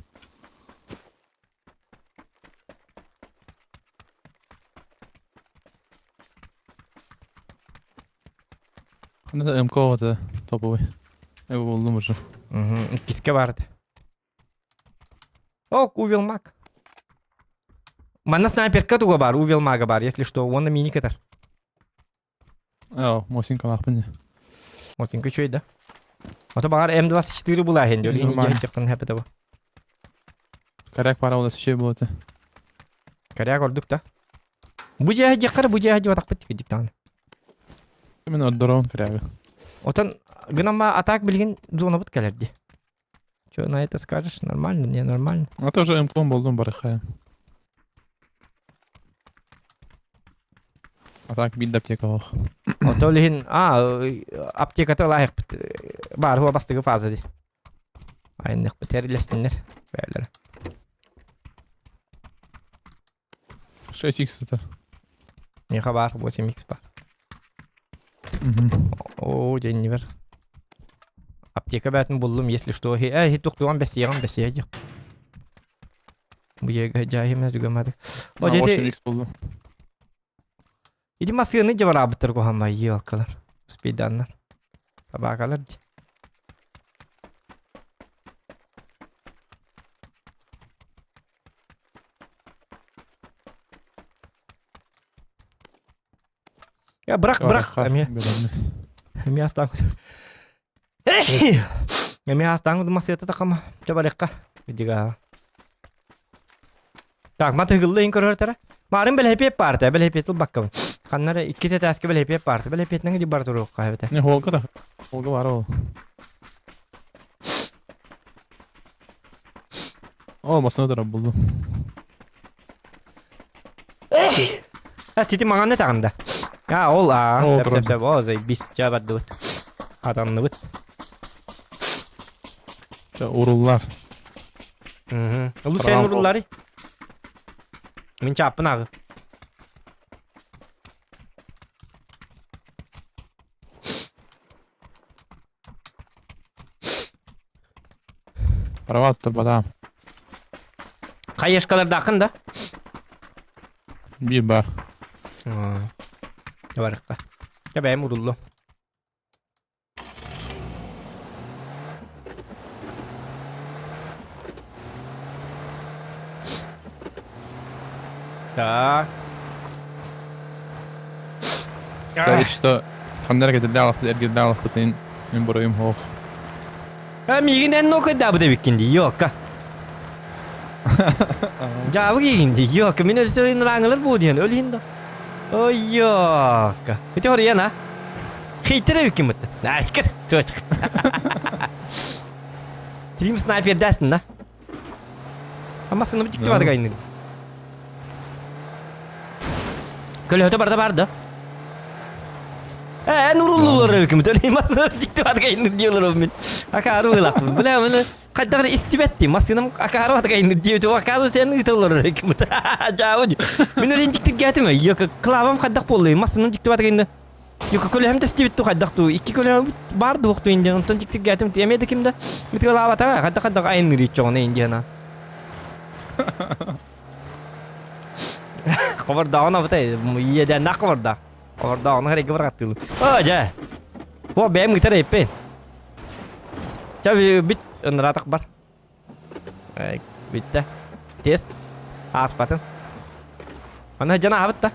Надо МК вот топовый. Я его buldum уже. Kiske vardı. Ок, увелмак. Mana снайперка туга бар, увелмага бар, если что, он на мини катар. Мосинка лахпын. Мосинка чой да? Ото багар М24 була хенде, öyle yeni Normal. çıktın hep de bu. Коряк пара olası şey buldu. Karya gördük da. Bu cihaz yakar, bu cihaz vatak bitti gecik tane. Мен отдорон коряга. Otan gınama atak bilgin zona bit gelirdi. Что на это скажешь? Нормально, не нормально? А ты уже МК buldum barıkaya. Atak bir de apteka ох. Otolihin aptekata layık bar huwa bastığı fazla değil. Aynık biterlesinler böyle. 6x это. Ne haber 8x var. Oo Jennifer. Аптека бәтін buldum, если что. Хит тоқтуған бәсеге жық. Bu jahime düğmedi. O dedi 8x buldum. idi masını cevara bitir kohan bay yolkalar. Speedanlar. Tabakalar. Ya bırak. Emi hastang. Emi hastang udah masih tetap kamu. Coba deka. Jika. Tak mata hıgıldı in körür tere. Marın bel hep parti. Bel hep tul bakkam. Kanlara iki set aske bel hep parti. Bel hep nenge jibar turu kahvete. Ne Holga da. Holga var o. Olmasına da buldum. Ha siti mangan ne tağında. Ya ol a. Ol, Sep o zey bis jabat dut. Adanlı bit. Urullar. Lu sen Bravo. urulları. Min çapın ağı. Paravattır badam. Kayışkalar dakın da. Bir bar. Ne var ka? Ya benim urullu. Так. Dat is de. Kan nergens de dag, ergens dag meteen in Boreum hoog. Ha migin en no kadar bu da bikindi yok ka. Jawab gindi yok ka minus in ranglar bu diyen ölün da. Oh yok ka. Itu hari ya na. Khitre bikin mut. Nah ikat çocuk. Stream sniper dersin da. Ama sana bir çıktı vardı gaynı. Köle öte barda. Nurullular hükümet öyle masada çıktı var gaynı diyorlar o min. Akaru ulak. Böyle kadar istibetti. Masınım akaru var gaynı diyor. Tu akaru sen itular hükümet. Jauh. Min öyle çıktı geldi mi? Yok klavam kadar pollu. Masınım çıktı var gaynı. Yok köle hem de istibettu kadar tu. İki köle barda vaktu indi. Ondan çıktı geldi mi? Yemeğe de kimde? Bir klava ta kadar aynı riçon indi na. Cover down apa teh? Iya dan nak cover down. Cover down hari cover kat dulu. Oh aja. Wah BM kita repen. Coba bit neratak bar. Bitte. Test. Aspatan. Mana jana apa ta?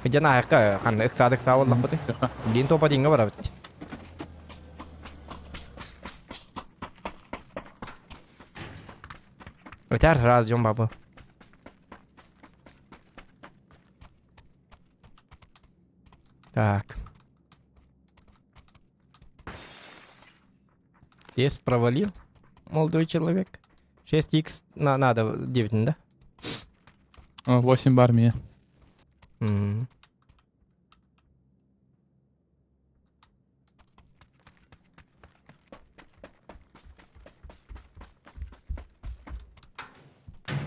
Jana ka kan eksadik tawal lah putih. Din to pati nggak berapa. Öter razı jom baba. Так. Есть провалил молодой человек. 6х надо 9, да? 8 бар мне.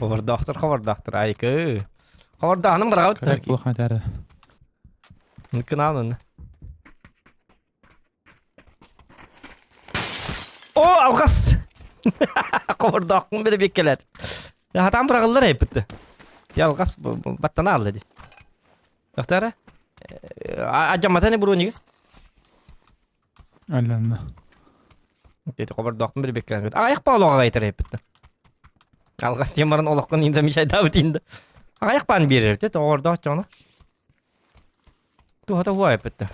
Ховардахтар, айкы. Ховардахным бараут. Коррект был хатары. Kenal. O algas. Kovardaqın bir de bekkelet. Ya hatam bırakılır hep bitti. Ya algas battana aldı di. Daktara. Acamata ne burun yıkı? Allah'ım. Dedi kovardaqın bir de bekkelet. Ayak bağlı gaytır hep bitti. Algas diyemarın olaqın indi bir şey davet indi. Ayak ban verir dedi. Orada canı. Tu hata huwa bitti.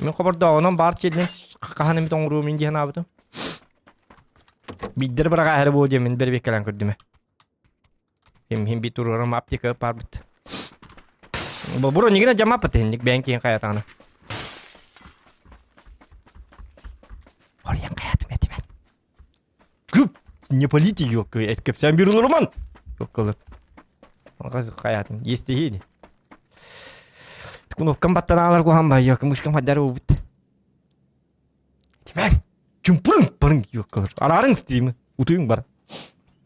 Men kovardaqın bar çedin kahanım ton rumin diye ne yaptım? Bidir bırak ahır bu cemin bir bekleyen kurdum. Hem bir tururum aptika parbit. Bu burun yine cam apa teknik banking kayak tanah. Orang kayak teman-teman. Gup, ne politik yok. Etkip sen bir olur man. Yok kalır. Makası hayatım. Yesti hidi. Kunukkan battanalar kuhan bay yok. Muşkan hadar o bit. Hemen. Cümpürün barın yok kalır. Ararın isteyimi. Utuyun bar.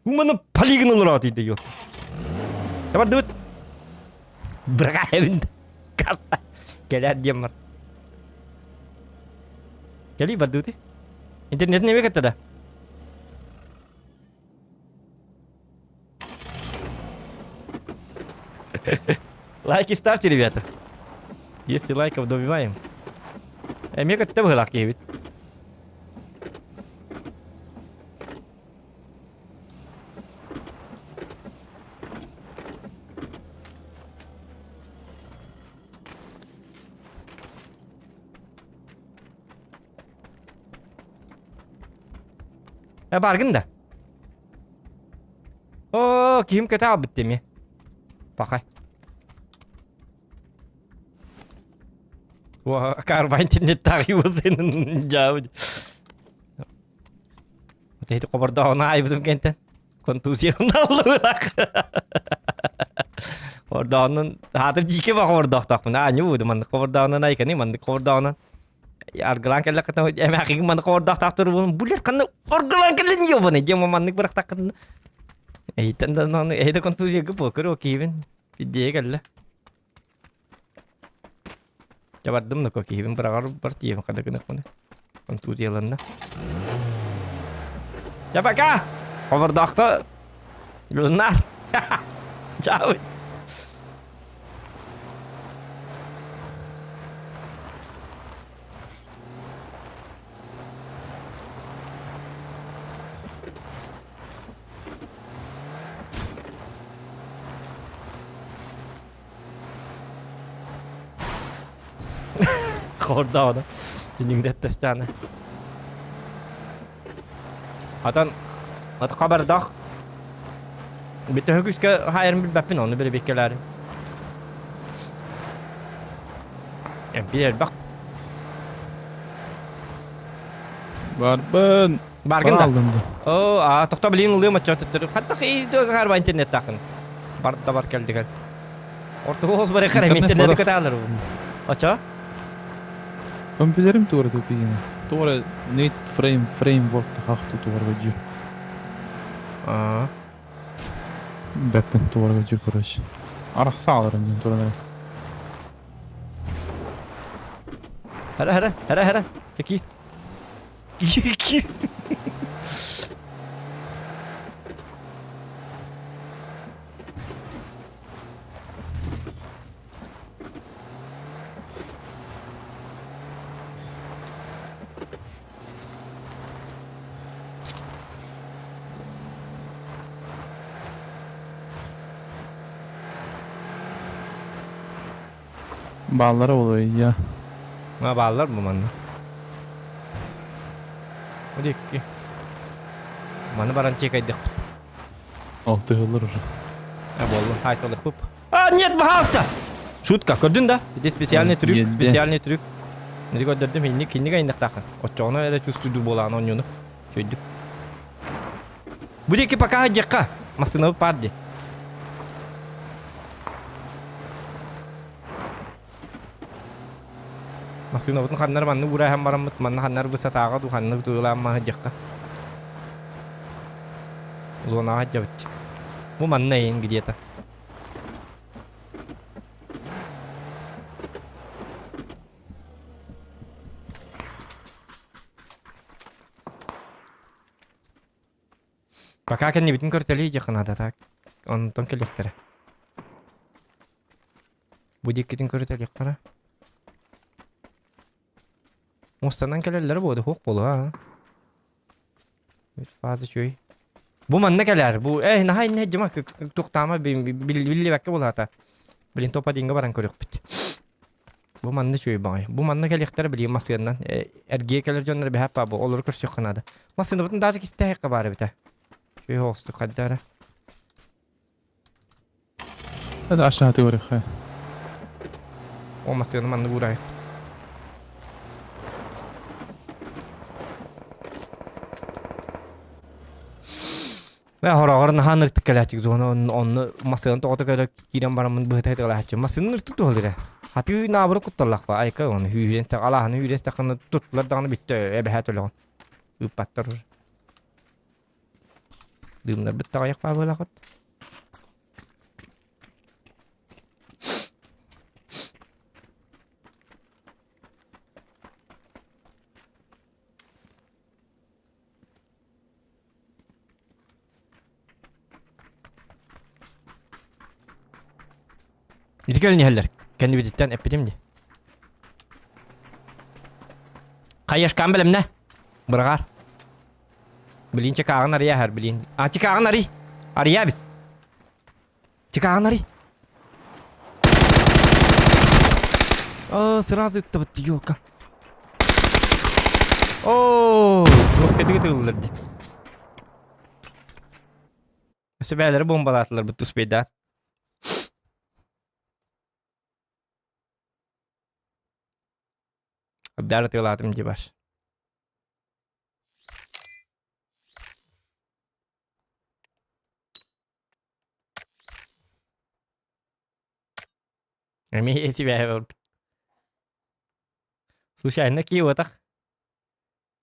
Bu bana paligin olur atıydı yok. Yapar dıvıt. Bırak evinde. Kasa. Geler diyem var. Geliyor bar dıvıt. İnternetin eve katta da. Лайки ставьте, ребята. Если лайков добиваем. Мне как-то было лайки, ведь. Bargın da. Oo, kim kötü abi bitti mi? Bakay. Wah, karba internet takibi senin jauh. Itu kabar daun aja betul kenten. Kontusi Ronaldo lah. Kabar daunun hadir jike bak kabar daun tak mana anyu man kabar daunun naik kan ni man kabar daunun. Argalan kala kata emak ing man kabar daun tak turun bulat kan argalan kala ni apa ni jam man berak tak kan. Itu dan itu kontusi ke poker oke ben. Video kala. Jabadım da koki ben bırakar partiye kadar kena kone. Kontusi yalanla. Jabat ka? Cover dokter. Lunar. Jauh. Korda o da. Dininde testane. Atan haber dak. Bitti hüküske hayırın bir bapin onu bir beklerim. Bir bak. Barbın. Bargın da. Alındı. Oo, tokta bilin oluyor mu çatır. Hatta ki de harba internet takın. Barda var geldi gel. Orta hoz bare karım internet kötü alır bu. Aça? Компьютерим тура тупигine. Тура net framework хахту тура ваджу. Aa. Бэппен тура ваджу короче. Арах сağlarım diyorum turanı. Hara. Teki. Ki. Ballara oluyor ya. Ma bağlar mı manna? O dik ki. Manna baran çekaydık. Altı yıllar. Ya bollu haytalık bu. Aa niyet bahasta. Шутка, gördün de. Bir de spesialny trük. Ne gördüm hindi kaynak takın. O çoğuna öyle çüstüdü bolan onyonu. Şöydük. Bu deki paka hacaka. Masını pardi. Masih nabut kanlar mannu buray ham baram manna kanlar bu sataga tu kanlar tu lama hajaka. Zona hajabit. Bu manna yin gidiyata. Pakakan ni bitin korteli jakan ada tak. On ton kelektere. Bu dikitin korteli kana. Mustandan gelirler bu da hok bolu ha. Bir fazla şey. Bu man ne gelir? Bu nahay ne cuma tuktama billi bakke bol hata. Bilin topa dinga baran koruk bit. Bu man ne şey bay. Bu man ne gelikler bileyim masyandan. Ergiye gelir canları bir hep bu olur kursu kanada. Masyan butun daha istehek kabare bite. Şey hostu kaddara. Hadi aşağı teori khay. O masyanı man ne buray. Ve horağır nahan ırtık gelacek zona onu masyanın toğda kadar giren baramın bıhtay da gelacek. Masyanın ırtık da olur ya. Hatı nabırı kuttalak var. Ayka onu hüyren tak Allah'ını hüyren takını tuttular dağını bitti. Ebehat öyle on. Üpatlar. Dümler bitti ayak var böyle kat. Yedikölün yeğerler. Kendi biditten epidim di. Kayaşkan bilim ne? Bırakar. Bilin çıkağın araya her bilin. Çıkağın arı. Araya biz. Çıkağın arı. Сразу это вот ёлка. Жестко двигатель. Sebelleri bombalattılar bu tuspeyden. Darat yoladım cibar. Ами себя. Слушай, на кио так.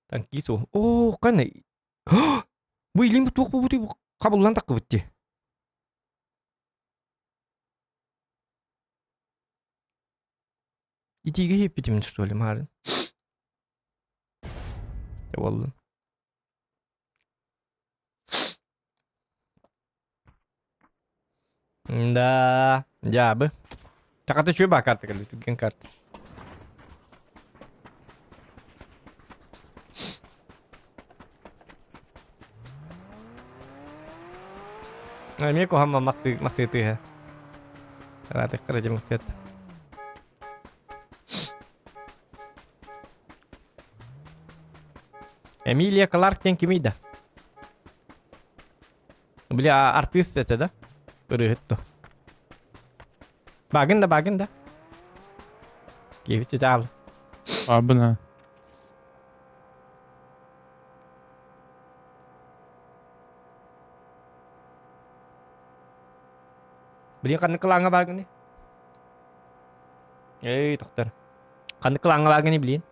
Там кису. Каны. Bu ilim tuq bu kabullan takı bitti. İtiği hep bitimin что ли maren. Ya vallahi. Да, jabı. Takatı şu bakar tıkıldı tüken kart. Ini kok hama masih itu ya. Rata kerja masih. Emilia Clarke yang kimida. Beli artis aja dah. Beruhut tuh. Bagin da. Gitu jal. Abi ne? Beli kan kelanga bagin nih. Dokter. Kan kelanga bagin nih beliin.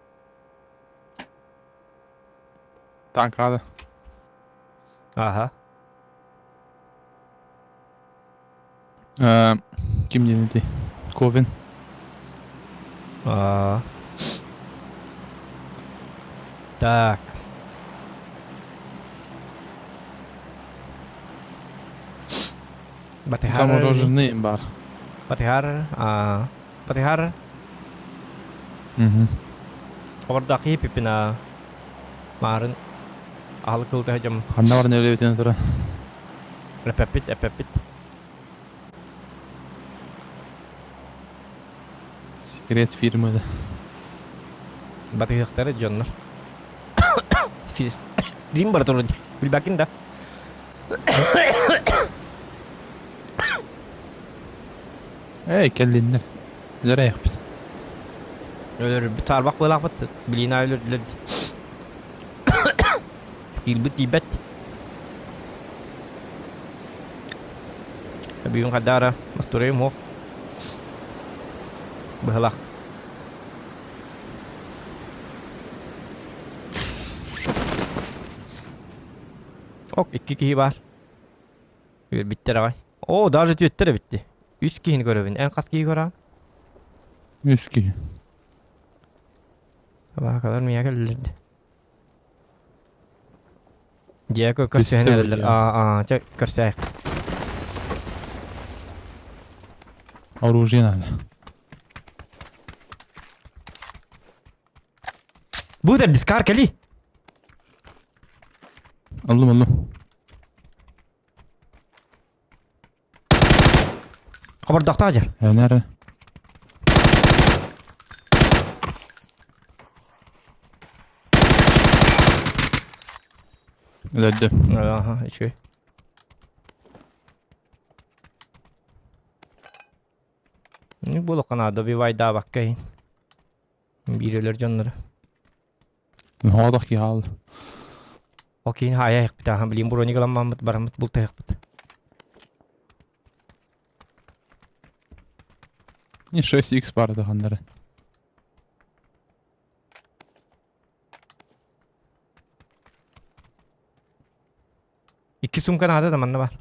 Tank hadi. Aha. Kim yenildi? Kovin. Так. Batihar. Замороженный бар. Batihar. Batihar. Overdaki pipina. Maren. Ahal kıltı hacım. Kanna var ne öyle bitiyor sonra. Epepit. Секрет фирмы. Batihakları canlar. Stream berturun. Bir bakın da. Kellinler. Nereye yapıyorsun? Ölür bir tarbak balak bat. Bilina ölür. Skill bit tibet. Biyong kadara. Masturayım ho. Bahalak. İki kişi var. Bitti ravay. Daha tüyette de bitti. 3 kişinin görevin. En kas kişi gören. Viski. Sabaha kadar mı geldi? Jeko Üstte köşeye var nereler? ya. Çek köşeye. Оружие надо. Bu da diskar kali. Aldım. Kabar dakta acar. Nerede? Öldü. Aha içi. Ne bu kanada bir vay daha bakayım. Biriler canları. Havadaki ki hal. Okey hayır bir daha bileyim buraya kalan Mahmut Baramut bulta yakıt. Не 6х бар дағандары. İki sumka nada da manna var.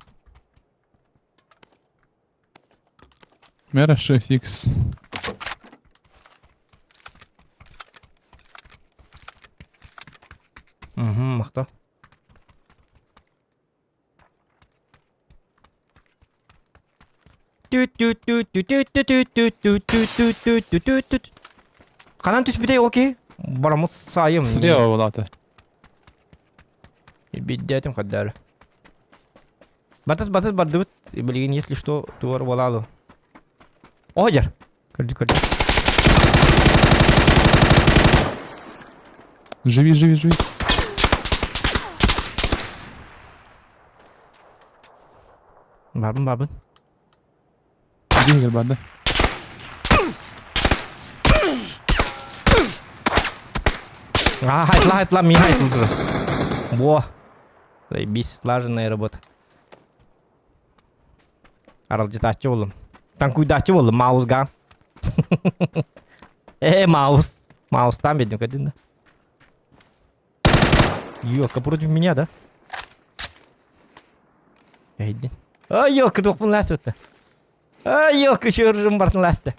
Мера 6х. Мақта. Қанан түспедей окей. Барамыз сайым. Слева Влада. Биддетим қаддары. Батыс бардыбыт. Білген, если что, туар болалу. Ожар. Көрді. Живи. Бабын. Иди гел барды. Айтла, ми айтла. Во. Заебись, слаженная работа. Аралжитачы болым. Танкуйдачы болым, маузган. Маус. Маустан бедім кәдін да. Ёлка, против меня, да? Әйден. Ёлка, тоқпын ләс өтті. Ёлка, шөржім бартын ләсті.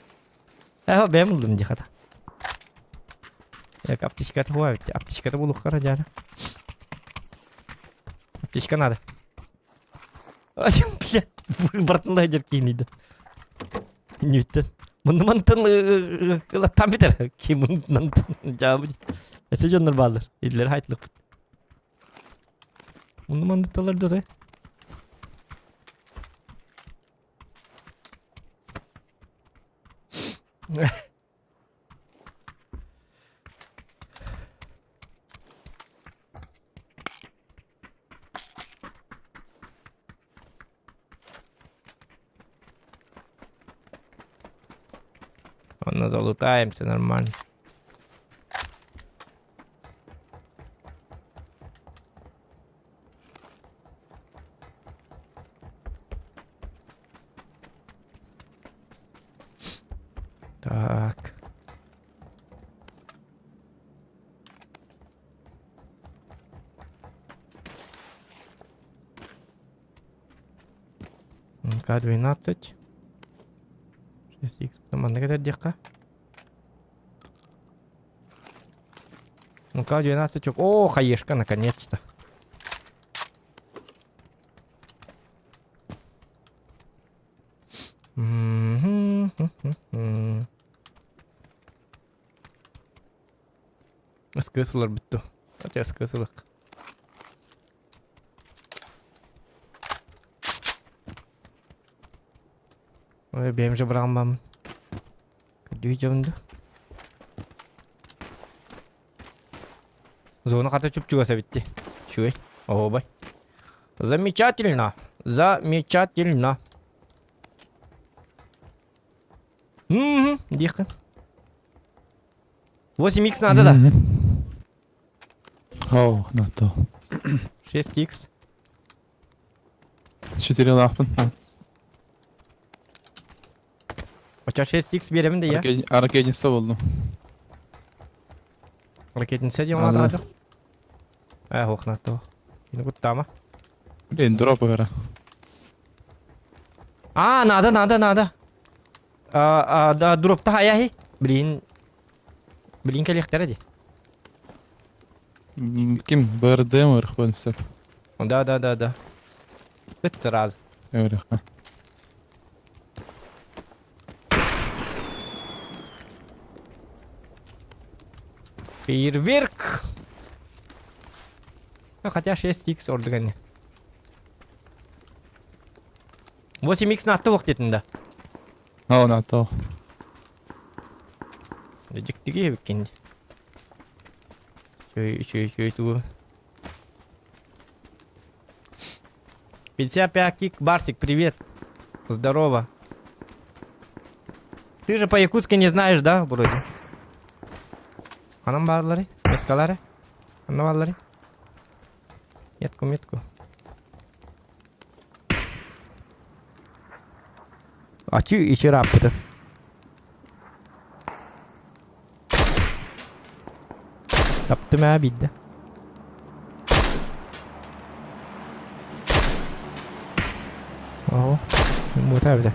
Бәм ұлдым дехата. Як аптечкаты хуа өтті. Аптечкаты болу қара жары. Аптечка надо. Блядь, бартында жер кейінейді. Ньютон. Мұнды мантын ұлаттан бетер. Кей мұндан жауабы. Әсе жондар балдар. Едлері хайтылық бұд. Мұнды мандыталар дұры. Ладно, залутаемся нормально. Так. К-12. 6х. Потом она какая-то дырка. Ну, К-12 чок. О, хаешка, наконец-то. Скысылар бітті. Хотя скысылық. Ой, бейім же бірағым бамын. Күдүй жауынды. Зоны қата чүп-чүгаса бітті. Шуй. О, бай. Замечательно. Замечательно. Дихка. 8х надо, да? О, на то. 6х. 4 лапын. Оча 6х беремін де, я? Аркедниса болдым. Ракетница деймін ады. Оқ, на то. Енді құттама. Блин, дропы гара. Надо. Да, дропта аяхи. Блин, кәлектері де. Ким? БРД мыр қонсы. Да. Бітті сразу. Эвряха. Фейерверк. Хотя 6х орды кәне. 8х натты оқ детінді. О, на то. Жіктіге беккенде. Шөй туы. 55 кик, Барсик, привет. Здорово. Ты же по-якутски не знаешь, да, вроде? Анам барлары? Меткалары? Анна барлары? Метку. Açı içeri attı. Taptım ha bildi. Oho. Bu tabi de.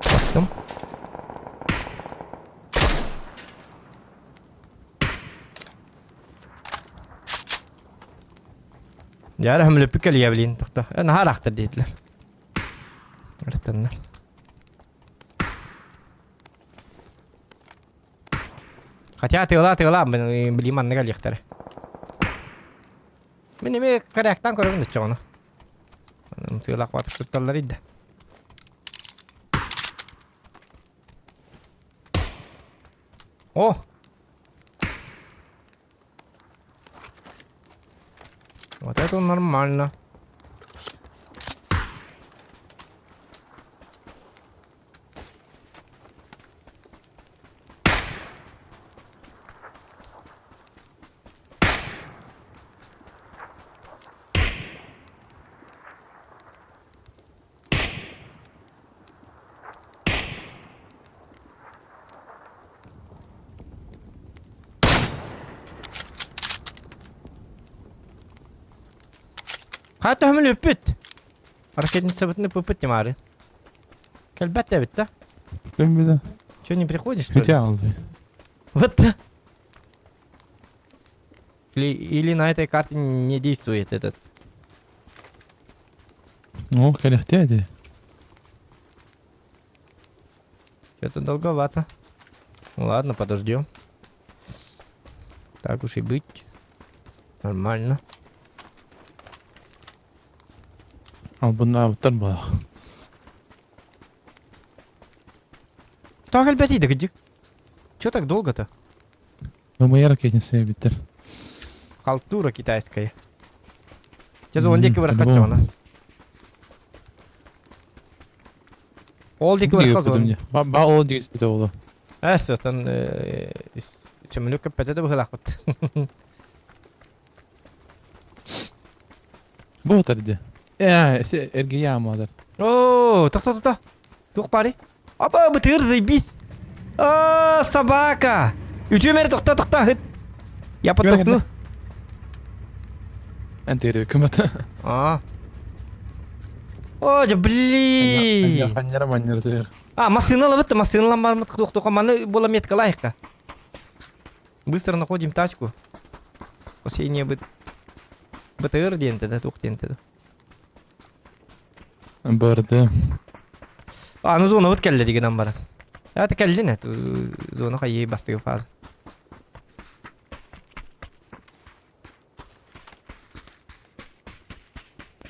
Baktım. Ya هم لبك اللي يابلين تخطى انا هراح تديت له رتنا хотя тыла билиман нега лихтер мен эме карактан көргөн чоно тыла кватып тутталар иде о вот это нормально. Hatta hemen öpüt. Hareketini sabitini пыпыт Мары. Кальбат да? Блин, беда. Че, не приходишь, что ли? Хотя, блин. Вот. Или на этой карте не действует этот. Ну, коллектяди. Что-то долговато. Ладно, подождем. Так уж и быть. Нормально. Al bunlar avtar bak. Так, опять иди, где? Че так долго-то? Ну, моя ракетница битер. Халтура китайская. Сейчас он дикий вырахатёна. Ол дикий вырахатёна. Ба ол дикий спитовало. Эсэтэн чемлюк капетэ бахлахот. Вот орди. Эргия мадер. О, та. Тух пари. Аба бытыр заебись. А, собака. Ütümeri тохта хыт. Я потокну. Антири кымата. А. О, да блин. Маннер. А, машиналар бар тух маны бола метка лайка. Быстро находим тачку. Последнее БТР денте, да, тух денте. Барды. А, ну зона вот келди дигенен бара. Я текелдин эт. Зона хайи бастыгы фаз.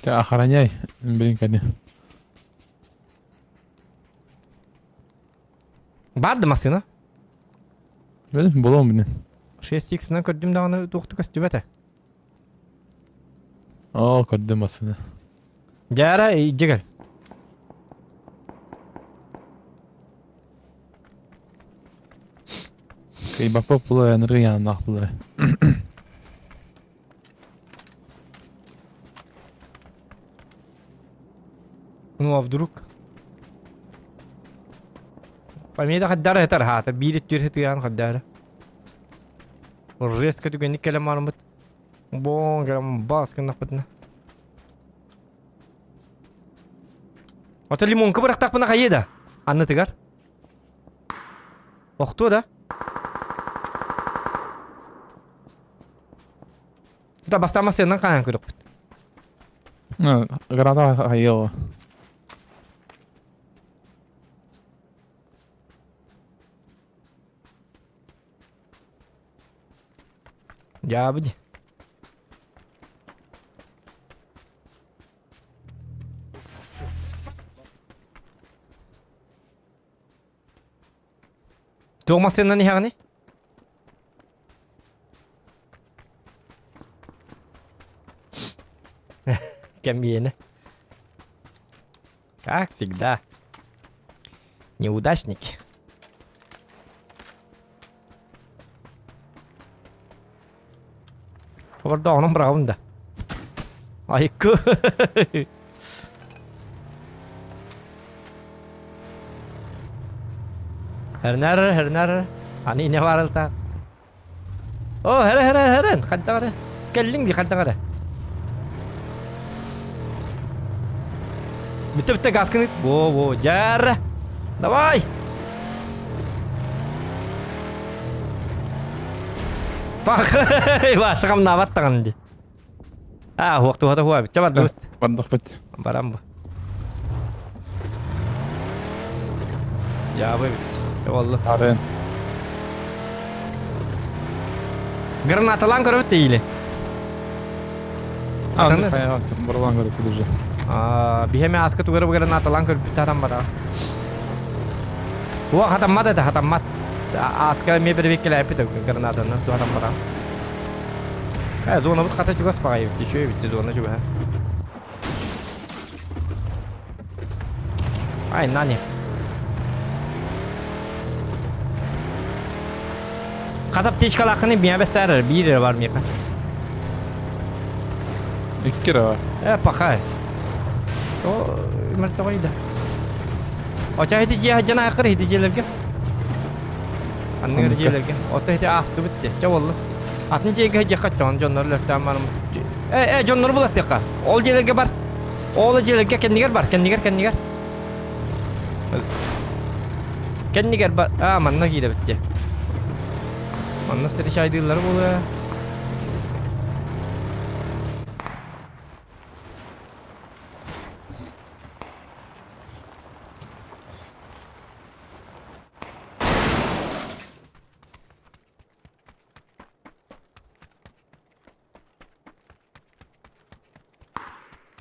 Ты охраняй, блин, кони. Барды машина. Блин, булом, блин. 6x'den kördüm dağını tuğtu köstübete. О, көрдүм Жара жегел. Кайбапа булай, анрыян нах булай. Ну а вдруг? Памятай хаддара хатар хата, бирит тюр хатыян хаддара. Резко тугенни келем армыт. Бон келем бас кеннах бытна. Ата лимонка бырак такпына кайда? Анны тыгар. Окту да? Тута бастама сенен каян көрөк бит. Граната хайыла. Жабыди. Тома сенен не хагани? Камины. Как всегда. Неудачники. Orada onun bravında. Ayıkı. Herner. Hani ne var alta? Oh, heren. Kadda kada. Kelling di kadda kada. Bitti gaz kınık. Wo, jar. Давай. Bak, başkam nabat tanıdı. Waktu huwa. Cepat dulu. Bandıq bit. Baram bu. Ya bu bitti. Vallahi. Aren. Granatalan görüp değil. Atanı? Andi kaya baktım. Buradan görüp gidiyor. Bir heme askı tuğra bu granatalan görüp bitti adam bana. Bu hatammat. Askı me bir bekle yaptı granatalan tu adam bana. Zona bu kata juga spagai bitti. Şöyle bitti zona juga. Ay nani. Kasap teşkalakını bir besler bir var mı yakın? 2 kere var. Pakay. O mertabeydi. O çaydı cihe cana akır hediyelerge. Anne hediyelerge. O da hediye astı bitti. Çavallı. Atın cege jakat jonlar lökten var mı? Jonlar bulat tika. Ol jelerge bar. Ol jelerge kendiger bar. Kendiger. Kendiger bar. Manna giyde bitti. Manna steri şaydırlar bu da.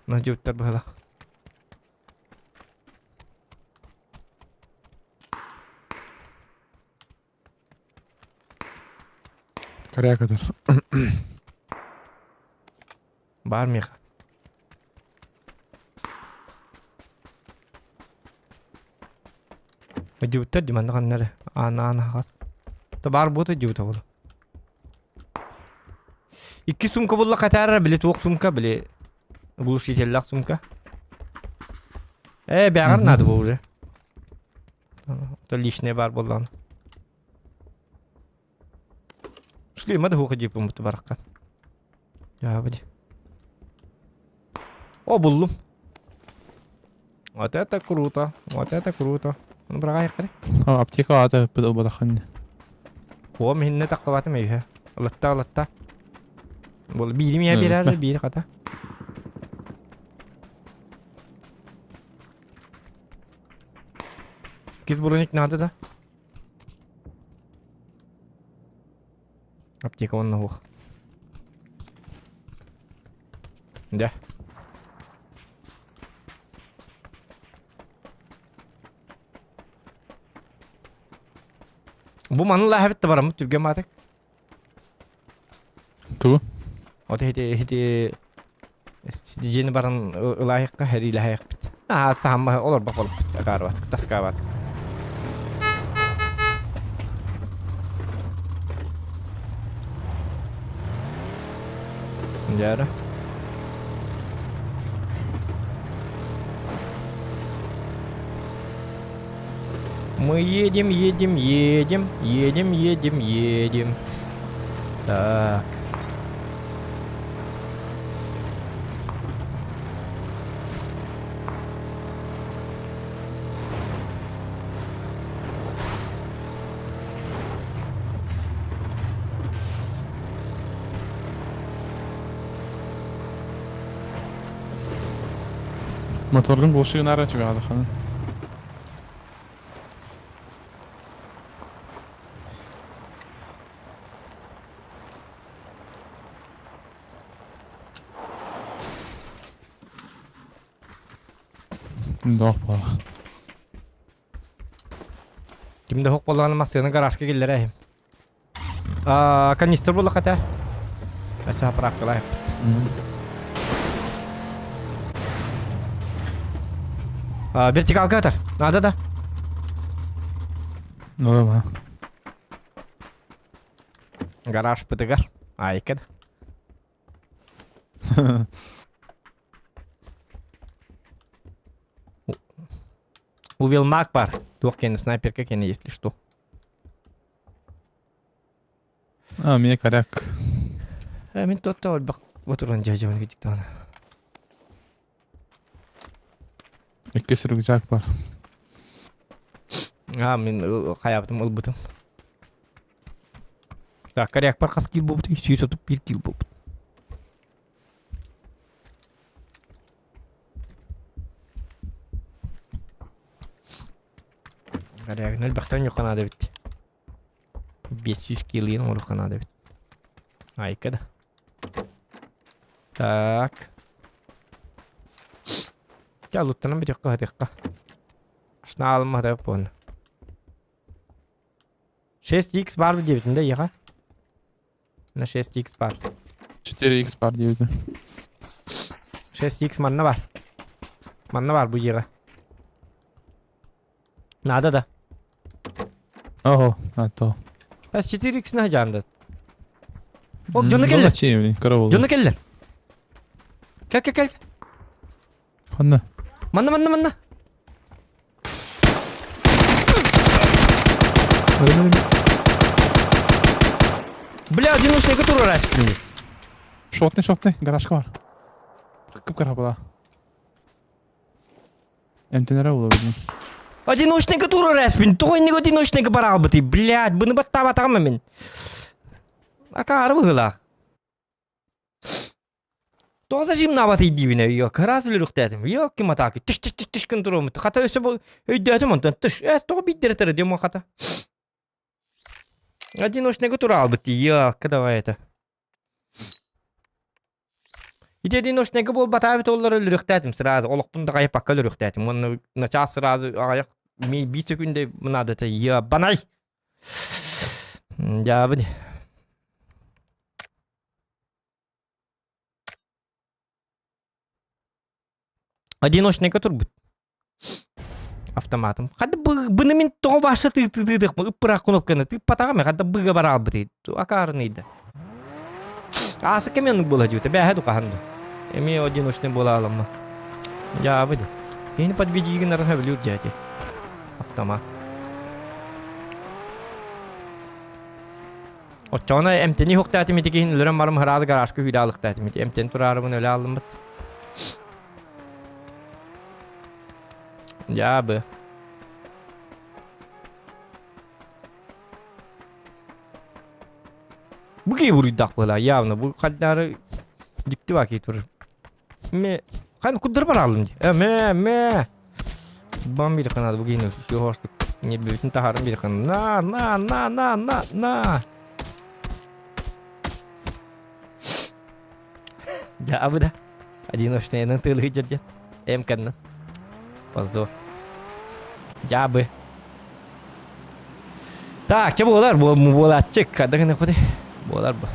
Maju terbalah. Karaya kadar. Var mı? Maju ter di mana kan nere? Ana khas. To bar bu to juta bolu. İki sumka bulla katar bile tuğuk sumka bile. Buluş yetellak sumka. Beğer nadı bu ure. To lişne bar bollan. Şlima da huqa jipum mutabarakkan. Ya badi. O buldum. Wata kruta. Bunu bırakayım kare. Apteka adı bir de bırakın. Huwa mihinne taqabatı meyhe. Allatta. Bol biri mi birer bir kata. Git burun iknadı da. Аптека вон на ух. Да. Bu manıla hep de var mı Türkiye matek? Tu. O da hedi jeni baran layıkka heri layık bit. Sahama olur bakalım. Karvat, taskavat. Яра. Мы едем. Так. Motorun boşluğu nereye çıkıyor hanım? Doch bak. Kimde hok bolağını masyanın garajga gelir ahim. Kanister bola kata. Aşağı bıraktılar. Vertikal katar. Nada da. Ne oldu? Garaj pıtıgar. Ayıkad. Увел маг пар. Двух кен снайперка кен, если что. Mine karyak. Min totta ol bak. Oturun cacığını gittik tane. İki sürü güzel var. Min hayatım ılbıtım. Так, коряк par kas kill bobut. Süyü satıp 1 kill bobut. Коряк нөл бахтан yok kanada bitti. 500 kill yine olur kanada bitti. Harika da. Так. Gel loot'tan bir dakika. Şunu alma da yapın. 6x var mı diyebitinde ya? Ne 6x var? 4x var diyordu. 6x manna var. Manna var bu yere. Nada da. Oho, hatta. Ha 4x ne candı? O canı geldi. Çiğ, karavol. Canı geldi. Gel. Hanna. Manna. Бля, одиночный который раз спинит. Шотный, гаражка var. Кыпкара Эмтенера было видно. Одиночный который раз спинит. Той не одиночный барал бы ты, блядь, bunu battama men. Akar bıhla. Toza jimna batı dibine yok. Karaz lürük dedim. Yok ki mataki. Tış kontrol mu? Hatta öse bu ödeyeceğim ondan. Tış. To bitir diyorum hata. Одиночный который бы ты, давай это. И одиночный был батавит олар лürüktәтим сразу. Олық бұнда қайып баққа лürüктәтим. Оны начас сразу аяқ bir секунде надо это ебанай. Ya bu. Одиночный который будет. Автоматом. Хадда bunu min тоғы башы тыдық мы ұппырақ кнопканы ты патағаме хадда быға барал быты. Акарынайды. Асы кеменнік бола жүйті. Бәхәді қағанды. Эми одиночный бола алам. Ya bu. Кейіні подведейгін арынға білуір жәді. Автомат. Отчауна әмтені хоқ тәтімеді кейін үлірін барым ғыразы гарашқы хүдалық тәтімеді. Әмтені тұрарымын өлі алым бұд. Ya bu. Bu gibi vuruyor böyle явно. Bu kadar dikti vakit durur. Me, hani kudur baralım diye. Me. Bam bir kanadı bu giyini. Şu hoşluk. Ne bütün taharım bir kanadı. Na. Ya bu da. Одиночный на тылы идет. Эмкан. Позор. Ya bu. Так, çabuk olar bu açık. Kadın ne kodu. Bolar bu.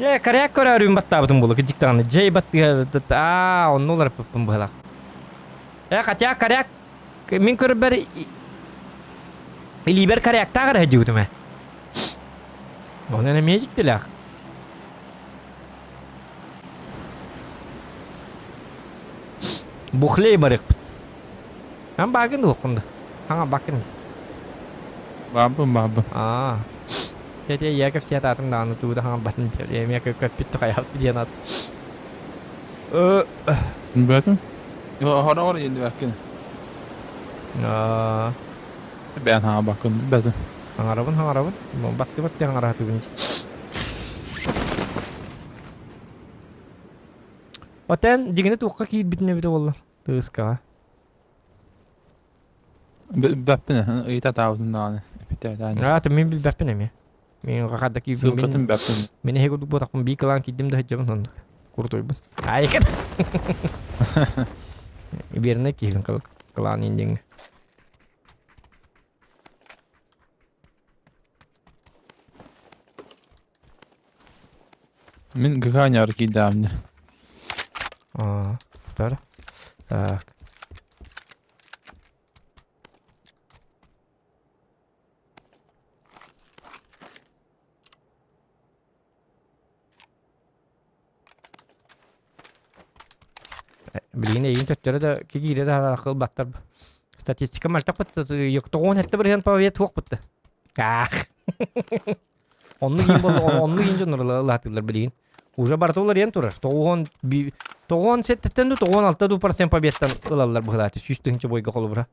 Ya karyak kararım batta bütün bulu gıcık tane. Jay battı. Onu olar pupun bula. Ya karyak. Min kurber. Liber karyak ta kadar hacı utme. Ona ne miyecek diler. Buhley barık. Hem bakın da okunda. Hangi bakın. Babı. Jadi ya ke sia tatum dan tu dah hang batn dia mi ke pitu kayak dia nat. Betul. Yo, hara var yedi verken. Ben ha bakın betul. Hang arabun. Batti hang arah tu bunci. Oten digine tu ki bitne bitu wallah. Terus ka. Beppine, ita tavdun dağını. Bitti yani. Temin bil beppine mi? Min kakadaki Sılkatın beppine. Meni hego du botak bir kalan kidim de hacam sandık. Kurtoy bu. Ay kat. Birine ki kalan inding. Min gıkanyar ki damne. Tutar. Tak. Bilgine iyi tötleri de kigire de akıl battar. Statistika maltak battı. Yok toğun hette bir yan pavyet hoq battı. Ah. Onu giyin bol, onu giyin jonlar latılır bilin. Уже бартолар ен турар. Тоғон сеттен ду 16% победтан ылалар быхлаты. Сүйстіңчі бойға қолы бұра.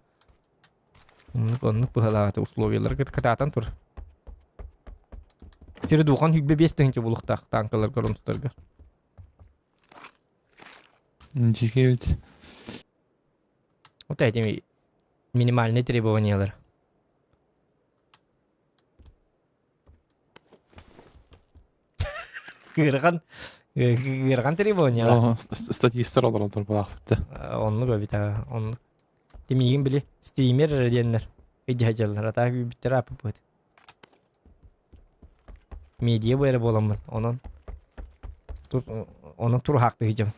Онлық быхлаты условиялар кататан тур. Сері дуған хүгбе 5-тіңчі бұлықтақ танкалар көріністіргі. Ничего ведь. Вот этими минимальные требования. Гырган требования. О, статьи сторолар турбалақты. Онлық өбіт аға. Онлық. Демейген біле стример дендер. Эджи хажалар. Ата биттер апы бұд. Медиа бәрі боламын. Onun tur hakkı hicam.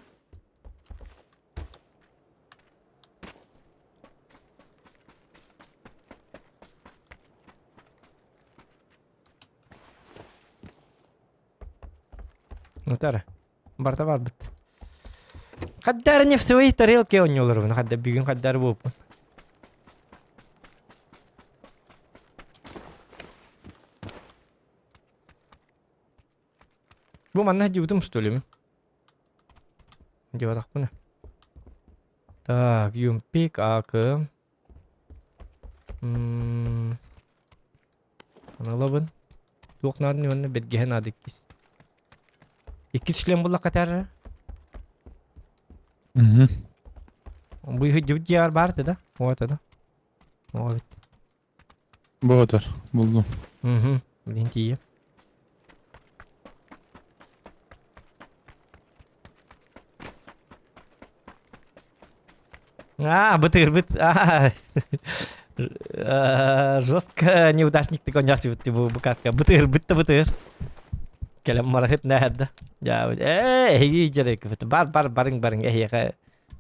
Ну тара. Барта бар бит. Каддар не в своей тарелке он нёлар. Хадда бигин каддар буп. Bu manna jibtum что ли? Где так пона? Так, юмпик ак. Аналабын. Тук надын оны бетге надык кис. İki шлем була катар. Угу. Bu jibut jar бар да? Вот да. Вот. Болотар. Булдум. Угу. Лентие. Бытыр, жестко неудачник ты кончал типа букатка. Бытыр. Келем марахет нахадда. Я жерек. Баринг.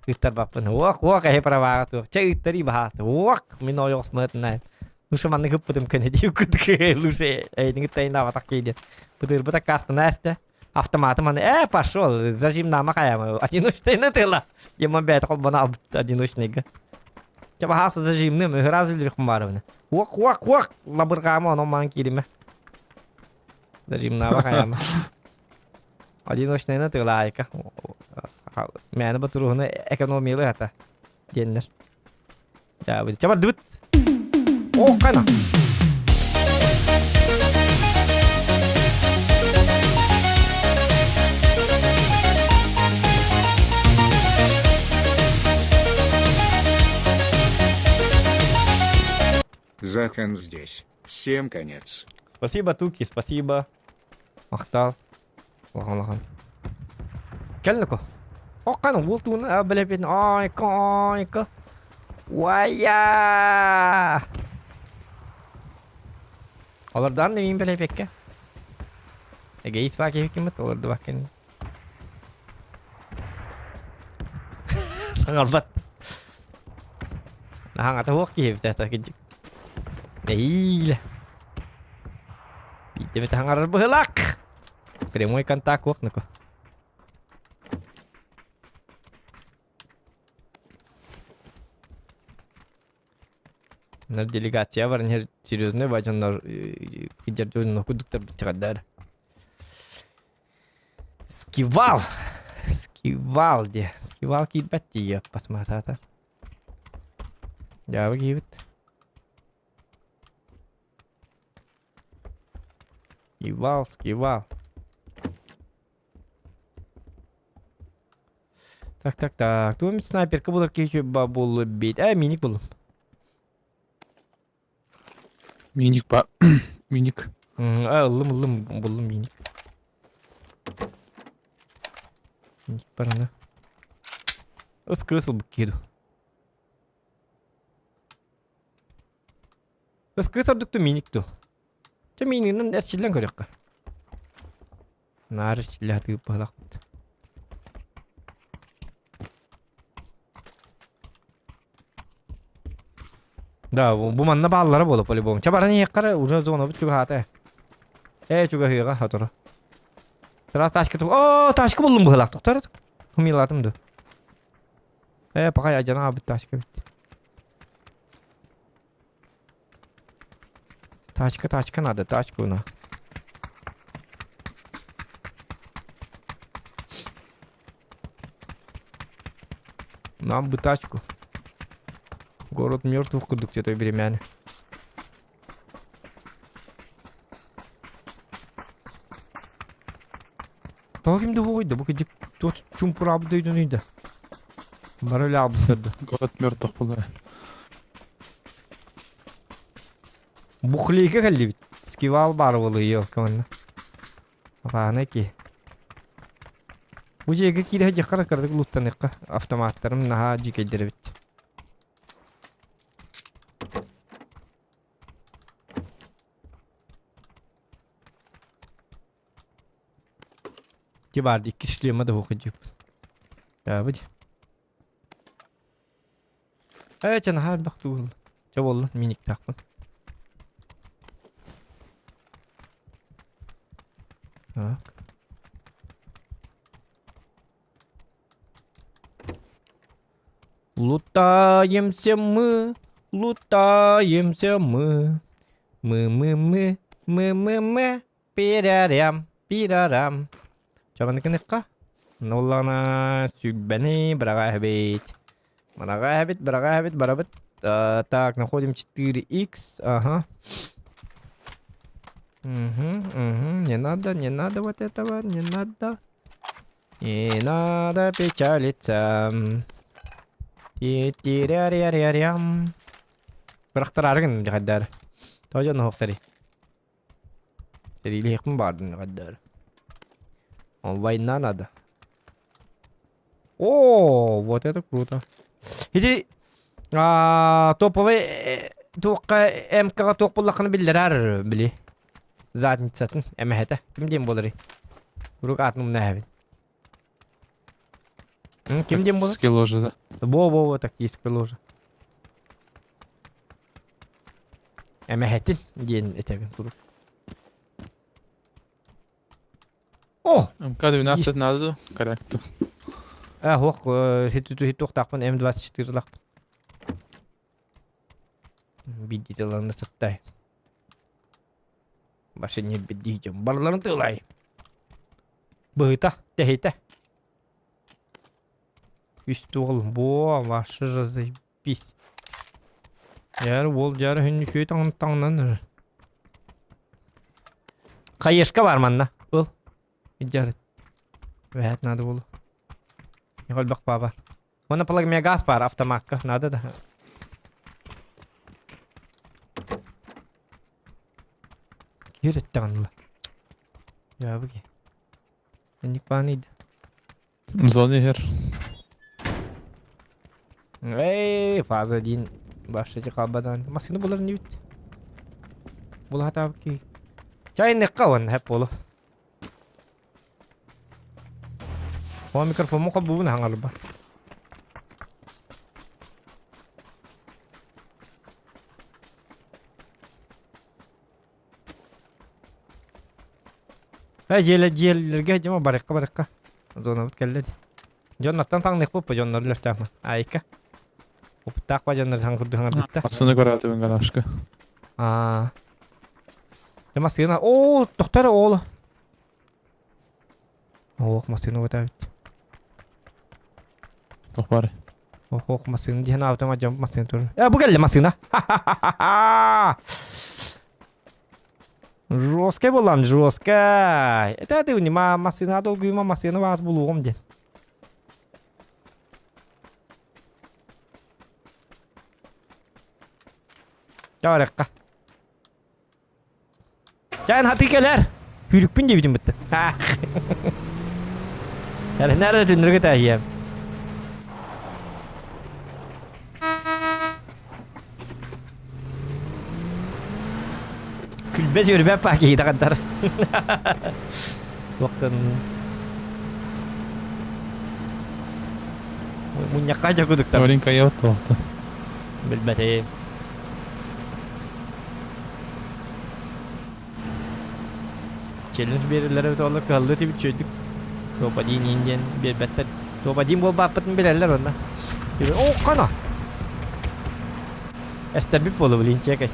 Иттар бапын. Уак права. Чайтари бахас. Уак миной осмат на. Лучше манны гыппытым кенеди укутке. Лучше эйдинг тайна ватак кейдет. Бытыр каста насте. Автоматом пошел, зажим на макаем. Одиночный на тыла. Я мобиль такой банал одиночный. Чаба хасу зажимным, разве хумаровны. Уак. Лабыркамо, но манкилиме. Зажим на макаем. Одиночный на тыла, айка. Меня батруна экономила это. Деннер. Чаба дут. О, кана. Захан здесь. Всем конец. Спасибо, Туки, спасибо. Мақтал. Лахан. Келнеко. Оққан болтуны білепетін. Айка. Уайя. Олардан да мен білепекке. Егейс бақ епекемет, оларды бақкен. Саңарбат. Нахан ата оқ епті әті кенчік. Eila. Deve estar agarrado por relax. Queremos cantar com o на делегация var не серьезный бачандар кидерден на кудуктар битрадар. Скивал кит батия посмотрата. Я выгибет. Скивал. Так. Тут снайперка булар кечу бабул бит. Миник был. Миник па. Миник. Лым был миник. Миник парна. Скрысл бы киду. Скрысл бы миник то. Це мінін ерчилен көрөккө. Нары силаты балакт. Да, бу манна баллары болуп по-любому. Чабаран яккара уже зона бут чуга хата. Чуга хыга хатора. Сразу ташкы туп. Ташкы булдум балак токтор. Хумилатым да. Пока жана бут ташкы бит. Тачка надо, тачку на. Нам бы тачку. Город мертвых кудук где-то времени. Bakayım da oydu. Bu gıcık çumpur abi duydunuydu. Bana öyle abi söyledi. Город мертвых был. Bu klike geldi. Skival var oluyor kamanla. Bana ki. Bu jega kire jakara kardık luttan ekka. Avtomatlarım naha jikeldir bit. Ki vardı iki kişiliğime de okuyup. Ya bu. Evet canım her bak dur. Çabollu minik takma. Так. Лутаемся мы, лутаемся мы. Мы, пирарам. Чабаны кыныкка? Ноллана сюббани, брага хэбит, барабит. Так, находим 4х, ага. Не надо вот этого, не надо. Не надо печалиться. Ти-ти-ря-ря-ря-рям. Бырактарарыгын жагаддар. Тоже нохтари. Серили хикм бардын жагаддар. Он война надо. О, вот это круто. Иди топовый тоққа МК-ға тоқ боллаққаны білдірар білі. Задницатын әмәхеті. Кімден болыры? Бұрук атының мұна әбін. Кімден болыр? Ски ложа, да. Во, тактическая ложа. Әмәхетін дейін әтәбін бұрук. О! МК-12 надо, корректно. Хоқ, хит-тоқ тақпын М24 лақпын. Биддетелерді сықтай. Башы не биддейдем. Барларын тылай. Бұғыта, тәхейті. Үсті оғыл. Бұа, башы жазай. Бис. Яры ол жары хүнні көй таңнан. Қайешқа бар манна. Ол. Иджарет. Вәт надо болу. Нихол бақ бар. Оны палагмия газ бар автоматқа. Надо да. Yürüttü kanlı. Ya bu ki. Benlik banıydı. Zone her. Fazla değil. Başlıca kabadan. Masını bulur ne bit. Bul hata ki. Çay ne kavan hep bolu. O mikrofonu kabuğunu hangar ba. Jellerge cuma baraka. Zona kelledi. Jonnattan tangnek bu jonnorlar tamam. Ayka. Uptak jonnar sankurdu hangar bitta. Aslında görüldü ben galaşka. Masina. Oo, doktor oğlu. Masina bu tabii. Doch bari. Masina diye ne yaptım acaba masina dur. Bu geldi masina. Жестко болам, жестко. Это ты не машина долгую машину вас булугом ден. Жаракка. Can hatikeler. Hürükpün de bitim bitti. Yani nerede döndürge tahiyem. Külbe yürüme paketi kadar. Bakın. Munyak aja kuduk tam. Marinka yok tuhafta. Bilmedi. Challenge belirleri olarak kaldı tipi çözdük. Topadin indian bir better. Topadin bol bapatın belirler onda. Oh kana. Ester bir polo linçe kay.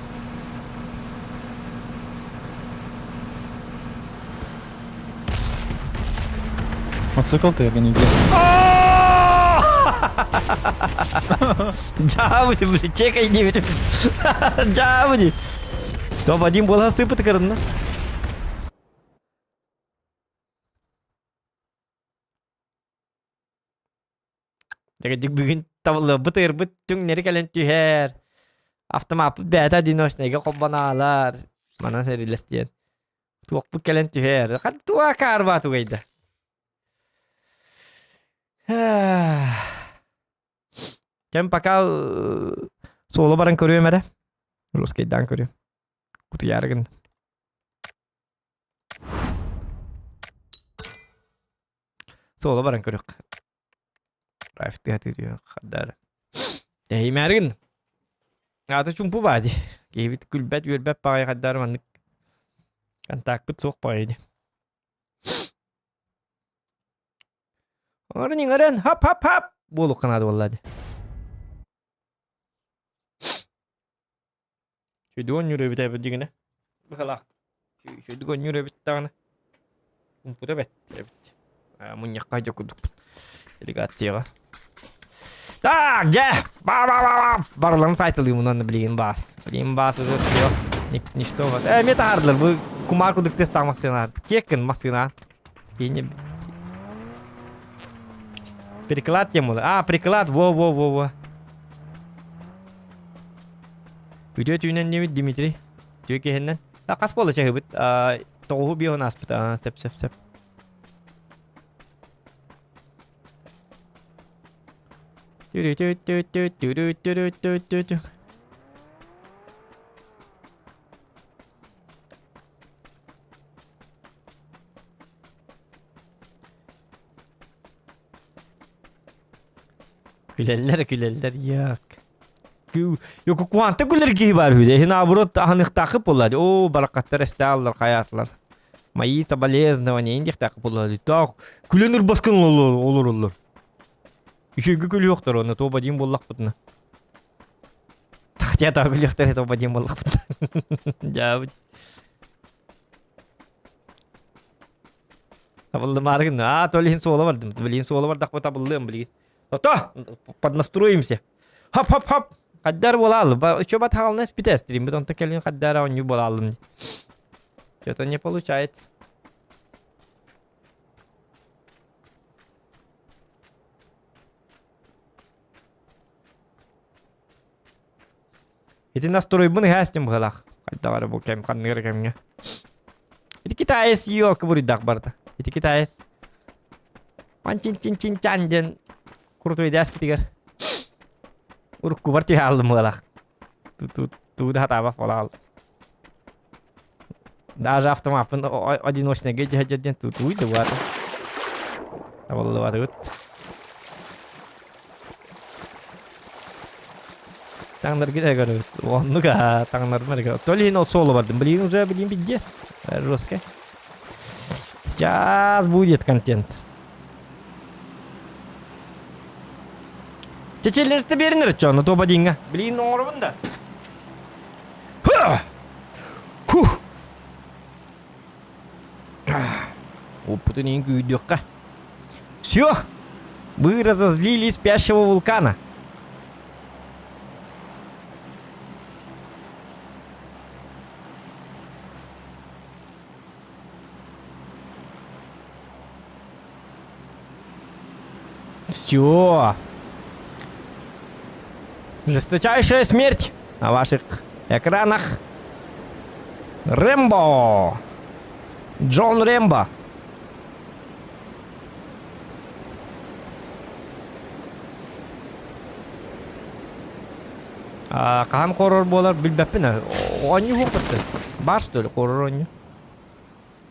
Мотоцикл тегін үйде. Жабыди, блин, чекай не ведем. Жабыди. То Вадим бола сыпыт кырынна. Жагадик бүгүн табылы бытыр быт түңнери кален түһэр. Автомат бәдә диношнеге коббаналар. Мана серилестен. Туак бу кален түһэр. Хат туа карва тугайда. Кем пока соло баран көрüyorum эре. Рускайдан көрüyorum. Куту яргын. Соло баран көрüyorum. Райфты атырıyor. Хаддар. Деймәргін. Аты чумпу бади. Кейбит күлбәт юлбәт бағай хаддар маннык. Контакт бит соқ бағайды. Орнин орен хап хап хап. Болу қанады боллады. Шөйдігон юры бит әбі дегіне. Бұқалақ. Шөйдігон юры бит тағына. Чумпу да бәт. Мұньяққа жа күдік. Делегацияға. Так, где? Барлығын сайтылы мұнаны білейін бас. Білейін бас, уже все. Ничто вот. Мета ардылар, бұл кумар күдік тест тағмастығына. Кекін мастығына. Кейіне... Приклад тем было. Приклад, во. Видео түйінен не бит, Дмитрий? Түйі кехеннен. Қас болы чағы бит. Тоғу бейон аспыт. Сеп. Тю-тю-тю-тю-тю-тю-тю-тю-тю-тю. Güleller yak. Yok kuanta güller ki var hüde. Hina burot ahınık takıp oladı. O barakatlar estallar hayatlar. Mayi соболезнования индих takıp oladı. Tak gülenir baskın olur. Үшеге күл жоқтар оны, тоба дейін боллақ бұтына. Тақтия тағы күл жоқтар, тоба дейін боллақ бұтына. Жабы. Табылдым арғын. Толейін солы бардым. Білейін солы бардақ ба табылдым, білейін. То, поднастроимся. Хап. Қаддар болалым. Еще бат халына спитестрим. Бұтон келін қаддар ауыню болалым. Что-то не получается. Ити настрой бұны ғастым ғылақ. Қайда бары бұл кәм қанығыр кәмге. Ити китайыз елкі бұридақ барды. Ити китайыз. Чин-чин-чин-чин-чан ден. Крутой дәс бітігер. Ұрыққы бар түйе алдым ғылақ. Туды хатабақ бола алды. Даже автомапын одиночныға жа-жаден туды барды. Табылды барды өт. Таңдар кеде көрөт. Оннуга таңдар мәрге. Толейін ол солы бардым. Блин, уже пиздец. Жестко. Сейчас будет контент. Чечелерді берінір чоны тоба дейінға. Блин, орыбында. Хух. Опытын ең күйдеққа. Все. Вы разозлили спящего вулкана. Все. Жесточайшая смерть на ваших экранах. Рэмбо. Джон Рэмбо. Кахан хоррор болар билбеппин. Оню хоппетти. Бар что ли хоррор оню?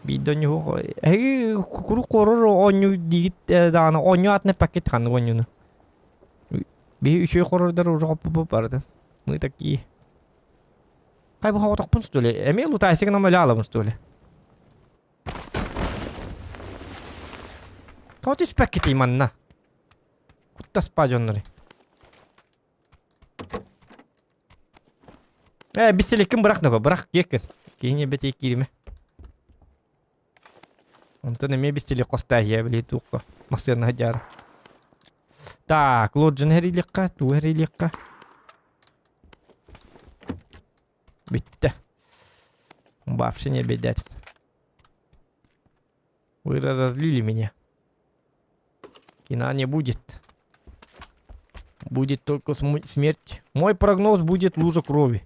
Бидоню хо. Куру хоррор оню дигит дана оню атне пакет хан онюну. Би еще хоррордар уже хоппу барды. Мы такие. Ай, бу так что ли? Эмил утайсик на малялам что ли? Тотис пакет иманна. Кутта спажоннары. Бисселекин бырак нога, бырак кекин. Кейине бете кириме. Он-то на мне без телекоста я, блин, тука. Машина хаджар. Так, лоджин хериликка, ту хериликка. Битте. Вообще не обидать. Вы разозлили меня. Кино не будет. Будет только смерть. Мой прогноз будет лужа крови.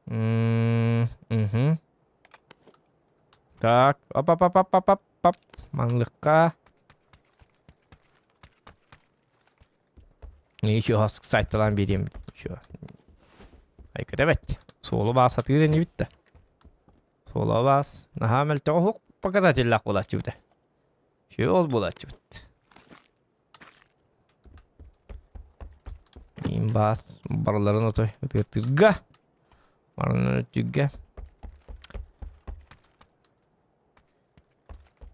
Угу. Так. Оп. Манлыка. Еще газ, кстати, талан берем. Еще. Айка, давайте. Соло вас атыры не битті. Соло вас. Наха мәлті оғық показателлақ болады жүбді. Шөз болады жүбді. Мен бас. Барларын отой. Тырға. Барларын өттіға.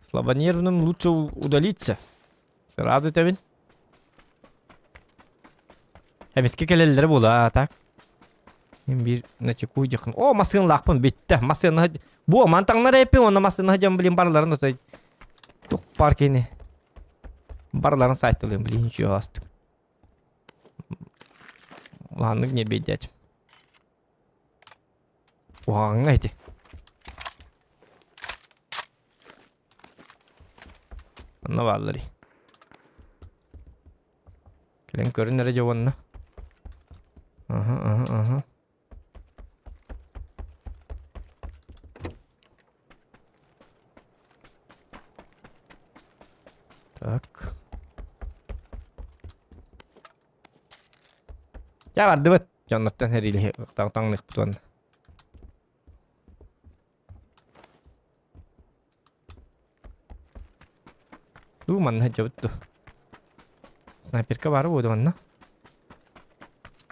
Слабонервным лучше удалиться. Сразу табин. Әмеске келелері бола, так. Мен bir нәчеку жақын. О, масын лақпын, бетті. Масыны... Бұ, мантаңнар әпі, оны масыны жан білем барларын өтай. Тұқ бар кені. Барларын сайтылым, білейін шүйе астық. Ұланық не бейдет. Оғаңын әйті. Оны баллары. Келен көрін әрі жауынна. Ага. Так. Ya vardı bak. Canlıktan her ili tanık buton. Bu mana jauh. Sniper baru bu mana?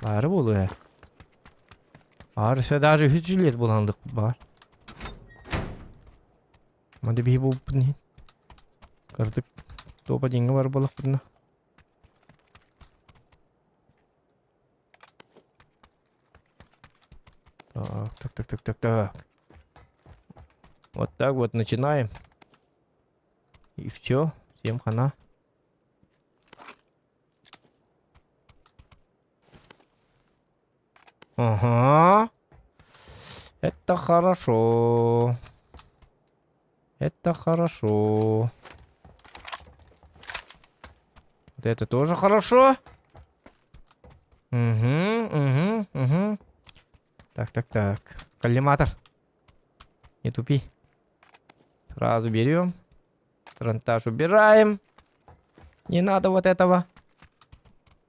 Baru bu ya. Harusnya даже hücreler bulandık var. Mandi bir bu nih. Kartık. Topa jingga baru bolak pernah. Так. Вот так вот начинаем. И все. Всем хана. Ага. Это хорошо. Это хорошо. Вот это тоже хорошо. Угу. Так. Коллиматор. Не тупи. Сразу берем. Тарантаж убираем. Не надо вот этого.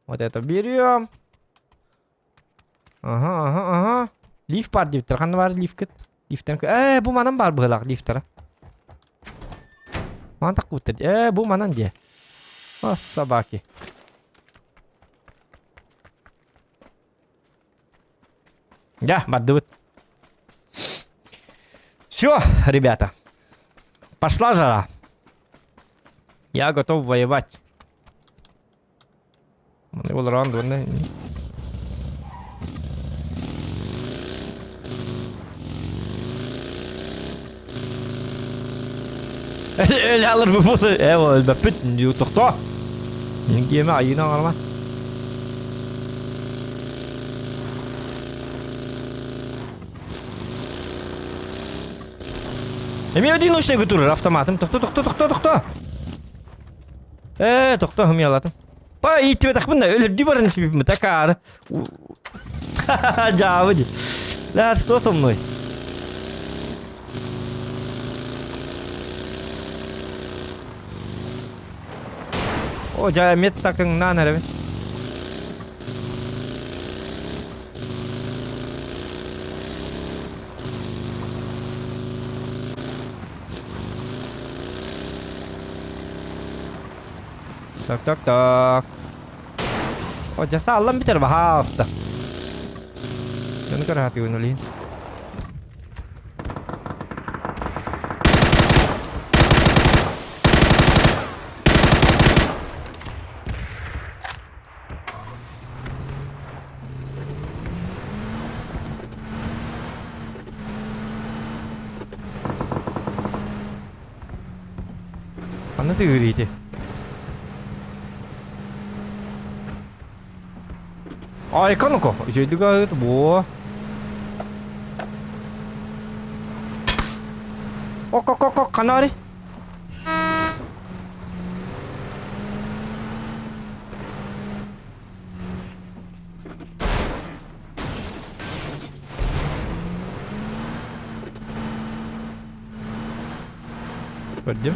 Вот это берем. Ага. Лифт бар деп тұрған бар лифт. Лифттен бұл манан бар бұғылақ лифттері. Ман тақ бұттыр. Бұл манан де. О, собаки. Да, баддывыт. Все, ребята. Пошла жара. Я готов воевать. Был раунд, Öyle alır mı bunu? Evet, ben bütün diyor doktor. Giyeme ayına almaz. Emi один ночной götürür автоматım. Doktor. Doktor hım yaladım. Pa itiyor takımda öyle divarın ismi takar. Javadi. La что со мной? О, я мет так на наверное. Так. О, jasa alam bicara bahasa. Jangan kau hati unuli. Аны тыгырыйты. Ай, кануко. Жөйдігі ағыт, бұ. Ок, канари. Gördüm.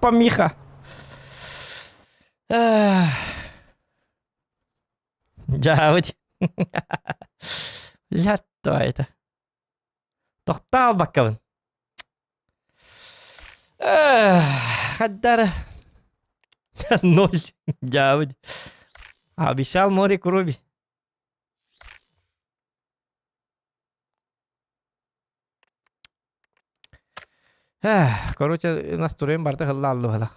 Помиха. Жабыть. Лятто это. Тоқтал баккабын. Хаддары. 0. Жабыть. Обещал море крови. Короче, настроим барты хыллаллы хыла.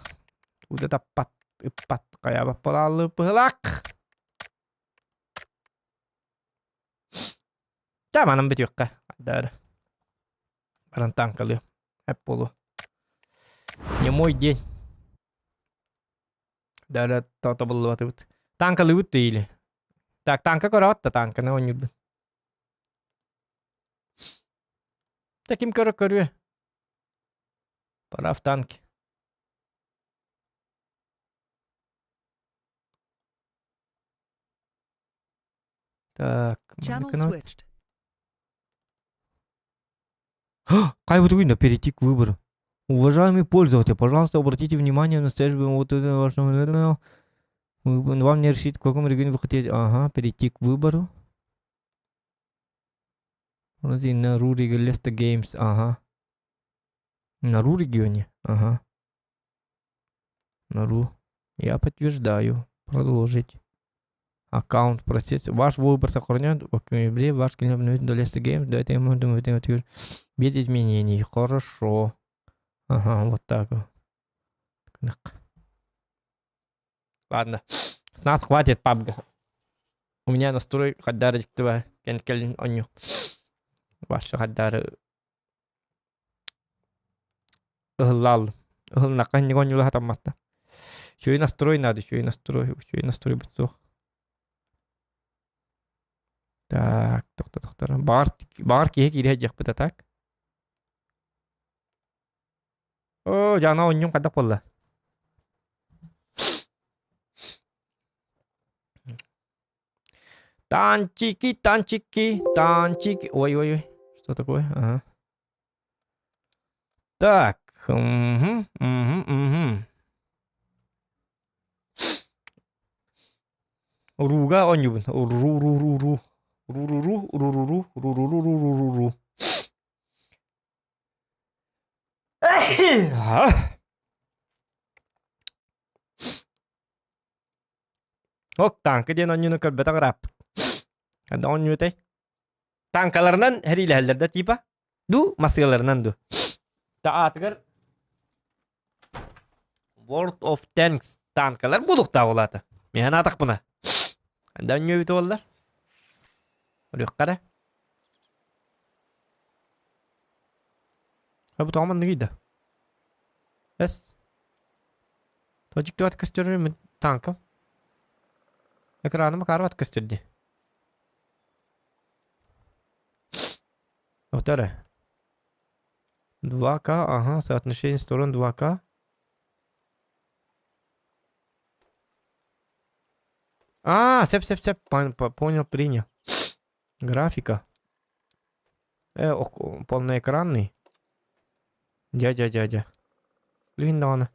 Уды таппат, ыппат, кая баппалаллы пыхылак. Таманым бит юкка. Дары. Баран танкалıyor. Hep bolu. Не мой день. Дары то было вот тут. Танкалıyor değil. Так, танка коротта, танка не он юб. Таким коротко. Пора в танки. Так. Кайф видно, перейти к выбору. Уважаемый пользователь, пожалуйста, обратите внимание на настоящее вот это важное. Вам не решить, в каком регионе вы хотите. Ага, перейти к выбору. Вроде на RU Leicester Games. Ага. На RU регионе. Ага. На RU. Я подтверждаю. Продолжить. Аккаунт, процесс. Ваш выбор сохранен в октябре. Ваш клиент обновит до Leicester Games. До этого момента без изменений. Хорошо. Ага, вот так. Ладно. С нас хватит пабга. У меня настрой хаддары диктова. Кенкелин оню. Ваши хаддары. Лал. Лака не гоню лахатаматта. Еще и настрой надо. Еще и настрой бутсох. Так, доктор. Бар киек ире жакпыта так. О, жана онюм кадак болла. Танчики. Ой. Что такое? Ага. Так. Угу. Руга онюбун. Ру. Ок, танкы ден онюны көрбөт аңырап. Анда оню тей. Танкаларынан хәриләһәлләрдә типа. Ду маскаларынан ду. Та атыгар World of Tanks танкалар булук та улаты. Мен атак буна. Анда оню бит оллар. Рюккара. Bu tamamen neydi? Es. Tocik duvat gösterir mi tankım? Ekranımı karvat gösterdi. Вот это. 2К, ага, соотношение сторон 2К. Сеп, понял, принял. Графика. Полноэкранный. Дядя. Блин, да она.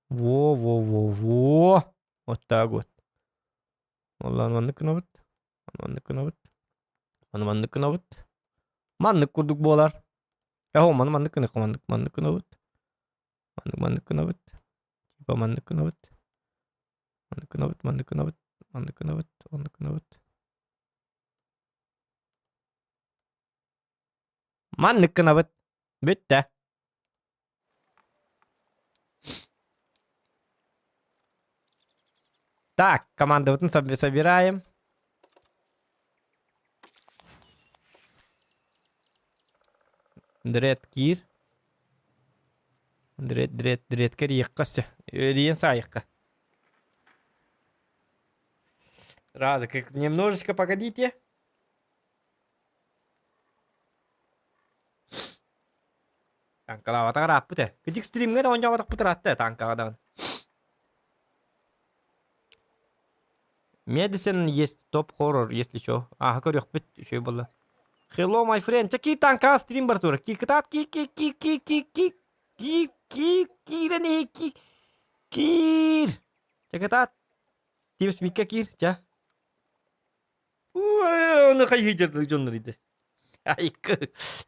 Во. Вот так вот. Манны курдук болар. Манны кынабыт. Манны кынабыт. Бітті. Так, командоватын собираем. Дред кир. Дред кириекка все. Риен сайыкка. Разы, как немножечко погодите. Танкалава тарап путе. Кидик стримге да онжава так путратты танкаладан. Medicine есть топ-хоррор, если чё. Ага, көрөк бит, еще было. Hello, my friend. Чаки танка стрим бартур. Кикатат кир. Чакатат. Тим спика кир, ча. Ну хай хижер жон риде. Айк.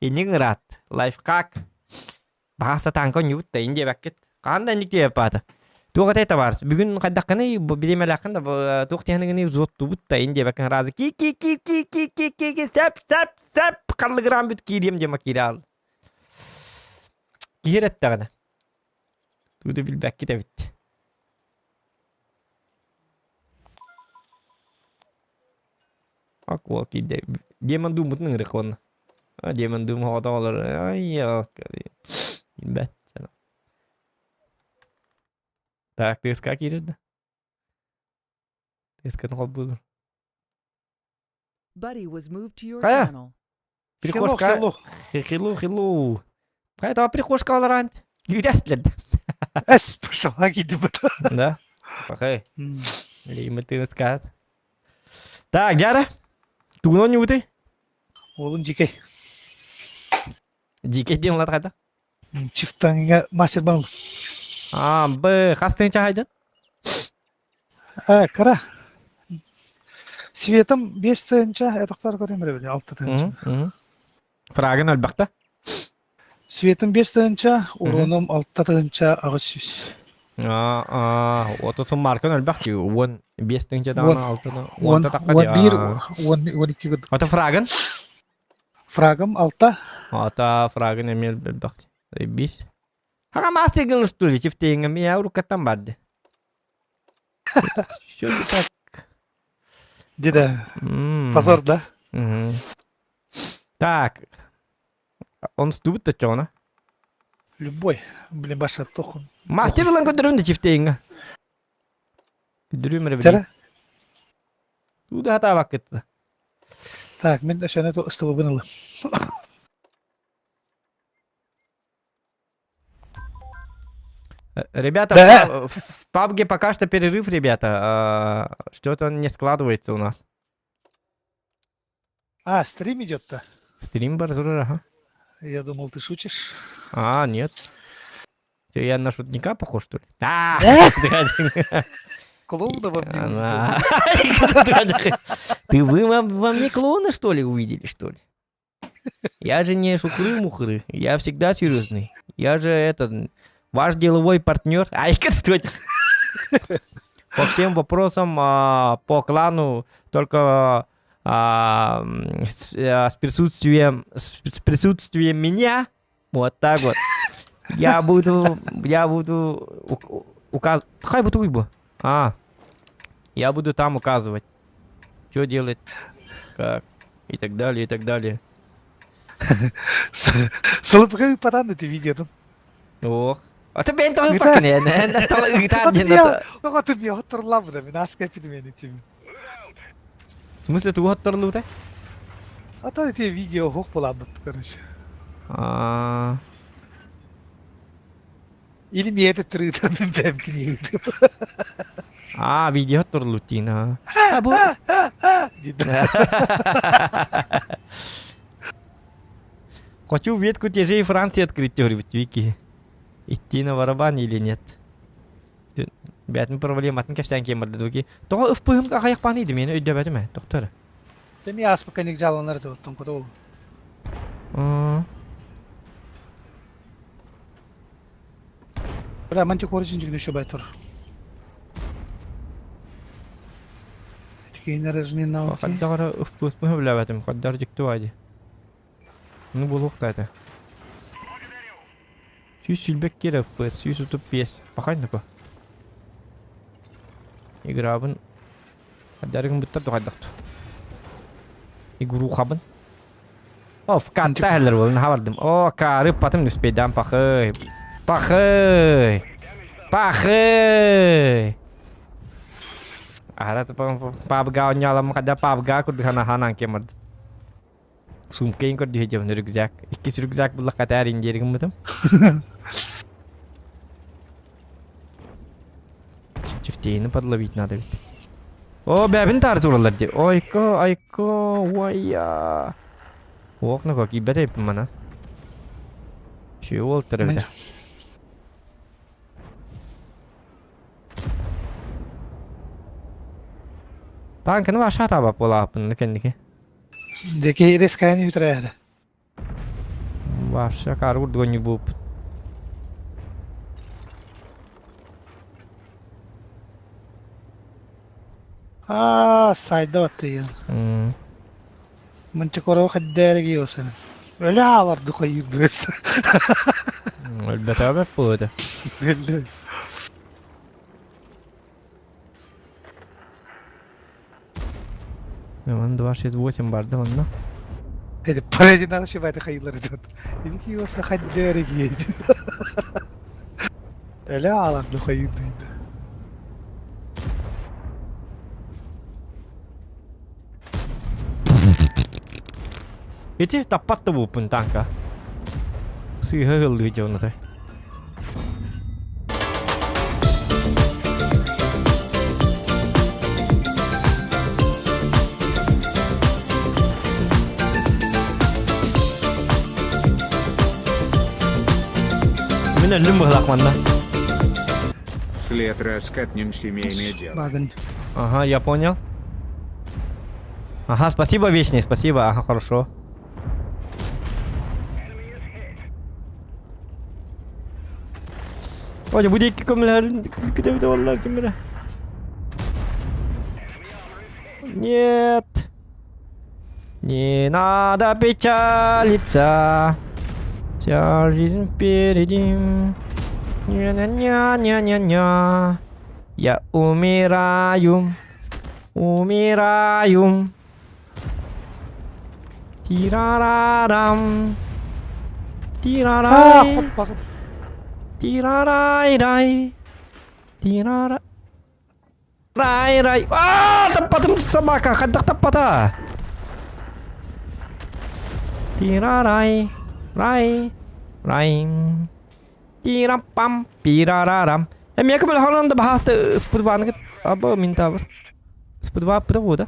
Ini ngerat. Лайфхак. Bahasa танка нют та инде бакет. Кандай никте япата. Туга тайта барс. Бүгүн кайдакканы биремелакын да туктяганы зотту бутта инде бакын разы. Ки сап карлыграм бүт кирем дема кирал. Киреттагана. Туду билбек кете бит. Аква киде. Демон дум бутның рекон. Демон дум хаталар. Ай я. Билбет. Так, ты как идет? Ты сказал буду. Buddy was moved to your Кая? channel. Прихожка. Хилу. Это прихожка аларант. Юряслед. Эс, пошел, агиди бата. Да. Пахай. Лима ты скат. Так, Джара. Туно не уты. Олун жикей. Жике дем латада. Чифтанга мастер бал. Хастын чахайдын. Кара. Светом 5 тынча, этоктар көрөмөр били, 6 тынча. Фрагын албакта. Светом 5 тынча, уроном 6 тынча, агыс сүз. Отосын маркын албакты. 5 тынча да 6 да. 1 2 год. Ото фрагын? Фрагам 6. Ото фрагын эмел албакты. 5. Ага мастер гыл студи чифтенгä я урукаттан барды. Что ты так? Деда. Позор, да? Так. Он стубит-то чё, на? Любой. Блин, баша тохон. Мастер лан көдөрүндө чифтенгä. Көдөрүмөр били. Тера? Туда хата вакытта. Так, мен ошоны ыстыбы бынылы. Ребята, Да. в PUBG пока что перерыв, ребята. Что-то не складывается у нас. Стрим идет-то. Стрим Барзура, ага. Я думал, ты шутишь. Нет. Чё, я на шутника похож, что ли? Клоуна во мне Ты вы во мне клоуна, что ли, увидели, что ли? Я же не шухры-мухры. Я всегда серьезный. Я же ваш деловой партнер. По всем вопросам по клану только с присутствием меня. Вот так вот. Я буду указывать. Хай буду уйбу. Я буду там указывать, что делать, как и так далее, и так далее. Салыпкай патаны ты видел. Ох. А ты бен тоже пакне, на то гитар. Ну вот ты мне оторлав, да, меня скайпит меня тебе. В смысле ты оторлу, да? А то эти видео хох полабут, короче. Или мне это трыто, бэм книги. Видео оторлутина. Хочу ветку тяжей Франции открыть, говорю, в Вики. Идти на барабане или нет? Бәтін проблематын кәштен кемірді дуги. Тоға ұфпығым қағаяқ панайды мені өйді бәді ме, доктор? Ты мне аспокойник жаланар да вот там куда. Бля, мантикор жинжигін еще байтур. Тикейнер разминна. Қаддағыра ұфпығым білі бәтім, қаддар жікті байды. Ну бұл ұқта әті. Сүйіс сүлбек кері ұфпыз, сүйіс ұтып бес. Бақайын да Играбын. Қаддарығын бұттарды қаддақты. Игру қабын. Of kattahlar bolun havardım. O karıp patım düspeyden pakıy. Pakıy. Pakıy. Ara pabga nyalam kada pabga ku dihana hanan kemad. Sumkein ku dihajam rükzak. İki rükzak bulak katar injerim butum. Çiftliğini padlavit nada bit. O bebin tarz oralar di. Ayko vaya. Walk na kok ibet hep mana. Şu yol tarafta. Tankını var aşağı tabi pola apını kendiki. Deki riskani yutrayada. Var kar vurdu gönü bu. Sayda battı ya. Mançukoro kaddere giyosan. Öyle ağlardı koyuyordu işte. Elbette abi bu da. Belli. Yaman 28 vardı onda. Hadi parayı da şu bayda kayıları tut. Dedi ki yoksa kaddere giyeceğiz. Öyle ağlardı koyuyordu. Itu tepat tuh pun tangka. Si hal di jauh nanti. Mana lembah lah mana? След раскатнем семейное дело. Баган. Ага, я понял. Ага, спасибо, Вечный, спасибо. Ага, хорошо. Ой, будет камера. Где это валла камера? Нет. Не надо печалиться. Вся жизнь впереди. Ня-ня-ня-ня-ня-ня. Я умираю. Умираю. Тирарарам. Тирарай. Тирарай-рай. Тирара. Рай-рай. Tempatnya собака. Kadang tempat ah. Tirarai. Rai. Rai. Tirapam. Pirararam. Я как бы Холланда bahasa seperti apa? Apa minta apa? Seperti apa udah?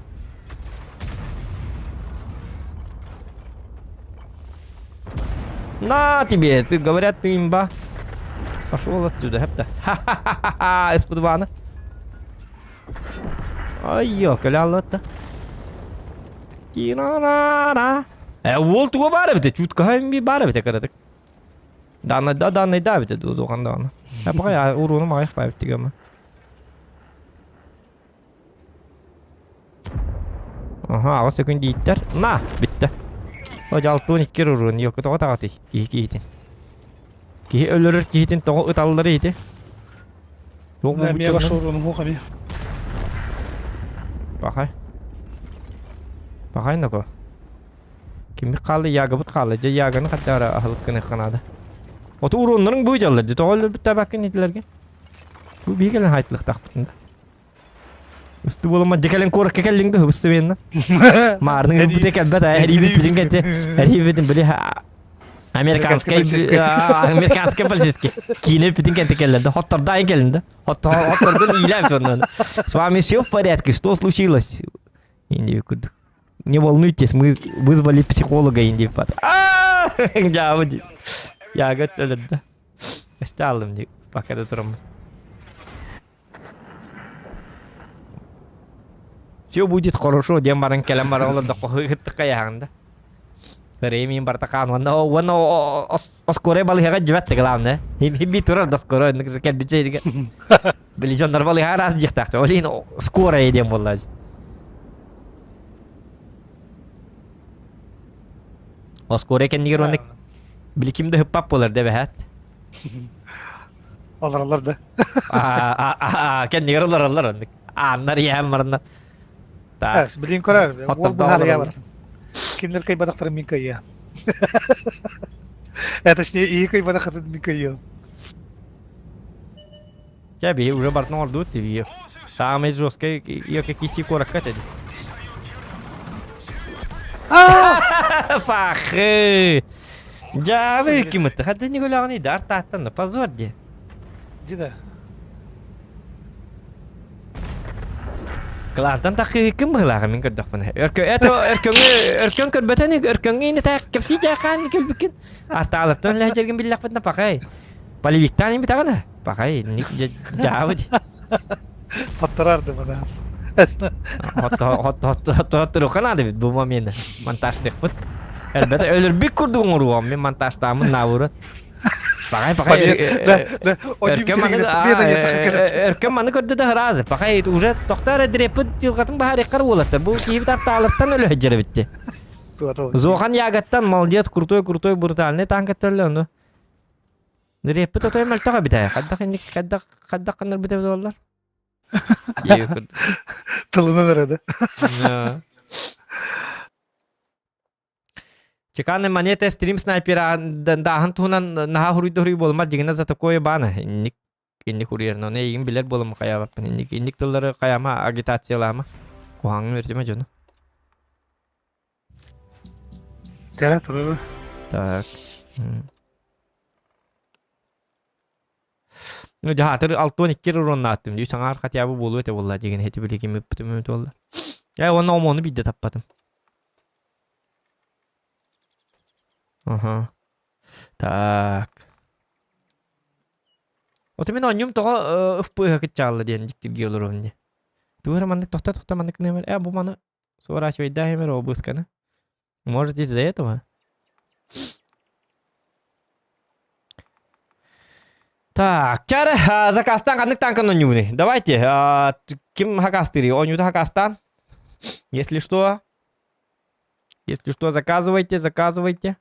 На тебе, ты говорят, ты имба. Пошел отсюда, хепта. Ха-ха-ха-ха, из-под ванны. Ай-ё, калялата. Кирарара. Ол туга бары бите, чутка хайм би бары бите карадык. Данный да бите, дузуган даны. Пока уруну майық байып тигеме. Ага, ағыз өкін дейттер. На, бітті. O jaltuğun iki urun yok toğa tağatı kihitin. Kihi ölürür kihitin toğa ıtalları iti. Yok mu bu Miye başvurunu bu kami. Bakay. Bakay nako. Kimi kaldı yagıbıt kaldı. Yagını kadar ahılıkkını kanadı. Otu urunların bu jalları. Toğalır bir tabakın itilerge. Bu bir gelen haytlık takpıtında. Üstü bulunma cekelen korak kekelin de hıbısı beğendin. Mardın hıbı tekel bata her iyi bilin kente. Her iyi bilin böyle Amerikanska polisiski. Kine bilin kente kellendi. Hottar dahin kellendi. Hottardan iyiler sonra. С вами все в порядке? Что случилось? Инди не волнуйтесь, мы вызвали психолога Инди. Я готов. Осталым пока до тром. Все будет хорошо, дембаран келембар олар да кохыттыкка яһанда. Премиум бартакан вана оскоре балыга жватты главное. Хиби турар да скоро кел бичериге. Билижондар балыга раз жыктакты. Олин скоро едем боллар. Оскоре кендигер оны биликимде хыппап болар деп хат. Alır da. Kendigер олар оны. Аннар яһамарна. Evet, bilin korar. Ol bu hale var. Kimler kay badaktarım min kay ya. Это ж не икой банахатын микайо. Тебе уже бортнор дут тебе. Самый жесткий, ее как иси корак это. Фахы! Джавы кимыты, хадда не гуляғаны дар таттаны, позор де. Дида. Клантан тақы кім ғылағы мен көрдіқ бұны. Өркөн көрбетені, өркөнге ені тақ кепсі жақан келбікен. Арта алыртын ләй жерген білләқ бұтына пақай. Поливиктан ең бітағына. Пақай, жауы де. Оттарарды бана. Хоттыру қанады бит бұл мені. Монтаждық бұд. Әлбәті өлір бік күрдің ұруам мен монтаждамын науыры. Пақай. Өркем маны көрді де ғыразы. Пақай, уже тоқтар әдірепі жылғатын бағар еққар олатыр. Бұл кейбіт арталықтан өлі әджері бітті. Зоған ягаттан молодец, крутой брутальный танкеттерлі оны. Дірепі тотой мәлтіға бітәй. Қаддақ қандар бітәй олар. Тылынан арады. Чеканы монета стрим снайпера дахын туһунан наха хуруй болмар жигина за такое бана. Инник хурьерно не игин билер болом кая инник тыллары каяма агитациялама. Куһаң өртеме жону. Терапия. Так. Ну жаһатыр алтон иккер уроннаттым. Дүй саңар хатябы болу өте болла жигин хети билегим өптүмөт болла. Я оны омону бидде таппадым. Ага. Так. Вот именно он нем того впыха качала день диктирги уровне. Тура манны тохта манны кнемер. Бу маны сворачивать да хемер обыскана. Может из-за этого? Так, чара закастан канык танка на нюны. Давайте. Ким хакастыри? Он юта хакастан. Если что, заказывайте.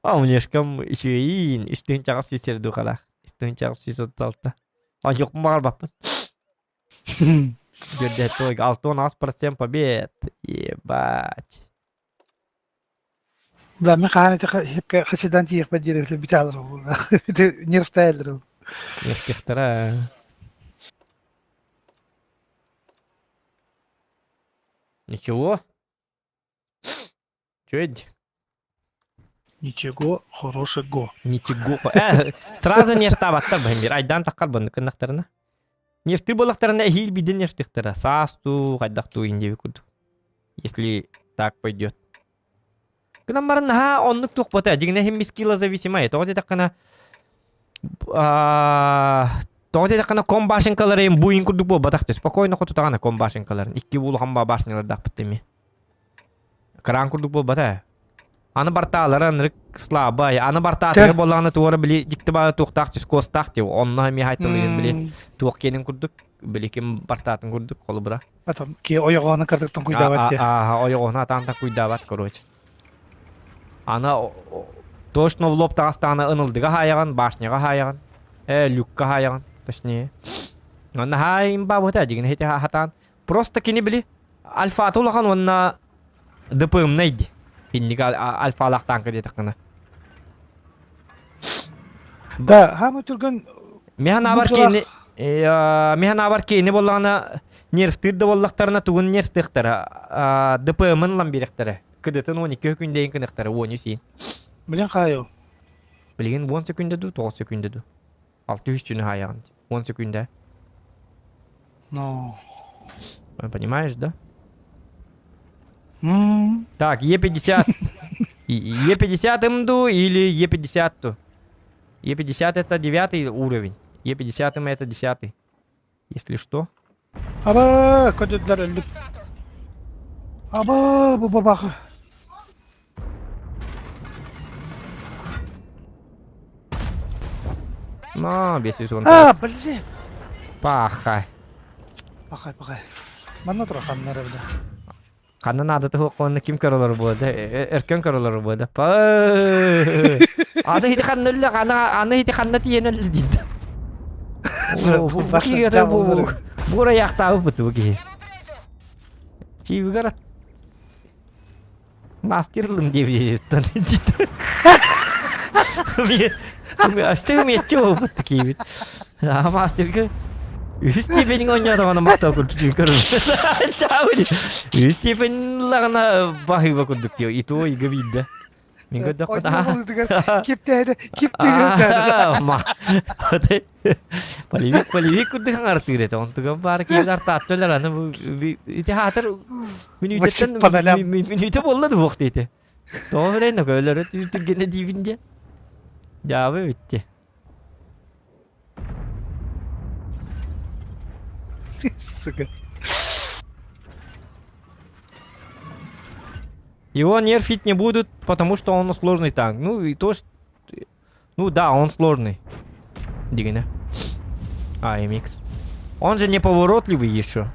Внешком еще и истин чагас сүйсер духала. Истин чагас сүйсер талта. Жоқ мағар баппын. Жерде той алтон аспарсен побед. Ебать. Да, мы хепка хасидан тиих поддерживать лебиталру. Это не растайлру. Нескектора. Ничего. Чё это? Ничего хорошего. Ничего. Сразу не штабаттар бәмбер. Айдан таққар бұнды кіндақтарына. Нефті болақтарына хил биден нефтіктері. Састу, қайдақту индеви күрдік. Если так пойдет. Кынан барын онлық туқ бота. Жигіне хем мискила зависимай. Тоғыте таққана комбашенкаларын буин күрдік бол батақты. Спокойно қоту тағана комбашенкаларын. Икки болу қамба башнелер дақ біттеме. Кран күрдік бол бата. Аны барталарын рык слабай. Аны бартатыры болағаны туғыры біле жікті бағы туқтақ жүз костақ деп. Онына ме хайтылығын біле туқ кенін күрдік. Біле кем бартатын күрдік қолы бұра. Потом ке ойоғаны кардықтан күйдават те. Ойоғаны атанта күйдават, короче. Аны точно в лоб тағастағаны ынылдыға хайаған, башняға хайаған. Люкка хайаған, точнее. Аны хайын ба бұта жеген хеті хатан. Просто кені біле альфа толаған онына ДПМ нейді. Инник альфа-лақ танка детаққана. Да, хамы түрген... Механ абар кейіне болағына нерфтірді болақтарына туғын нерфтіқтері. ДПМ-ын лан беректері. Кыдытын 12 күндейін кынықтары, 10 сейін. Білен қайы? Білген 10 секунде ду, 9 секунде ду. 600 түні хаяған. 10 секунде. Ну... Понимаешь, да? Так, Е50. Е50 имду или Е50 то? Е50 это 9 уровень. Е50 это 10. Если что. Аба, кодетлер лүп. Аба, bu babakı. Без сезон. Блин. Пахай. Пахай. Мана тұрған нәревді. Қанын адыты хоқуынны ким көрілер болды? Өркен көрілер болды. Аны хеті қанын өлі, аны хеті қанына тиен өлі дейді. Бұра яқтауы бұты бұғы. Чивгара. Мастерлым деп жеттен. Астығы метчі опыт кейбіт. Мастергі үз степенің ойнадығаны мақтау күртіп көріп. Чауы. Үз степенің лағына бағыба күрдік деу. Ито ойғы бейді. Мен көрдік қода. Oynuyor dedi. Kipteydi. Kipteydi. Полевик күрдік аңарты кереті. Онтыға бары кейбіт арты аттылар. Ити хатыр минуті болады бұқ дейті. Тоғы бірейін өкөлері түргені дейбінде. Жабы өтті. Сука. Его нерфить не будут, потому что он сложный танк. Ну и то, что... Ну да, он сложный. Дигна. MX. Он же неповоротливый еще.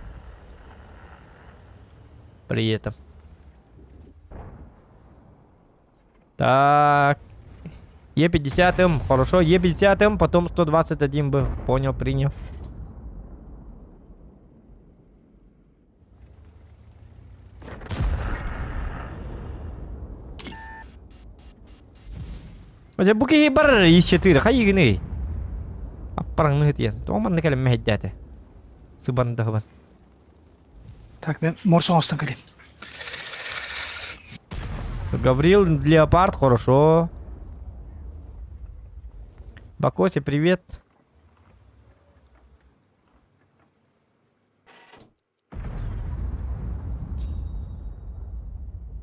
При этом. Так. Е50М. Хорошо. Е50М, потом 121 был. Понял, принял. Оце буки бар ис4 хайгыны. Аппараңны тиен. Томан келем мәһәддәте. Сыбанда хабан. Так, ben mor soğustan geleyim. Гаврил, Леопард, хорошо. Бакоси, привет.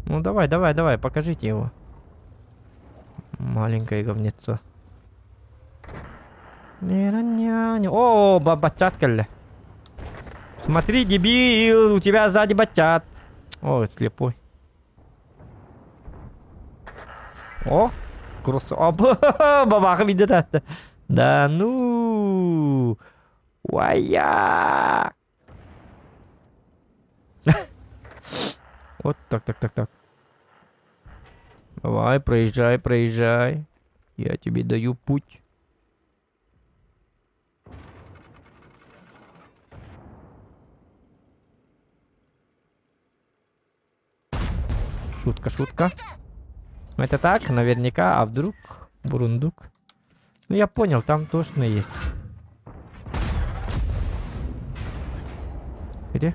Ну давай, покажите его. Маленькое говнецо. О, бачат калле. Смотри, дебил, у тебя сзади бачат. О, слепой. О, бабаха видит это. Да ну. Уая. Вот так. Давай, проезжай. Я тебе даю путь. Шутка. Это так, наверняка, а вдруг бурундук? Ну я понял, там точно есть. Где?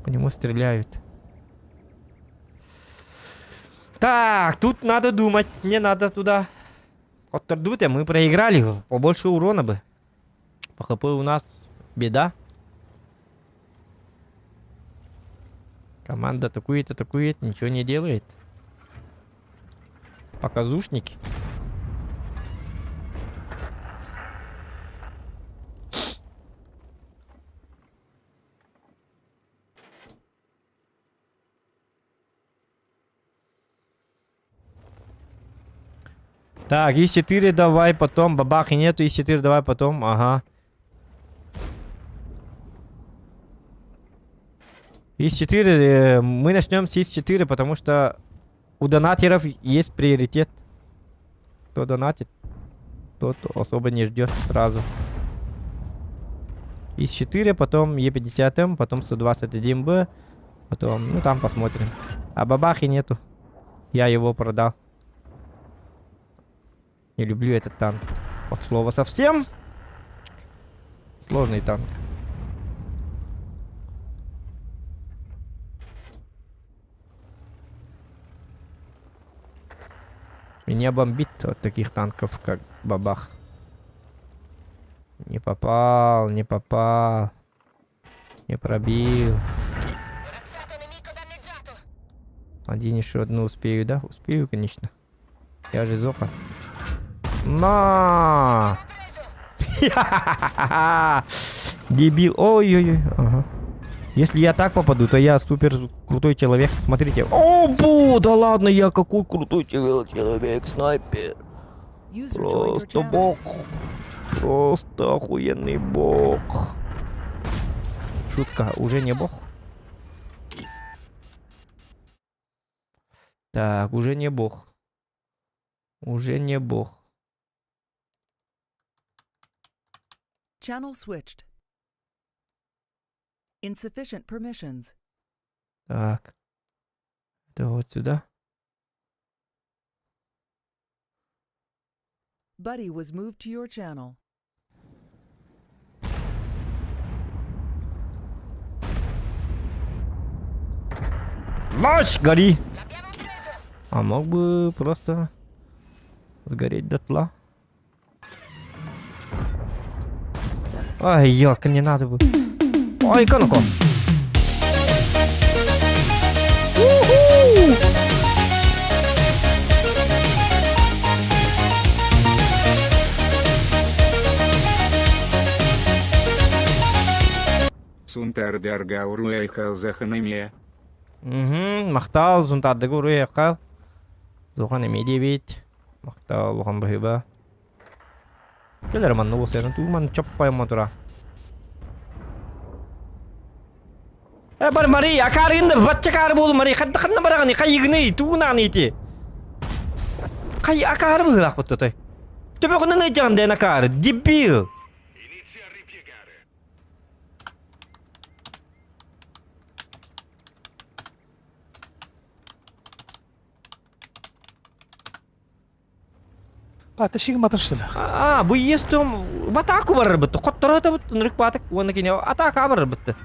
По нему стреляют. Так, тут надо думать, не надо туда. От Тордуте мы проиграли, побольше урона бы. По ХП у нас беда. Команда атакует, ничего не делает. Показушники. Так, ИС-4 давай потом. Бабах и нету, ИС-4 давай потом. Ага. ИС-4, мы начнем с ИС-4, потому что у донатеров есть приоритет. Кто донатит, тот особо не ждет сразу. ИС-4, потом Е50М, потом 121Б, потом, ну там посмотрим. А бабахи нету. Я его продал. Не люблю этот танк. От слова совсем. Сложный танк. Меня бомбит от таких танков, как бабах. Не попал. Не пробил. Один еще одну успею, да? Успею, конечно. Я же Зоха. На! Дебил. Ой-ой-ой. Ага. Если я так попаду, то я супер крутой человек. Смотрите. О, да ладно, я какой крутой человек, снайпер. Просто бог. Просто охуенный бог. Шутка, уже не бог? Так, уже не бог. Уже не бог. Channel switched. Insufficient permissions. Так. Это вот сюда. Buddy was moved to your channel. Ночь, гори! А мог бы просто сгореть дотла. Ай, ёлка, не надо бы. Ой, коноко. Сунтардаргаур уехал за ханаме. Мақтал, зұнтардығы ұры еқал. Зоған емеде бейт. Мақтал, оған бұхыба. Келер манны осы ерін туғман чоппайым отыра. Бар мари, акар енді батча кары болу мари. Қадды қанна барағаны, қай егіні, туғынан еті. Қай акары бұғылақ бұтты той. Төбе құнын өтжаған дән акары, дебил. Тащи матан что ли? Бұл естім, батаку барыр бұтты. Қоттары өті бұтты, нұрық батық, оны кене атака барыр бұтты.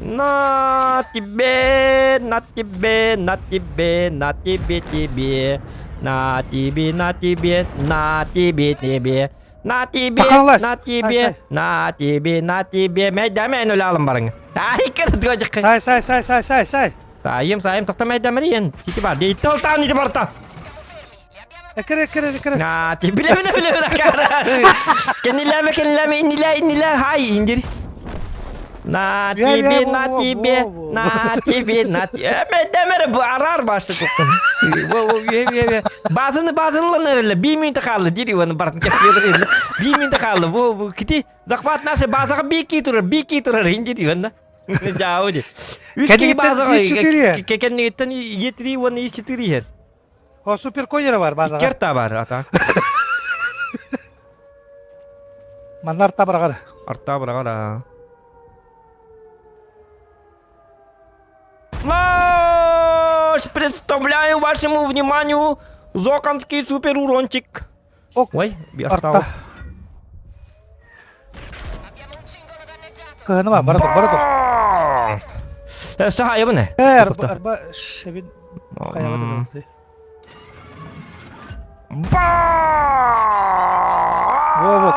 На тебе, на тебе, на тебе, на тебе, тебе. На тебе, на тебе, на тебе, тебе. На тебе, на тебе, на тебе, на тебе. Мәйдәме ән өлі алым барың. Ай, кірді көжіқі. Сай. Сайым, тоқта мәйдәмір ең. Сеті бар, дейті толтан ете барта. Кірі. На тебе, біле, кәрі. Кеніләме, инілә, хай, индір. На тебе, на тебе, на тебе, на тебе. Мәйдәмір бұл арар башы тоқтын. Базылын әрілі, 1 минуты қалды, дері оны бартын кәпкедір елі. 1 минуты қалды, бұл кіті зақпат нашы базаға беки тұрар, индері оны. Жауы де. Үскей базаға, кәкенне еттен етірі, оны ешітірі ер. О, супер конері бар базаға. Керта бар, атақ. Манна артта барағар. Арта барағар. Наш! Представляю вашему вниманию Зоканский супер урончик. Ой, бертау. Кығыны бар, Саға ебіне. Арба шебін қаябады болды. Вот,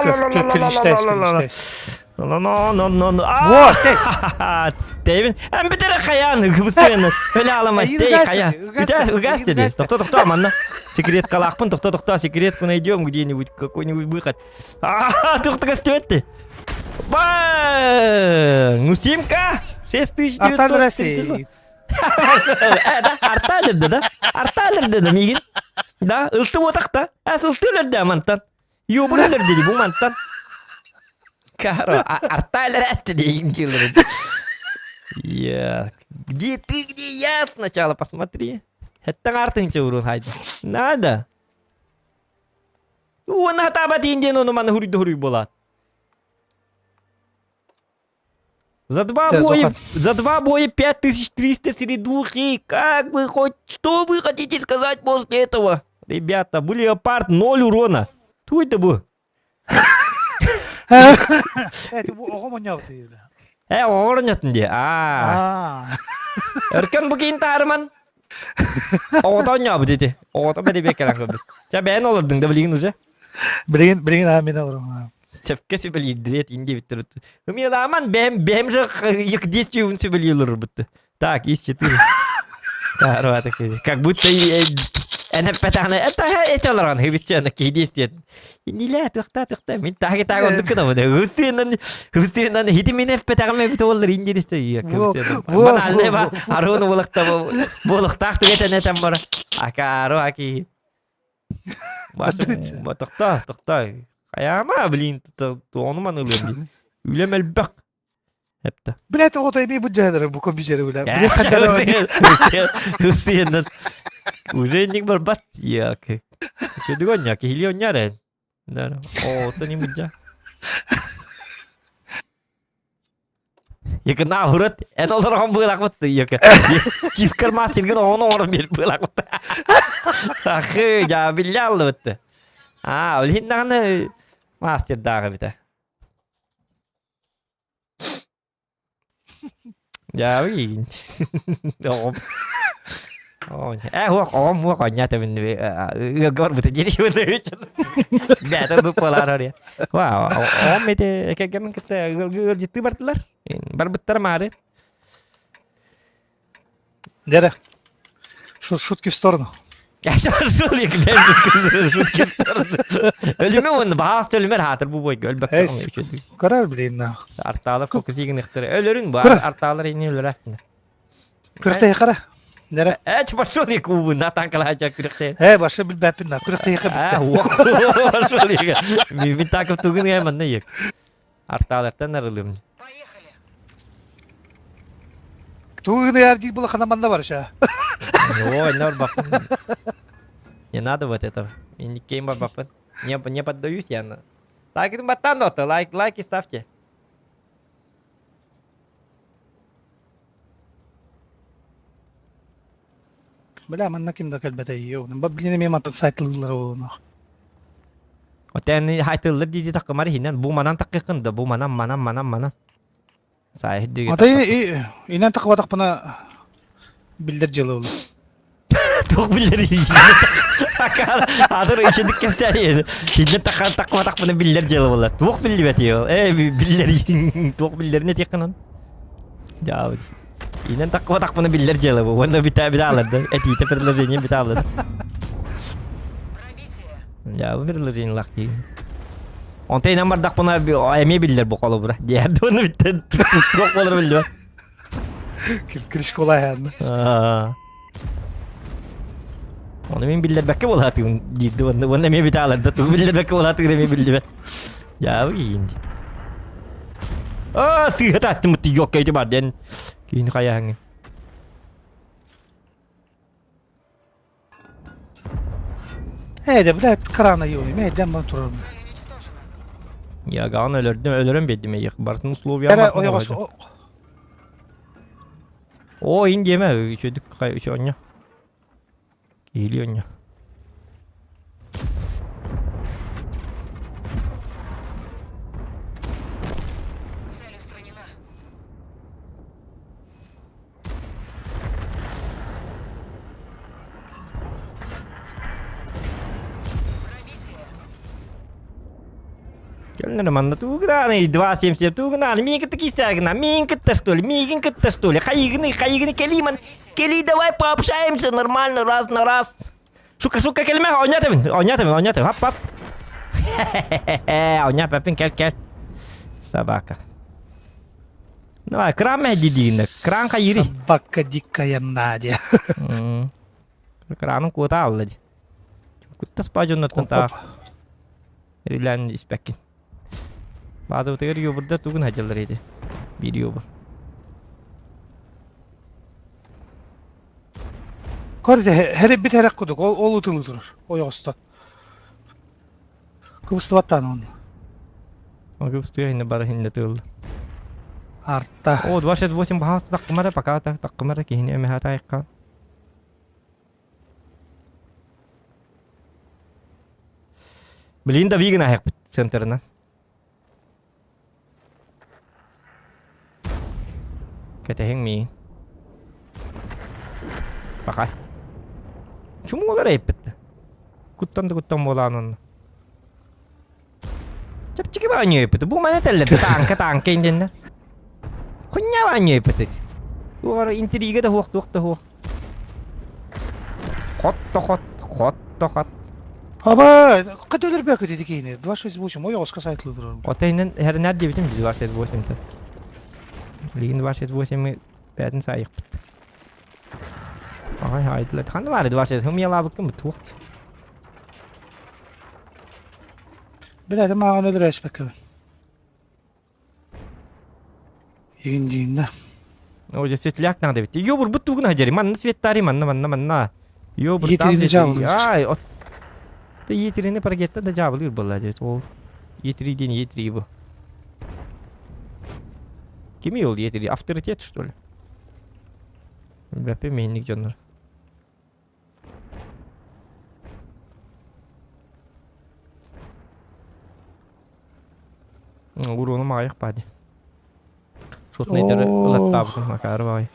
Тейвин, бітері қаян, күбістігін, өлі аламай, тей қая. Үгәс деді, тоқта, манна. Секрет қалақпын, тоқта, секрет күн айдем, где-нибудь, какой-нибудь выход. Тоқта көстеветті. Ну, симка, 6930. Арталырды да, меген. Да, ылты отақта, ылтылырды амантан. Юбырылырды де бұл мантан. Каро, арталер это дейін келер. Где ты, где я? Сначала посмотри. Хэттан артынча урун хайды. Надо. Оны хатаба тиінден оны маны хуруй болат. За два боя 5300 середухи. Как вы что вы хотите сказать после этого? Ребята, был леопард 0 урона. Кто это был? Оғым ойнауды дейді. Оғыр ойнатын де. Үркен бұкейін тағырман. Оғыта ойнауды деді. Оғыта бәрі бекелің сөбді. Жа бәйін олырдың да білген уже? Білген мен олырым. Сәпкесі білі дрет инде біттір. Үмел аман бәм же екі действие үнсі білі олыр бұтты. Так, есть 4. Как будто أنا فتحنا أنت لران هي بتشانا كيديستيت إني لا تختار من تاعي تاعي كده وده حسين أنا هيدي من فتح ما بتقول رينجي لسه ما نعلم بقى هارون بولختار تيجي أنا تمر أكارو أكيد ما تختار يا ما بلين تونو ما نقول ولا ملبق هبته بلات أوضة يبي بجهر بكمبيوتر ولا حسين уже не барбат я че догоня ки хилионяре да о то не мудя Yakına vurat. Et olarak bırak battı yakın. Çift kırmaz sirgin onu bir bırak battı. Ahı ya billahi battı. Ha öyle hindan master dağı bir de. Ya iyi. Ôm. Ôi, hua còn nhà thì mình gọt một cái gì vậy nè tao bước qua rồi wow mấy cái gitu bertelar berbetar mari Дядя, шутки в сторону. ya şöyle şutki ölümü onu bahas ölümü hatır bu boy göl Hey, bakalım karar bileyim ne. artalar fokus yiyin ihtire ölürün bu artalar ini ölür aslında Kırıkta yıkara. Nere? çabuk şöyle kubu natan kalacak kırıkta He başa bil bepinler. Kırıkta yıka bitti. şöyle bir takım tuğun hemen ne yık artalardan arılım Tuğunu yer değil bula kanamanda var aşağı. Ой, нар бапан. Не надо вот этого. И не кейм бапан. Не поддаюсь я на. Лайк батанота, лайки ставьте. Бля, man nakim da kalbete yiyor. Bablini mi matan saytlılar onu. O tane haytılır dedi takımları hinden. Bu manan takıkındı. Bu manan. Sahih diyor. Atayı inan takvatak bana bildirceli olur. Çok bilir. Adır işedik gösteriyor. Hinden takma bana bilir celo valla. Çok bilir betiyor. Bilir. Çok bilir ne tekinin. Ya. Inan takma bana bilir celo. Wanda bir daha alırdı. Eti teperlerine bir daha alırdı. Ya bu birlerin laki. Onta inan bardak bana bir emi bilir bu kolu bura. Diğer de onu bitti. Çok olur biliyor. Kiriş kolay yani. Onu min bilir belki bola atıyor. Ciddi onu emi bir daha alırdı. Tu bilir belki bola atıyor emi bilir. Ya bu iyi. Sıhhat açtı mutlu yok kaydı baden. Kini kaya hangin. He de bile kararına yiyorum. He de bana durur. Ya gan ölürüm bedim ya. Barsın условия Yere var. o yavaş o. O in yeme. Çocuk kay şu anya. Geliyor ya. Нормально, tu граны, 2.70, tu граны, миг таки сагна, миг-то что ли, хайгны, Кели, давай пообщаемся нормально, раз на раз. Шука, келме, онятым, хап. Оня, пепин, кел. Собака. Давай, кран медидина, кран хайри. Собака дикая Надя. Краном куда аллади. Куда спажу на тента. Рилан испекин. Bazı oteler burada tuğun hacılarıydı. Biliyor bu. Koride her bir terek kuduk. Ol utulu durur. O yosta. Kıvıstı vatan onu. O kıvıstı yine bara hindi tığıl. Arta. O 28 bahas takımara pakata takımara ki yine emehata yakka. Bilin da vegan ayak centerna. Keteheng mi. Bakay. Cuma olar epet. Kuttan bolan onu. Çapçık banyo epet. Bu mana telledi tanka indinden. Kunya banyo epet. Bu ara intriga da hoq. Hot. Aba, kad ölür belki dedik yine. 268 o yoska saytlı durur. Otayından her nerede bitim 268 ta. Ligin 268 beden sayık. Ay haydi. Kan var 268 hım yala bakın bu. Biledim ağın ölür esbek abi. Yiğinciğinde. Oje setlak nada bitti. Yo bu tuğun hacari. Man svettari manna. Yo bu Yitirini cavlıyor. Ay o. Da yitirini parakette da cavlıyor vallahi. O yitiri bu. Kim iyi oldu yeteri? Авторитет, что ли? Бәпе мейнік жонлар. Урону мағайық бады. Шотын айдары ұлаттабы макары бай.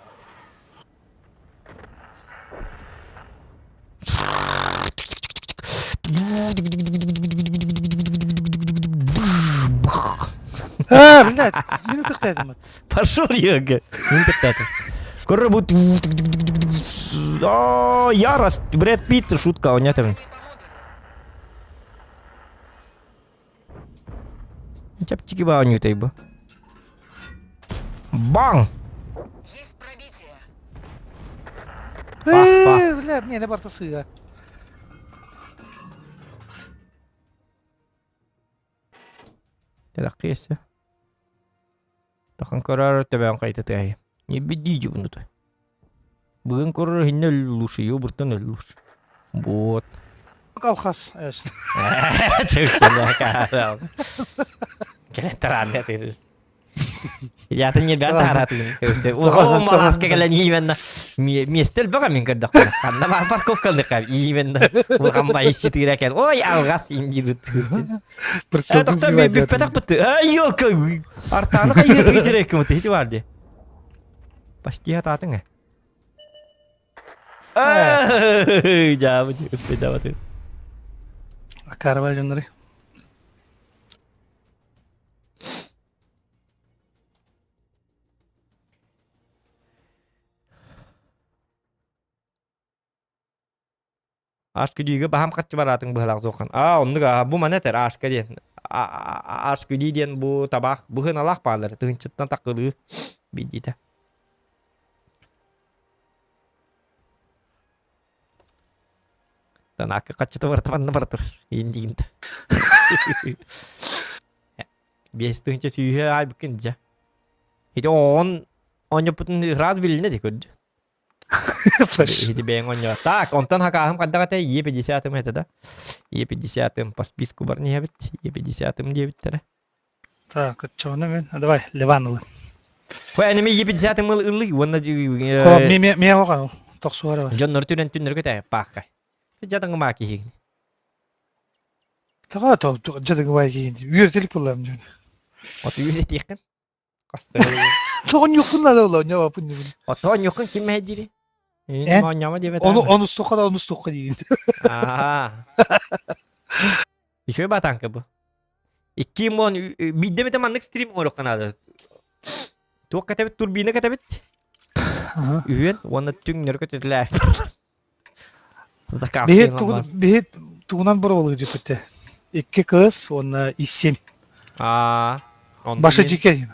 Блядь, не тыктай. Пошел, Йога. Не так. Корабут. О, ярость. Брэд Питт, шутка, он нет. Чапчики бауню тейбу. Бам! Блядь, мне на борта сыра. Так есть. Тахан корар тебе кайта тей. Не бедите внутрь. Бүгін корар хинне лучше, ёбуртан лучше. Вот. Колхоз. Kalian terangkat itu. Ya tanya dia tarat ini. Oh malas kalian iman. Miestel baga min kada. Karena apa kok kalau dekat iman. Bukan bayi citira kan. Oh ya algas injil itu. Dokter bebek petak betul. Ayo ke. Artana kayak gitu jerek kamu itu vardı. Pasti hata tengah. Jauh sepeda batu. Karva canları. Aşkı diye baham kaç baratın bıhlak zokan. Onu da bu maneter aşkı diyen. Aşkı diyen bu tabak. Bu hın Allah bağları. Tığın çıttan takılı. Bilgide. Dan akı kaçıtı vartamanını vartır. İndi. Bies tığınca süyühe ay bükünce. Itu on yapıtın raz biline dikod. Itu bengonnya. Так, он там хакам когда-то Е50 это да? Е50 по списку барни habit. Е50 9 тара. Так, что на давай, Ливановы. Хой анime Е50 мыл ылы, он на Меня локал. Так суарова. Жон нортүрен түннөр көтө пакка. Жадың маки хиг. Тага то жадың байги. Үйртелик булам жон. Оту үйрөт теккен. Тоон юкунла да улам, я бапын. Отон юкун ким хедири? Мanyама дебет. Onu stokka değil. Еще батанка bu. 2010 bir de manlık stream olur kanalda. Tuh katabet turbine katabet. Üyen onu tüm nerkötüler. Zakaf. Bir tuğunan bura oluyor cepte. İki kız, ona isim. Başa cike.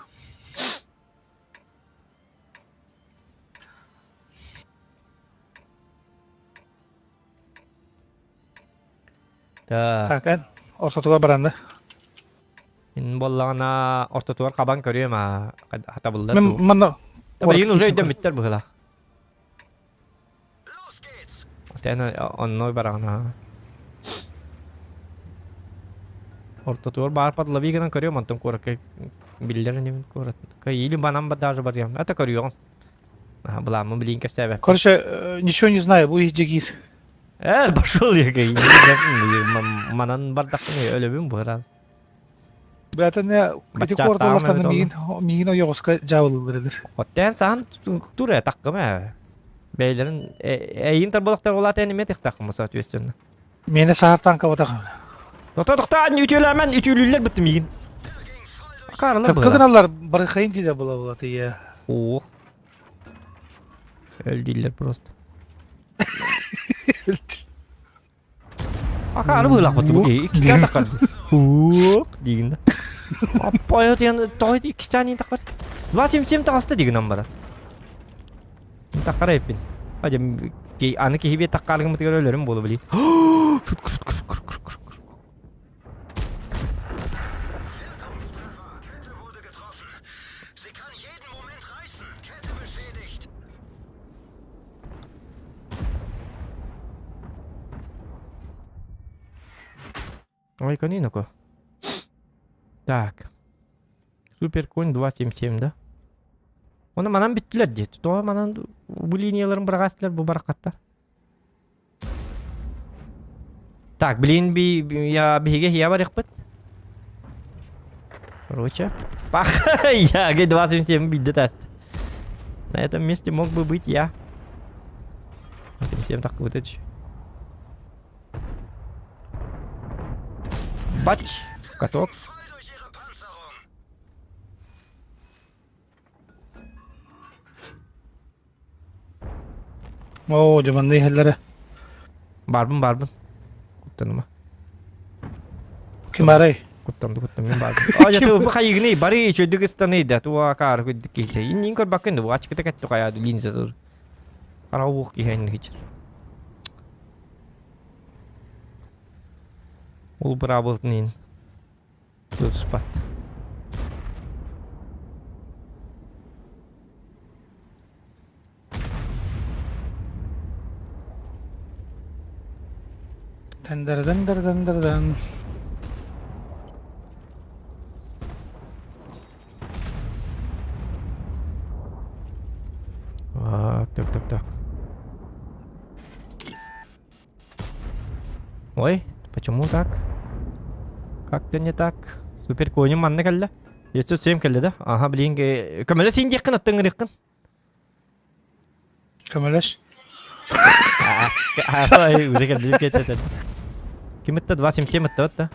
Tak kan? Orta tuvar baranda. In bollana orta tuvar kaban körüyor ma hatta bullar. Men Tabii yine uzay demitler bu hala. Tena onnoy barana. Orta tuvar bar patla bir gün körüyor mantum korak billerini mi korat. Kayılı banam даже barıyorum. Ata körüyor. Bulamı bilin ki sebep. Короче, ничего не знаю, bu iyice gir. Пошел я кай. Манан бардакны ölümüm bu herhalde. Бата не кити корталаканы мигин оёгоска жабылдырылыр. Otten san tuре takma. Beylerin interbolakta olat enime tek takma соответственно. Meni sahartan kavata. Totoktan ütülemen ütülüller bitti migin. Karlar bu. Kadınlar barıkayın diye bulatı ya. Oh. Öldüler prosto. Akar bu lak bu ki iki tane takar. Digin de. Apa ya yang tahu iki tane takar. Dua sim takastı digin ambara. Takar yapın. Aja ki anı ki hibe takar gibi tigara ölürüm bolu beli. Şut. Ой, конину-ка. Так. Супер конь 277, да? Onu manan bittüler diye. Tutuğa manan bu liniyaların bırakastılar bu barakatta. Так, блин, я беге я бар якпыт. Короче. Пах, я Г-27 бидде тест. На этом месте мог бы быть я. 27 так вытащу. Бач, каток. Oo diman ne hellere. Barbun. Kuttanıma. Kim aray? Kuttam men barbun. Aja tuh bu kayıgını bari çödük istanı da tuğa kar kuduk ki. İnin kor bakın bu açıkta katto kaya linza dur. Ara bu ki hen hiç. Ул браблтнин. Тут спат. Dın. Так. Ой, почему так? Как-то не так. Супер конем манна келді. Есі сөйім келді да. Аха, білейін. Көмелі сен декін аттың рекін. Kömeleş. Ай, уже келді кетті. Кім етті? 277 етті отта.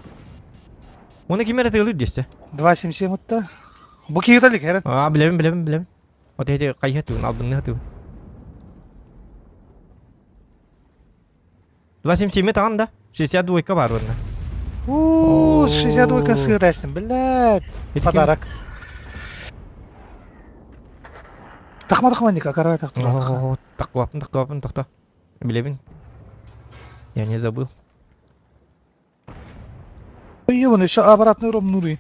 Оны кем әрі тығылыр дейсі? 277 ытта. Bu kiyirlik herhalde. Білемін. От еді қай хатуын, албынны хатуын. 277 таған да. 62 бар онда. Uuu 62 sığıraysın billet. Padarak. Takma nika karar taktım. Тақуапын, тоқта. Білемін. Я не забыл. Ой, вон еще обратный ром нуры.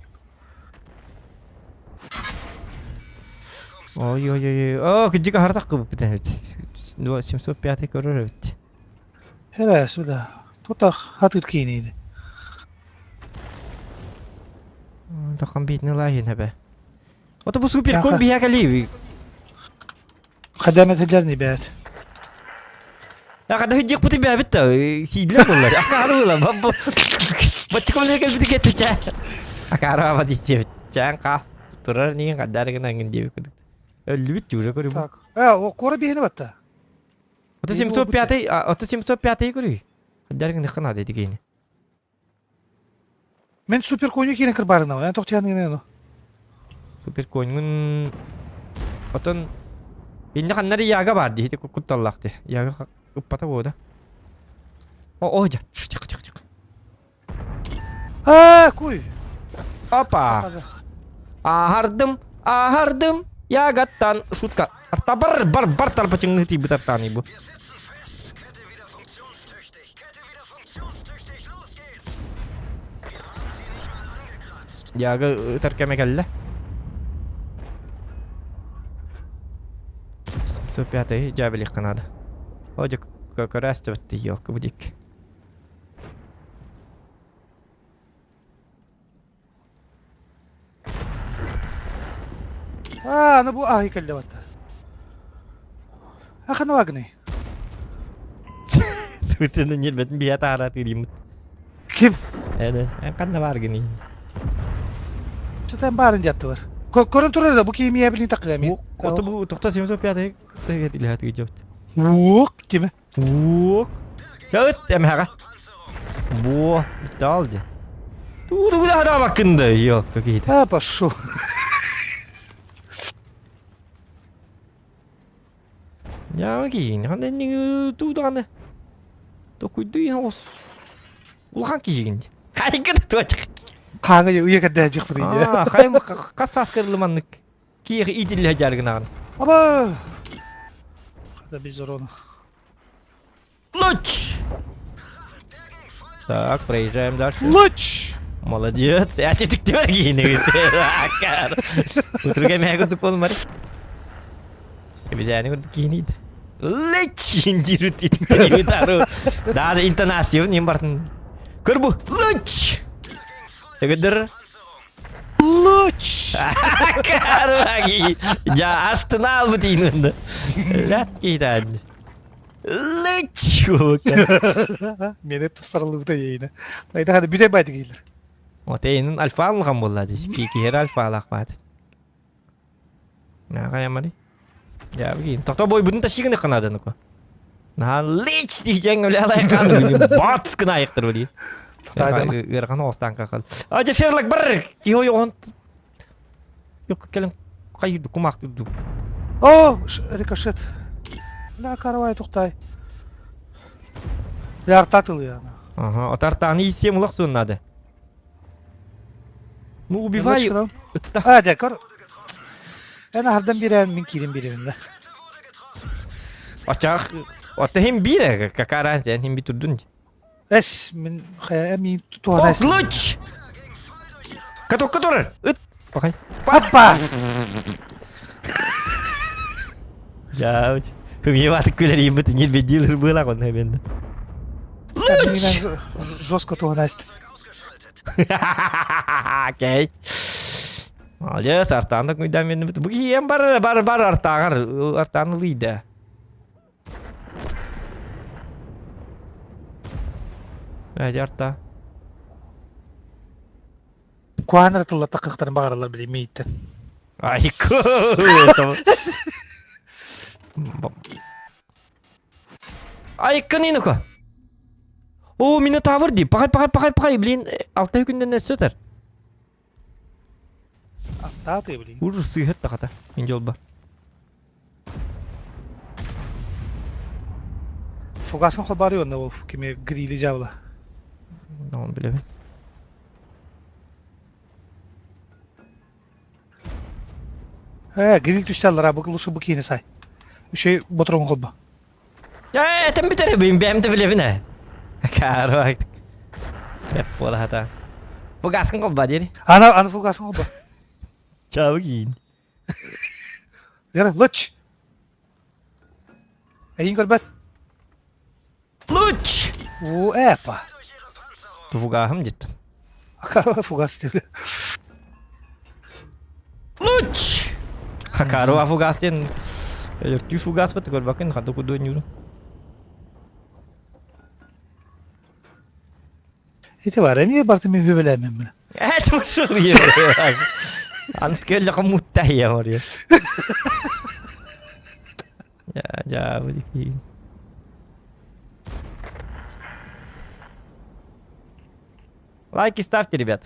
Ой. О, күджігі хартақ қыбып бітен. 705 көрір өтті. Heres bile. Tutak hatır kiniydi. Таққан бейтіні лайын әбі. Ота бұл супер кон бия кәлейбі. Kademet hecel beyat. Ya kada hijik putih bia bita. Sila bollar. Akaru lah. Baca kau lagi betul kita cah. Akaru apa di sini? Cah kah. Turar ni kadar kena angin dia. Lebih juga kau ribu. Tak. O kora bihine batta. Oto 705 kau ribu. Kadar kena kena ada di kini. Men super konyu kine kırbarına var. Yani tokçayan yine no. Super kongun. Oton. İnne kanları yaga var diye kuttallak diye. Yaga uppata bu da. Oja. Çık. Haa kuy. Hoppa. Ahardım. Yagattan şutka. Arta bar talpacın tibi tartani bu. Yaga terkeme geldi. Супятый джабелик надо. Оди как раз вот ты ёлка будик. Ana bu ahi kelle batta. Akana wagni. Susunu nyelbetin bir hata arat edeyim. Kim? Evet, kan da var gini. Zaten barın jattı var. Korun turada da bu kimiye bilin takıyorum ya. Oto bu tokta 705 teh dilihat gitu. Vuk kimi? Vuk. Jauh emang buah daldı. Tuh ada bakın da yok begitu. Ha paşo. Ya gini, kan ini tuh kan. Tuh kudu yang os. Ulah gini. Kayak gitu tuh aja. Kanka ya uya kadar acık bu ya. Kayak kasas kerlemanlık. Kiri idil jargınan. Ama. Hadi biz zor onu. Луч! Так, проезжаем дальше. Луч! Молодец. Я тебе так гini. Утругами я говорю, пол мари. Обезьяны говорю, гini. Луч! Индирут и тару. Даже интонацию не бартын. Кырбу. Луч! Я говорю, Луч! Карваги! Ja, astına al bu dininde. Lat gider. Лыч! Meni sarılıp da yayına. Haydi hadi bir de baydı gelir. Вот эйнин альфа алган болла дейсиз. Кийер альфа алак бат. На каямари. Я бигин. Токто бой будун ташигын канадын ко. На лич дийжең өле алай каны. Батс кына айыктыр били. Эрган остан какал. Ажа шерлак бір. Кио он. Yok келем кайды кумак ду. О, рикошет. La каравай тухтай. Яртатыл я. Ага, атартаны исем улак сон надо. Ну убивай. Ha dekor. Ben hardan bir min kirim birinde. Açak. Ota hem bir kakaran sen hem bir turdun. Es min khaya min tutuha. Луч! Который? Покай. Папа. Jauh. Hümiye güleri bütün yıl bir yıl böyle kon hemen. Ben жестко tuha ist. Okey. Aja sartanda kuidam men bu hem bar artagar artanı lida. Hadi arta. Kuanır tulla takıktarın bağırlar bile meyitten. Ay ko. Ay kanino ko. O Minotaur di. Pakay bilin 6 günden ne söter. Daha da bileyim. Vurur sıhhat da kata. İnce ol ba. Fugasın habari yok ne Wolf kimi grili javla. Tamam bilemem. Grill düşerler abi kılışı bu kiyini say. Bir şey boturun kolba. Ya tem bitere benim de bilemem ne. Karo bak. Hep bola hata. Bu gaskan kok badi. Ana fugasın kolba. Çabuk yiyin. Yara luç. Eyin kolbat. Luç! O epa. Bu fugahım cidden. Akara fugas diyor. Luç! Karo afugasin. Tu fugas pa tukol bakın hado ko doon yun. İti var niye baktım bir bilemem ben. Çok şunu yiyor. Anız kelle kamutta ya oraya. Ya bu dikey. Лайки ставьте, ребят.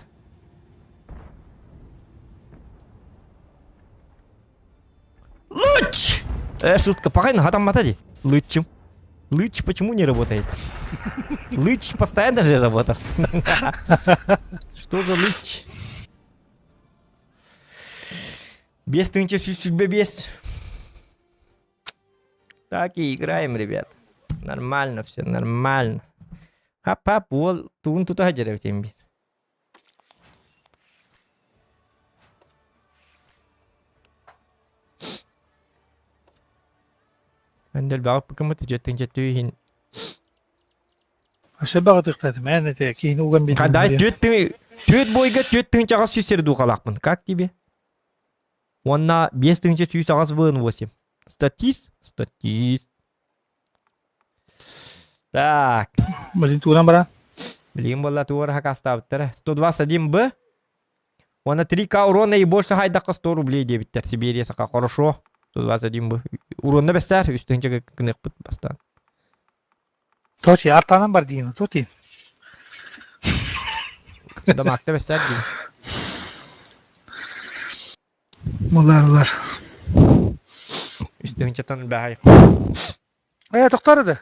Луч! Шутка, пока на там мотади. Лучим. Луч почему не работает? Луч постоянно же работал. Что за луч? Без тынча судьбы без. Так и играем, ребят. Нормально все, нормально. Hap wol tuun tuta hajar tembi. Andel bak pakamat jetin jetuhin. Aşağı bağı tıkladım. Yani tekin ugan bir. Kaday tüt boyga tütün çagas süseri dukalakmın. Как тебе? Ona 5 тысяч 188. Статист. Так. Блин, туран бара. Блин, была тура хакастав. 121Б. Он на 3К урона и больше хайдака 100 рублей дебиттер. Сибирия сака хорошо. 121Б. Урон бестер. Üstünce kınık bıt bastan. Toti artanan var diyeyim. Toti. Damakta bester değil. Bunlar. Üstünce tan bahay. Doktor da.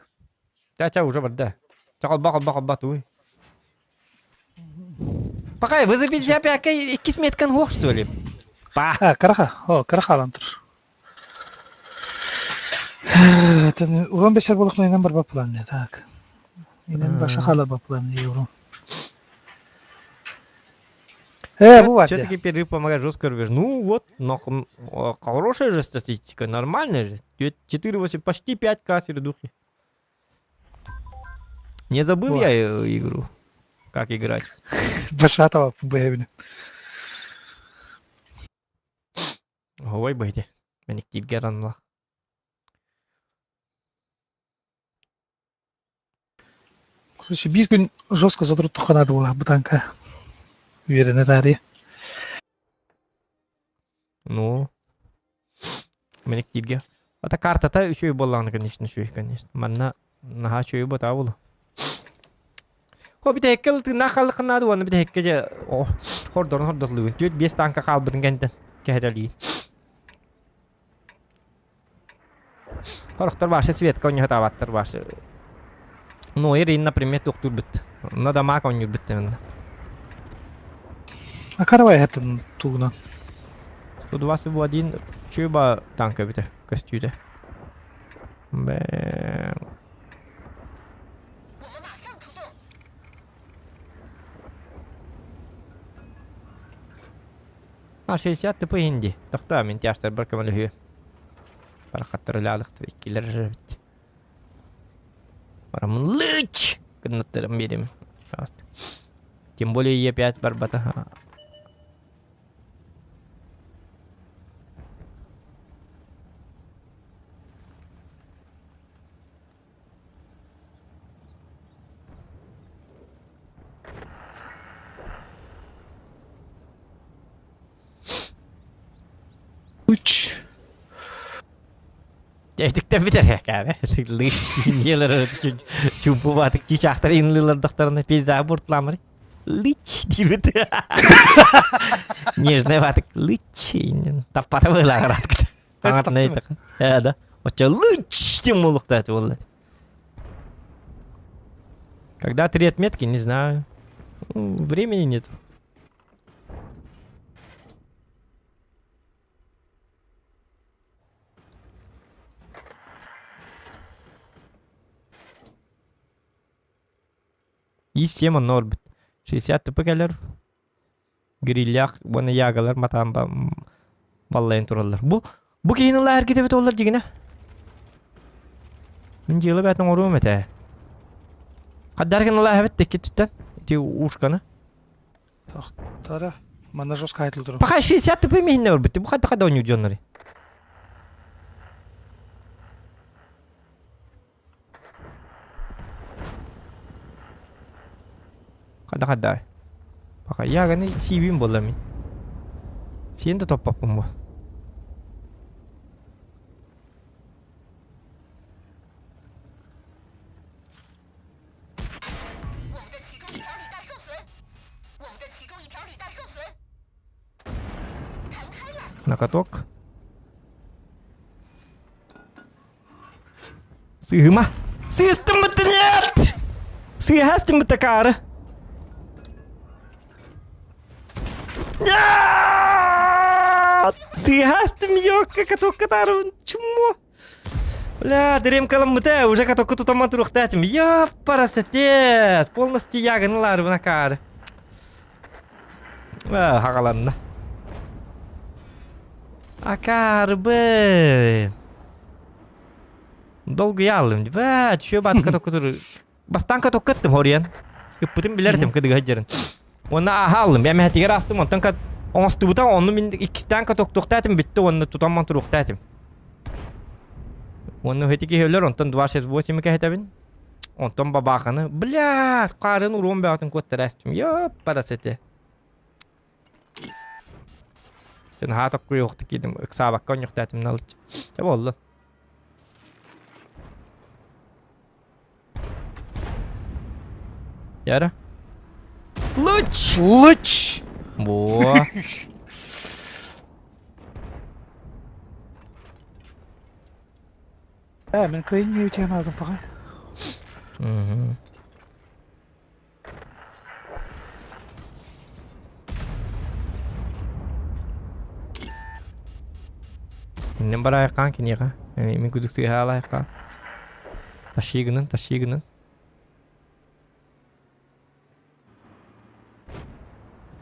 Та уже барда. Чакал бак туй. Пока вы забили опять 2 меткан хох что ли? Па. Karaha. Karaha lan tur. Ulan beşer balıkla inen bir plan ne tak. İnen başa hala bir plan ne yorum. Bu var. Все-таки перерыв помогает жестко рвешь. Ну вот, но хорошая же статистика, нормальная же. 4-8, почти 5К середухи. Не забыл я игру, как играть. Başa tava bu evine. Ой, быйды. Мен иккилге ранла. Короче, bir gün жестко задротты қанады бұл бұтанка. Уверены дари. Ну. Мен иккилге. Ата картата үшөй болланы, конечно, конечно. Манна наха үшөй бота болу. О, bir de hekkel naqallı qınады onu bir de hekkece hordorluğun. 4-5 tanka qalbıdın genden. Kehedeliğin. Horuktar varsa Svetka onu hatavattar varsa. Ну, Ирина, например, доктор бит. Надо мак он не бит. А каравай хәттен тугна. Тут 21 чуба танка бит костюде. Бе. А 60 типа инди. Тохта мен тяштар баркамалы хүй. Парахаттыр лалыктыр иккилер бит. Барамын лыч! Кынныттырым берем. Тем более Е5 барбата. Uç. Dedikten biter ya yani. Niyeler çumpu batık çiçaklar inliler doktoruna pizza burtlamır. Liç diyor. Нежная batık liç. Tapata böyle aradık. Anlat neydi? Ya da. Oça liç тем улукта это вот. Когда 3 отметки, не знаю. Времени нет. И 7 on orbit. 60 tüpügeler. Grillyak, bunu yağalar, matamba ballayın turallar. Bu keyinler hareket evet olur jigine. Min jılı batın orum ete. Kaddarken Allah evet tekki tütten. Ti uşkanı. Tara. Manda жестко айтылып тұр. Пока 60 тüpü мейінне орбитті. Bu kadda oynuyor jonları. Kadda. Пока я ганы сивим боламин. Сен де топпаппын бу. На каток. Сыма. Сыстым-то нет! Сыгастым-то кара. Нет! Сыгастым ёкка каток катарун. Чмо? Бля, дырем каламыта, уже каток тутаман турухтатим. Ёп, парасатет! Полностью ягынлар на кара. Хагаланна. Акарбы. Долго ялым. Ба, чё бат каток тур. Бастан каток каттым хориян. Кыппытым билердим кыдык хаджарын. Оны ахалым. Я мехтиге растым. Онтан кат оңстубутан оны мен икистен каток токтатым битти. Оны тутаман туруктатым. Оны хетиге хөлөр. Онтан 28 кахетабин. Онтан бабаханы. Бля, қарын урон бәтін көттірәстім. Ёп, парасете. Sen hatakku yoktu kidim. Iksabakkan yoktu etimden alıç. Ne oldu? Yara. Luç! Лыч! Bu. Мен кайын не өтеген алдым пока. Ini bara yakan kini ya. Ini kuduk sih halah yakan. Taşıyıgının.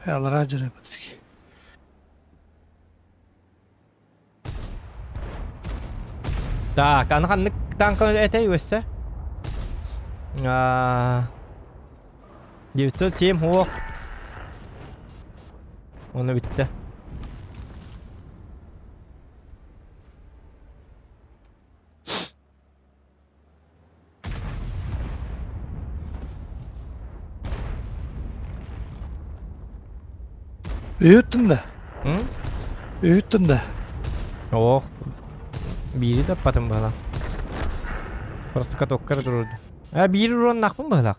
Allah razı olsun. Так, anak-anak tangkal ete USA. 907 hok. Onu bitti. Öğüttün de. Hı? Öğüttün de. Oh. Biri de patım bala. Burası katokkara dururdu. Biri ruan nakmın bala.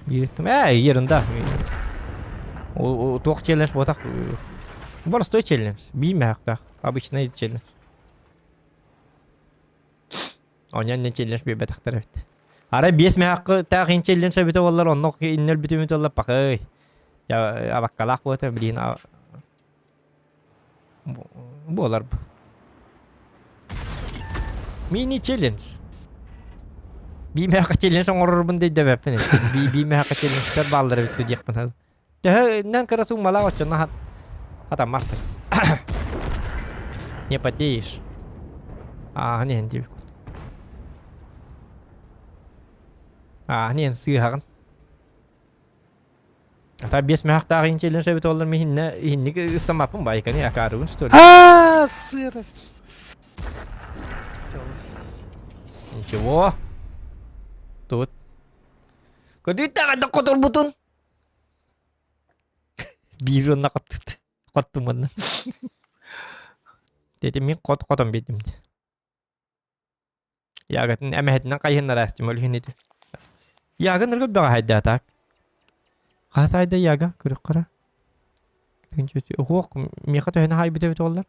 Biri tam. Yerinde. O toq challenge botak. Burası challenge. Bilmeyek de. Обычный challenge. Onyan ne challenge bir betaktar evet. Ara 5 hakkı taqin challenge bite vallar onno innel bitimit olla pakay. Ya abakkalak bu ta bilin bu olar bu. Mini challenge. Bir hakkı challenge orur bun de debepin. Bir hakkı challenge ter ballar bitti diyek bana. Daha nan karasu mala ochna hata marta. Не потеешь. Не, не. Не, сыган. Та бес мехтар инчелен шебет олар михинне ыстамапын байканы акарун что ли. Сырость. Ничего. Тут. Куди тага да котор бутун. Бирон на кот. Коттуман. Dedim min kotam bedim. Yagatın emehetinden kayınlar astim öyle hünedi. Yaga nırgı bir hayda atak. Kasayda yaga kırık kara. Kınca hukuk miqat öhene hay bide ollar.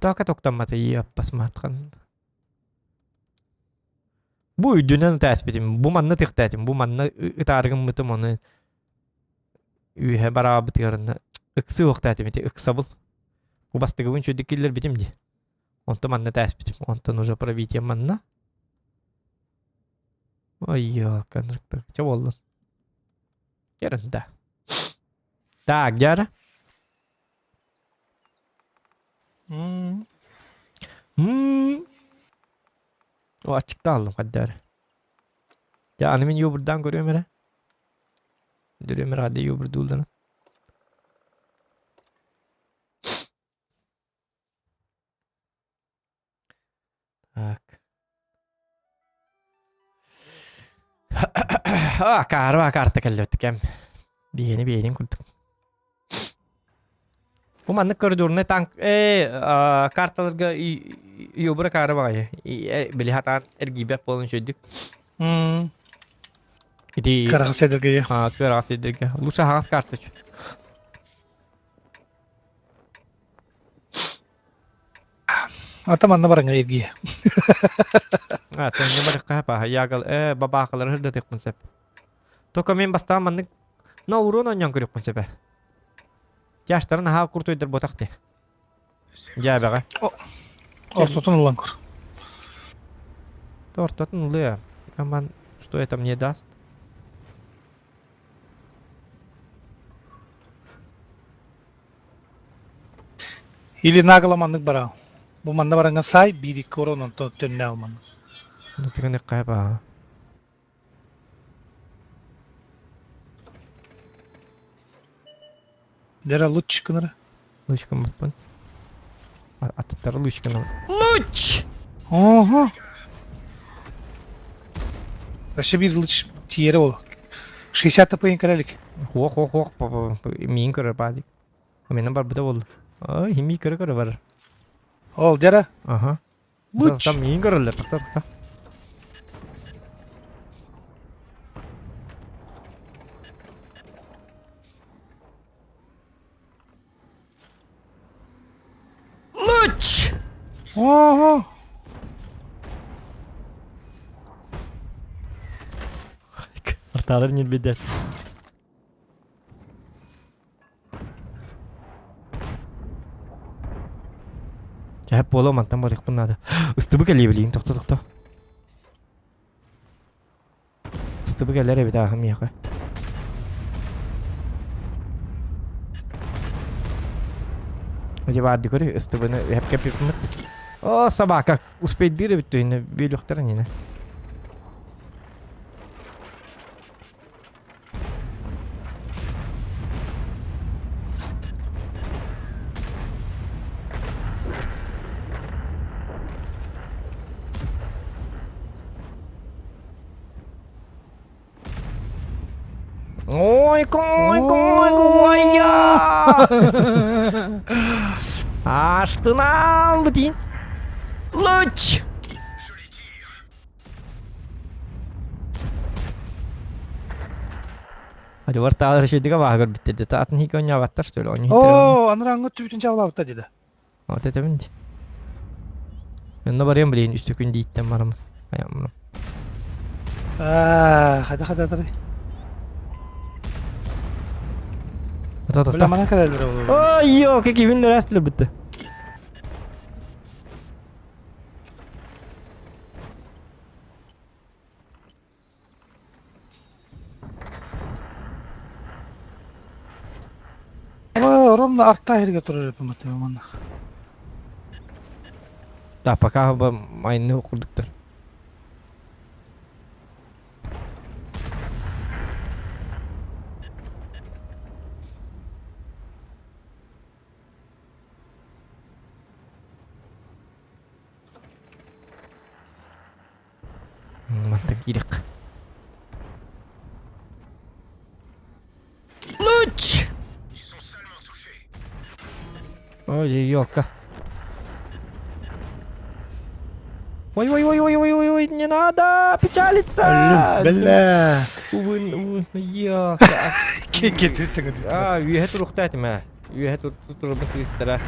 Taka toktanmata iyi yapmasmatkan. Bu üdünen tespitim. Bu manna tıktatim. Bu manna ıtargın mıtım onu. Ühe barabıt yarında. Iksı oktatim iti. Iksabıl. Bu bastığı gün şu dikiller bitim di. Onta manna tespitim. Onta nuja pravitiyem manna. Ay ya kanırıkta. Çavolun. Yarında. Tak jara. O açıkta aldım kadar. Ya annemin yo buradan görüyorum hele. Görüyorum herhalde yo burada olduğunu. Tak. Karta kaldık hem. Bir yeni kurduk. Bu manlık koridoruna tank kartalarga yobra karı var ya. Bilihatan ergibe polun şöydük. İdi Karakas edirgeyi. karakas edirge. Luşa hagas kartı şu. Atamanna baranga ergiye. Tanya balik apa? Yagal baba kalar hırda tek konsep. To kamen basta manlık na uro na nyang kırık konsep. Yaşların ha kurt öder botaktı. Jabaga. Ortatın ulan kur. Торт нуля. Команд, что это мне даст? Или nagalamanlık bara. Bu manda baranga say biri koronun tönne almanı. Ну ты не кайба. Dera luç çıkınırı. Лучка мапын. Аттары лучканы. Луч! Oha. Başka bir luç tiyeri ol. 60 tapayın karalik. Хох. Мин көрөр бадик. Менен бар буда болду. Хими көрөр бар. Ol dera. Ага. Луч. Там мин көрөлөр. Такта. Луч! Oha. Арталар не бедет. Hep bola mantan balik bunlarda. Üstübü geliyor bileyim. Tokta. Üstübü gelir bir daha hem yaka. Acaba addi görüyor. Üstübünü hep yapıyor. O sabah kalk. Uspeyt dire bitti yine. Bir yoktarın yine. Ой, ой, я! Аштынан бутин. Луч! Hadi vartalar şeydiga bağır bitti. Taatın hikaye avatar söyle onu. Oo, anıran götü bütün çavlabıta dedi. O dedemin. Yanına varayım bileyin üstü gün diyitten varım. Ayağımın. Hadi. Ata. Böyle bana kadar olur. Ay yok ki kimin rastlı bitti. Ama Rom'la artta her götürür yapım bana. Apakah mainnya okuduktur. Mantap gidik. Luch! Ой, ёлка. Ой, не надо печалиться. Бля. Увы, ёлка. Getirsin hadi. Üye turukta etme. Üye turukta isteras.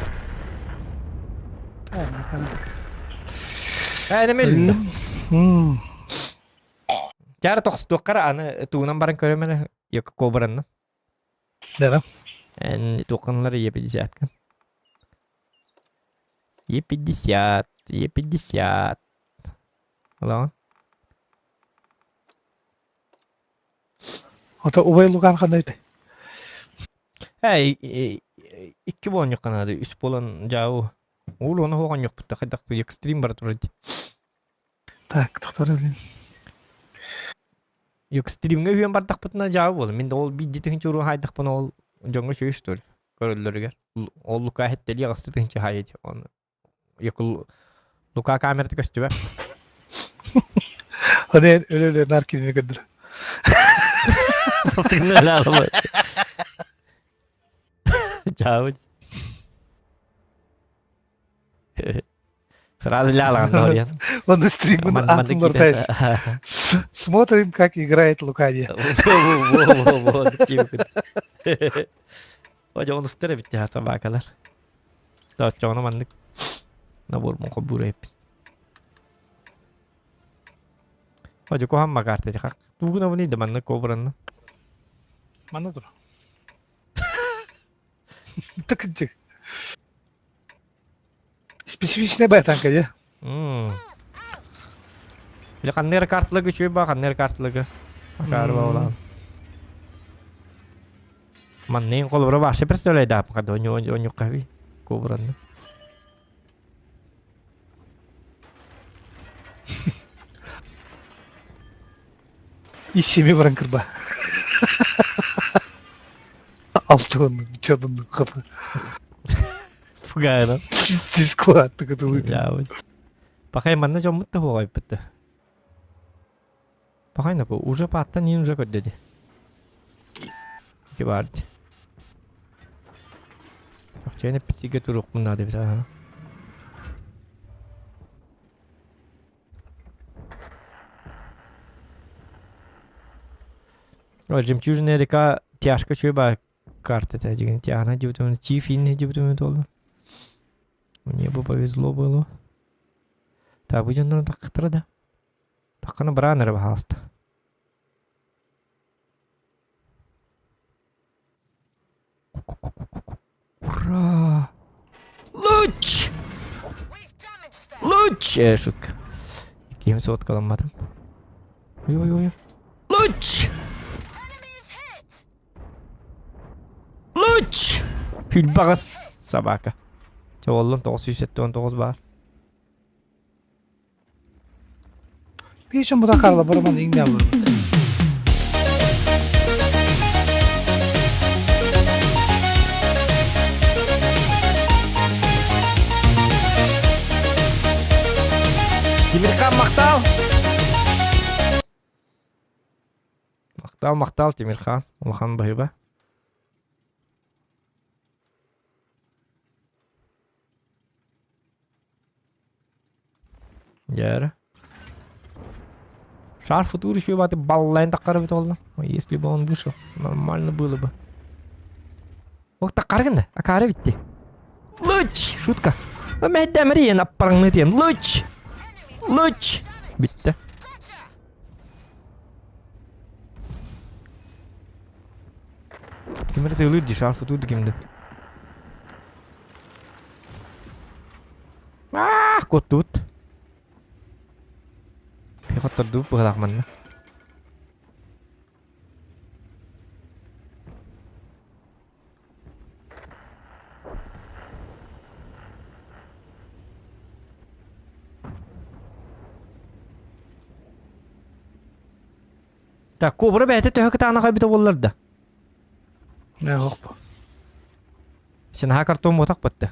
Ne melin? Cara toqara ana tuunan baran köremene yok kobranna. Devam. En toqanları Е50 kan. Е50. Halo. Ota ubay lukan kandaydı. Hey, iki bon yok kanadı. Üst bolan jauh. Ulu onu hoğan yok bitti. Kadak ekstrem bar turadi. Tak, doktor öyle. Ekstremge hüyen bardak bitna jauh bol. Min de ol bidjetin çuru haydak bana ol jonga şöystür. Görülürger. Ol luka hetteli yağıstıdın çi hayet. Onu yakul luka kamerada göstübe. Hani öyle narkini göndür. Nasıl alama? Jauh. Сразу ляла Андорьян. Он на стриме отмортайся. Смотрим, как играет Лукания. Hocam onu stere bitti ha sabah kadar. Dağıtacağını mandık. Ne bol mu kabur hep. Hocam ko hamma kart dedi. Tuğuna bu neydi mandık kobranın. Mana dur. Takıcı. Spesifikine bayatan kaya. Bir kanner kartlığı şöyle bak kanner kartlığı. Bakar bağlan. Man nih kalau berapa sih persen dah apa kado onyo kahwi kuburan. İşimi bırakır ba. Altını, çadını, kapı. Bukan. Siz kuatlı katılıyor. Jauh. Pakai mana jom mutu hoy betul. Pakai apa? Uja patan ini uja kau dedi. Kibar. Bahçene pitiga turuk bunda da bir tane. Hocam çürüne reka tiyashka şöyle bak kartı da jigin tiyana jibutun чифин jibutun oldu. Мне бы повезло было. Так, будем на так трада. Так на бранер пожалуйста. Ура! Луч! Луч! Шутка. Каким соткалом матом? Ой. Луч! Луч! Hülbağız sabaka. Çoğullun 979 var. Bir için bu da karla baraman iğne alır. Demirkan Maktal. Мақтал Темирхан, Улхан Байба. Яра. Шар футур еще баты баллайн такарабит олна. Если бы он вышел, нормально было бы. Ох, такарганда, акарабитти. Луч! Шутка. Мәддәмри ен аппарыңны тем. Луч! Луч! Битті. Кемді тыйлыр ди шар футурды кемді. Кот тут. Пехоттарды бұғылақ манна. Так, кобра бәйті төхі тағына қайбіті оларды. Yok bu. Сен ха картон ботақ бітті.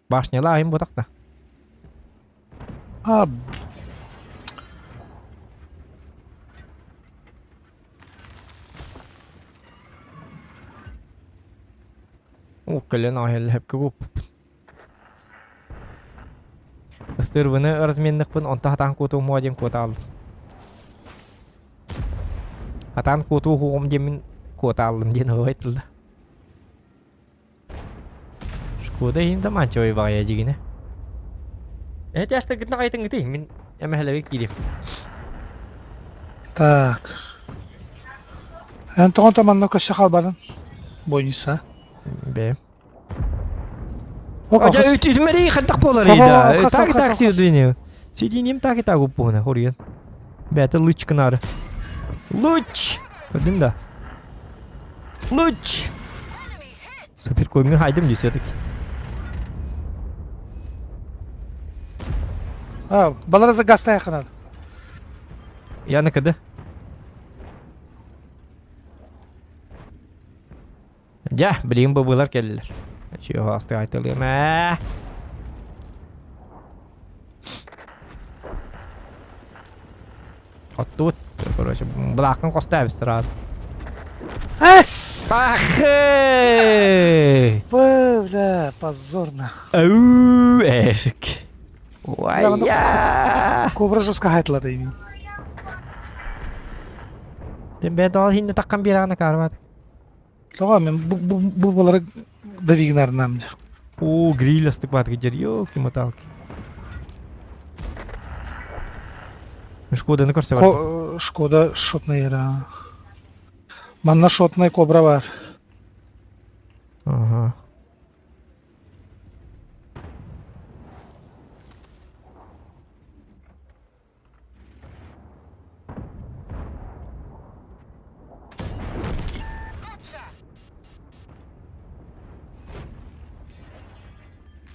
Башнела айым ботақ да. Ha, Көлен айылы хепкі көп.Ыстырвыны ырызменнікпін, онта хатан көту муаден көті алдым. Хатан көту хуғым демін көті алдым ден ғайтылды. Шкода ең заман чөй бағая жігіне. Әйті әшті гітіні қайтын гіті, мен әмәлігі кейдем. tak. En to'g'on tomondan ko'chsa qalbadim. Bo'ynisa. Бәйім. Oq Aja oqis. ütütmeri xantaq bolar Baba, еді. қас, Так қас, так қас. сүйдіне. Сүйдінем так и так ұппуғына, хорген. Бәті луч кынары. Луч! Көрдің да? Луч! Супер көңін хайдым деседік. Ha, balarızı gazete yakınadı. Яны кіді? Жа, білейін бұлар келілер. Чүйі асты айтылыйым, Отты бұт, короче, бұлақын қосты әбістір ады. Бақы! Бля, позорно. Әу, әшік. Вайя! Kobra жестко haytladı emin. Ben daha hindi takkan bir ana karvat. Tamam men bu baları da vignarnam. Oo, grill astık bat geçer. Yok, kim atal ki. Шкода ne kadar var? Шкода шотная era. Manna шотная kobra var. Aha.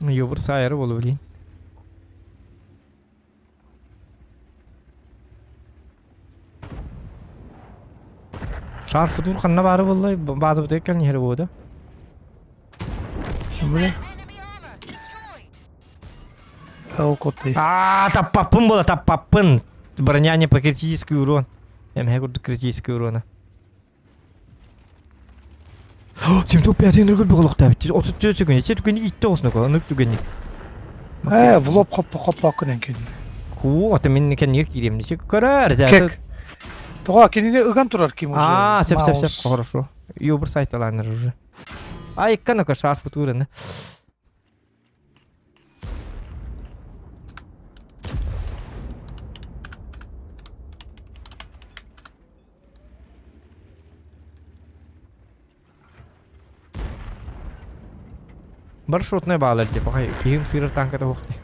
Yobur sayarı bolu bileyim. Şarfı dur kanına bari vallahi bazı bu tekrar nehri boğdu. Böyle. О, коты. Таппапын бола, таппапын. Броня не по критический урон. Я мне говорю, критический урона. 75 энергия болуqta bitti. 34 секунд. Чет күн итте olsun o. Нөк түгенник. В лоб хоппа көне кен. Ку, ата мен кен нер кирем десе көрөр. Кек. Тоға кенеде ыган турар ким уже. Сеп. Хорошо. Ёбыр сайталаныр уже. Айкка на шарф тураны. Бар шотная балар деп, ағай, кейім сырыр танкада оқты.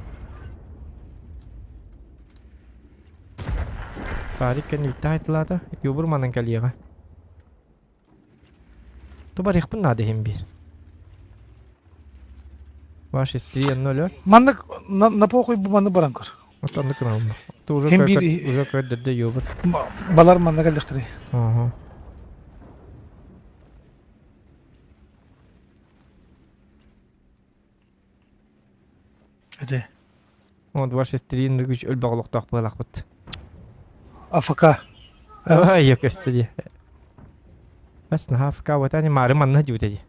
Шарик кәні бітті айтылады, ёбыр манын кәлеға. То бар иқпын нады хем бір. Ваш истрия 0. Манны на похуй bu manны баран көр. Отанды кыналым. То уже Хем көйдірді ёбыр. Балар манны кәлдіктірі. Ага. Öde. Вот ваш истрия 0 өлбі құлықтақ байлақ бұд. AFK. Ой, yok üstü بس نهاف كاوة تاني ماري من نهجو تجي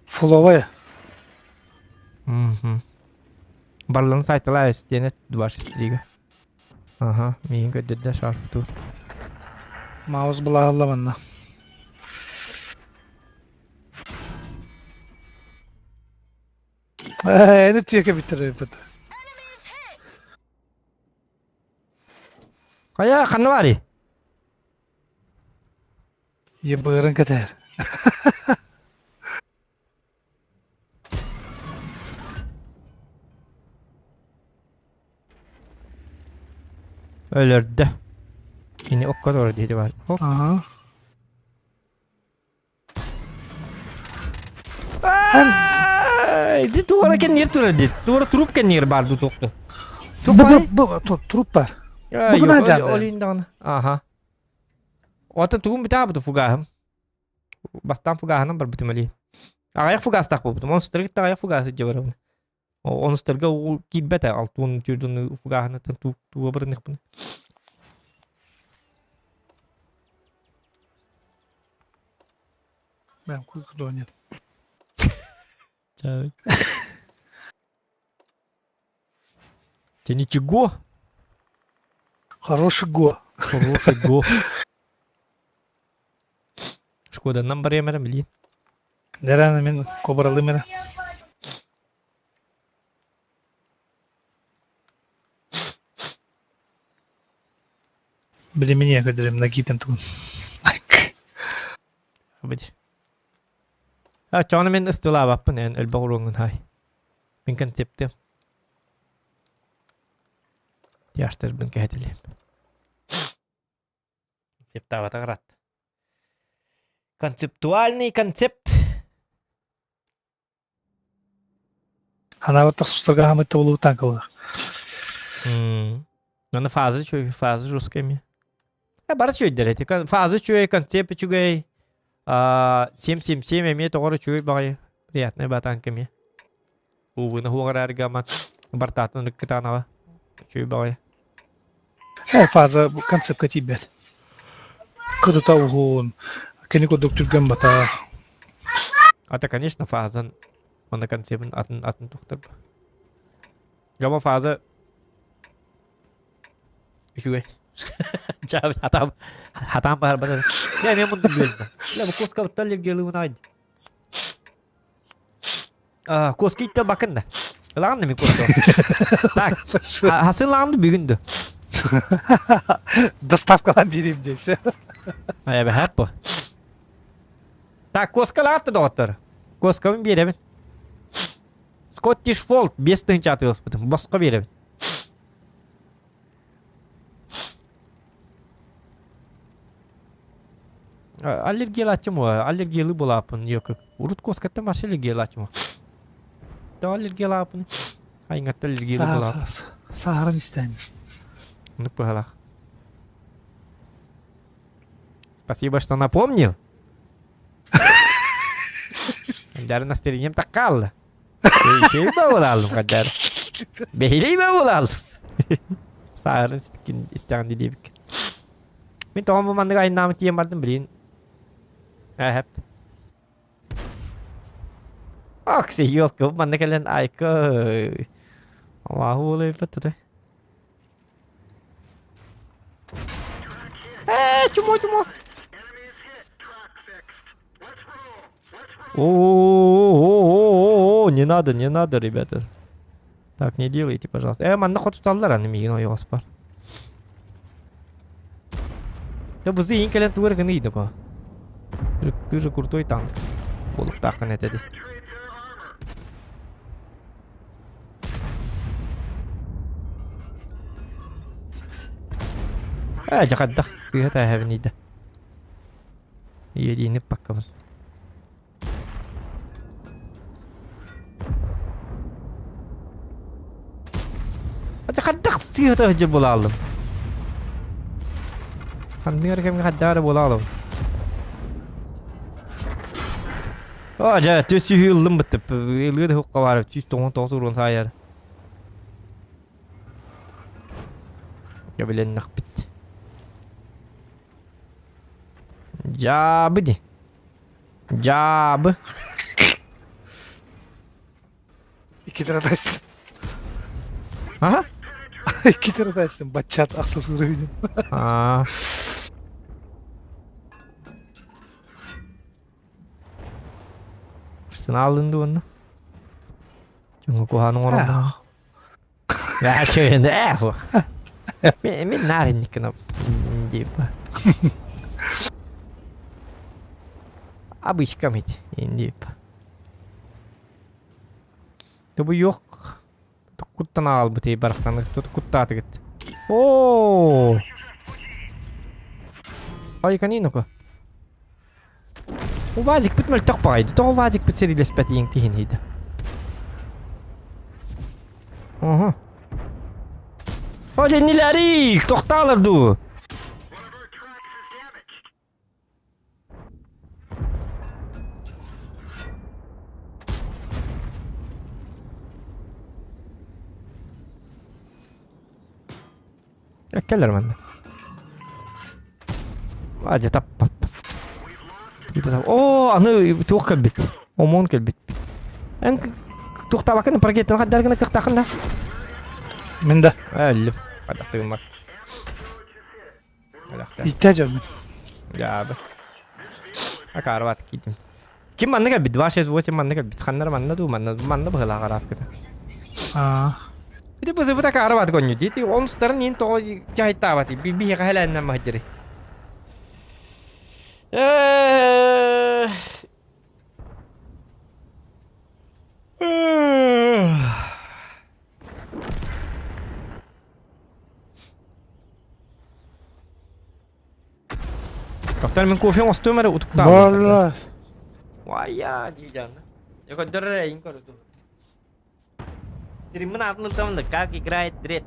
Fulovaya. Ballan saytılar isteyene duvar istiyor. Aha, mihin gödürdü şarfı tur. Mouse bulağılla bana. Ne tüyeke bitirir bu. Kaya kanı var ya. Ye bığırın kadar. Ölürdü. Yine o kadar dedi var. Hop. Aha. Di duvara kan nir tur dedi. Duvara turup kan nir bardu toktu. Bu trup var. Bugün Yok ajandı. olindan. Aha. Otan tuğum bita bu fugahım. Bastan fugahının bir bütün ali. Ayak fugas tak bu. Monster git ayak fugas cevara. Onu sterga o kibete altun türdün fugahını tu bir nik bunu. Ben kuykuda oynadım. Çay. Seni чего? Хороший го. Хороший го. Шкода бария мере милин. Derene men kobralı mene. Bile meni yakadırım na gittim tukun. Hadi. Ha çana men istila bappen en el bagurungun hay. Min kan tipte. Yaştır bin kehdili. Tipta вата град. Концептуальный концепт. Ana vatak sustaga hamit tavulu tankala. Она фазы чё, фазы русская ми. Бара чё дерете. Фазы чё, концепт чё гай. 777 имеет тоже чё багай. Приятная батанка ми. Увы, на хугарар гаман. Бартат на китанова. Чё багай. Fazla bu konsept katibel. Kudu tavuğun. Keniko doktor gambata. Это, конечно, фаза. Он на концепт атын тухтар. Гама фаза. Чё. Чар хатам бар бада. Я мен мунду билдим. Ла бу коска таллер гелуун айд. Коски итте бакында. Лаанды ми коска. Так. Hasılandı bugündü. Доставкадан vereyim deyse. Ay be hep bu. Так, коска лаатты доктор. Коскамı беремин. Scottish Fold 5-нчы аты велосипедим. Босқа беремин. Аллергия лачым о, аллергиялы болапын. Yok. Урут коскатта маш аллергия лачым. Да аллергия лапын. Айгатта аллергиялы болапын. Сахарın istenir. Ну, погала. Спасибо, что напомнил. Даже настроением так калло. Şey mi olalım kadar? Behley mi olalım? Sağırın spikin isteyen dediği bir. Ben tamam bu mandık aynı namı diyem vardım bilin. Hep. Aksi yok bu mandık elen aykı. Ama hulu yapıttı. Чмо. О, не надо, ребята. Так, не делайте, пожалуйста. Манна ход туталлар аны мигин ой оспар. Да бузы ин келен тугар ганы иди ко. Ты же крутой танк. Болуп такын этеди. Жакадда. Кыйта хавнида. Едини паккамын. Жакадда сыйта хыжы бола алдым. Кандыгар кемге хаддары бола алдым. Жа төсү хылдым битип. Элге хукка барып 199 урун сайар. Gabilen nakbit. Jabı di. Jabı. 2 lira da açtım. Aha. 2 lira da açtım. Batçat aksesuarı bildim. Aa. Sen aldın da onu. Cuma kuhanın oranda. Ya çöğünde bu. Min narin nikna. Dipa. Обычка мить. Дип. То bu yok. Kuttan al bu tey baraktan. Tut kutta atgit. Oo. Ay kanino ko. Уваzik bitmel takpaydı. To уваzik bitseri lespeti yeng tihin hida. Aha. Hadi nileri? Toktalardı. Keller bende. Hadi tap. Oo, anı tuh kelbit. Omon kelbit. En tuh tabakan pergi tengah dari kena kektakan dah. Ben de. Öldüm. Hadi tırmak. Hadi. İhtiyaç oldu. Ya abi. Akar wat gittim. Kim manna kelbit? Var şey vuruyor manna kelbit. Kanlar manna du manna bıhla karas kita. Aa. Bir de bu sefer akar wat konyu. Jadi on sekarang ni to jahit tawat. Bibi kahalan nama hajri. Doktor min kofi måste med ut ta. Vallahi. Vay ya diyeceğim. Ya kadar reyin korudu. Stream'in altında tamam da как играет дред.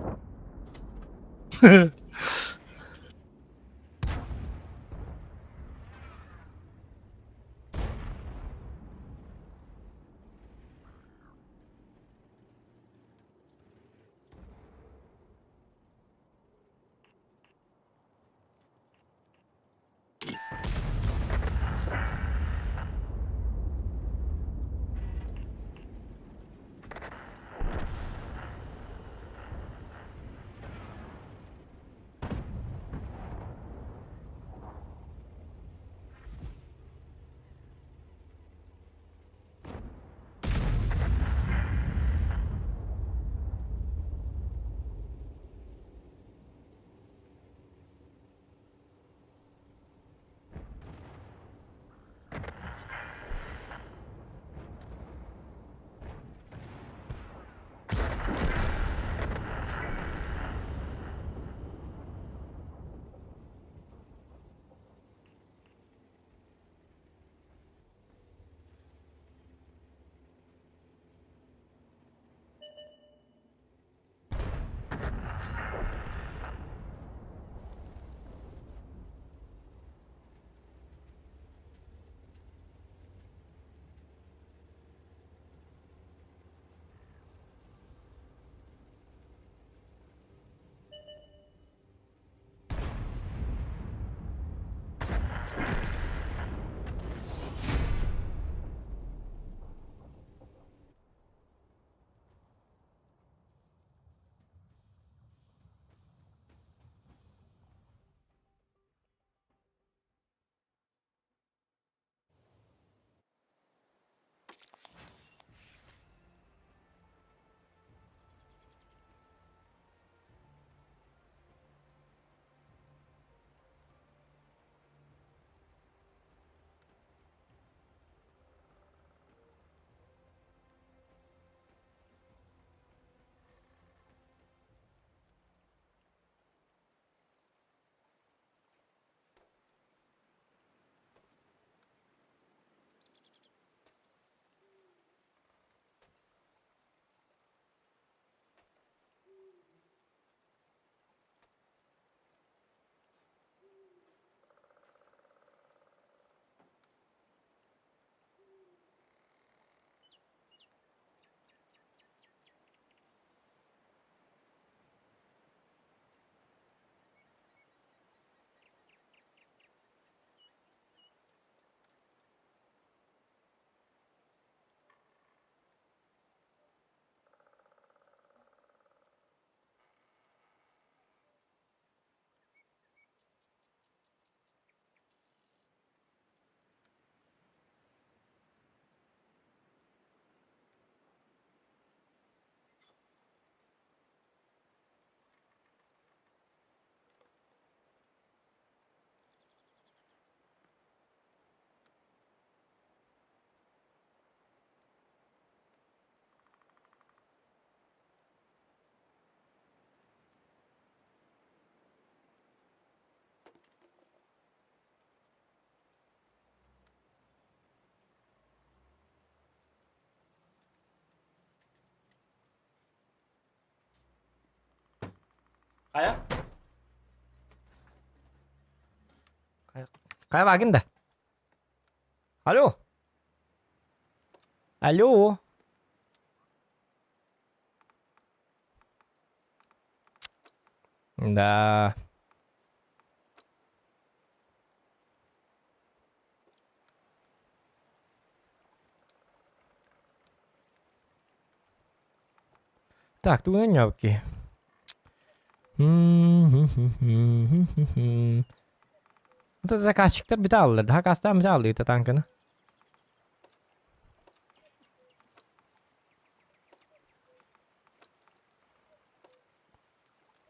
Kaya? Kaya bakın da. Alo. Alo. Да. Так, тут нянявки. Это заказчик-то bir de alırdı. Hakastan bir de alırdı tankını.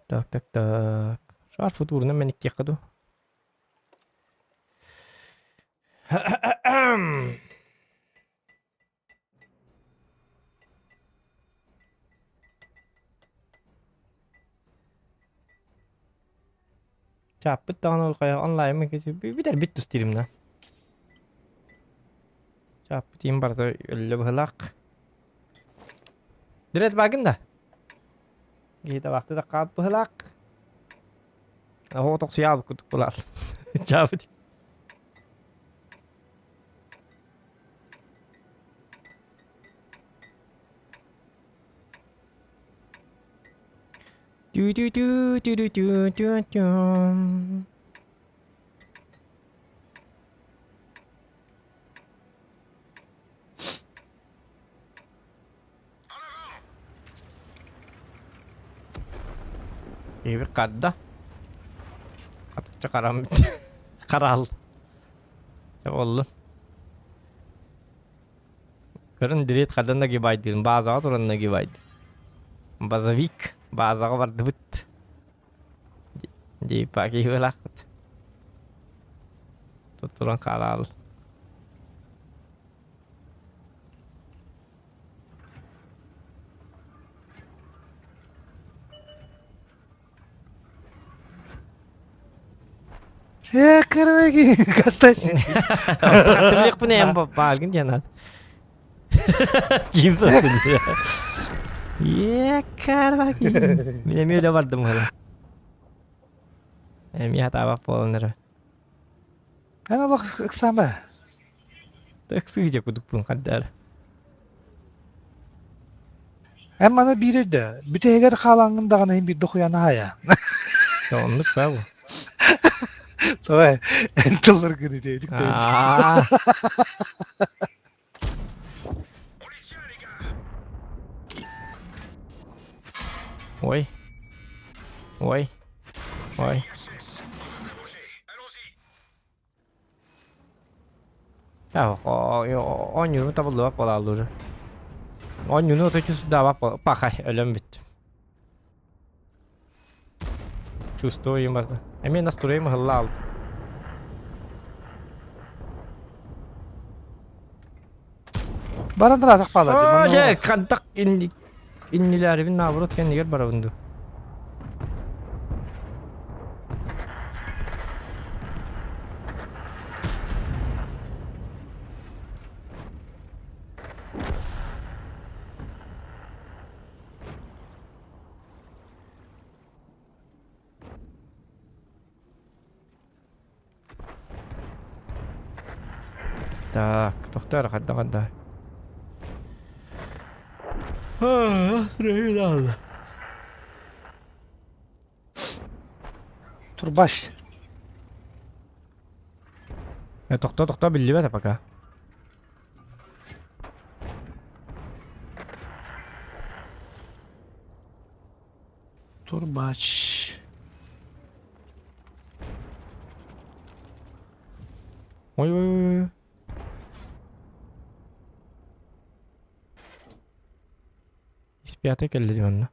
Так, так, так. Шар футурны мен икки кыду. Çap bir tane olkaya online mi geçip bir de bit tutarım da. Çap bir tim barda öyle bıhlak. Direkt bakın da. Gita vakti da kap bıhlak. Ho tok siyab kutuk bular. Çap. Du du du du du du du du. İyi bir kadda. Atıkça karam bitti. Karal. Ya oldu. Karın direkt kadın da gibaydı. Bazı oturan da gibaydı. Bazı vik. Bazı var dıbıt. Di pagi belak. Tuturan karal. Ya karagi kastas. Hatırlayık bu ne en baygın yanan. Kim sattın ya? Ya karagi. Benim öyle vardım hala. Em ya tabak polanları. Ana bak sama. Tak sıkıca kuduk bunun kadar. Hem bana biri de. Bütün eğer kalangında hem bir dokuyana haya. Tamamlık be bu. Tamam. Enteller günü dedik. Aa. Oy. Oy. Oy. Ya on yunu tabuldu bak bala aldı. 10 yunu öteki da bak bakay ölüm bitti. Чувствую барды. Эми настроим хыллал. Bana da atak bağladı. Aa, je kantak inniler bin nabrut kendi gel barabundu. Так, tohtar kadda. Sırayı aldı. Turbaş. Tohta bildi be tapaka. Turbaş. Oy. İspiyata geldi diyorsun.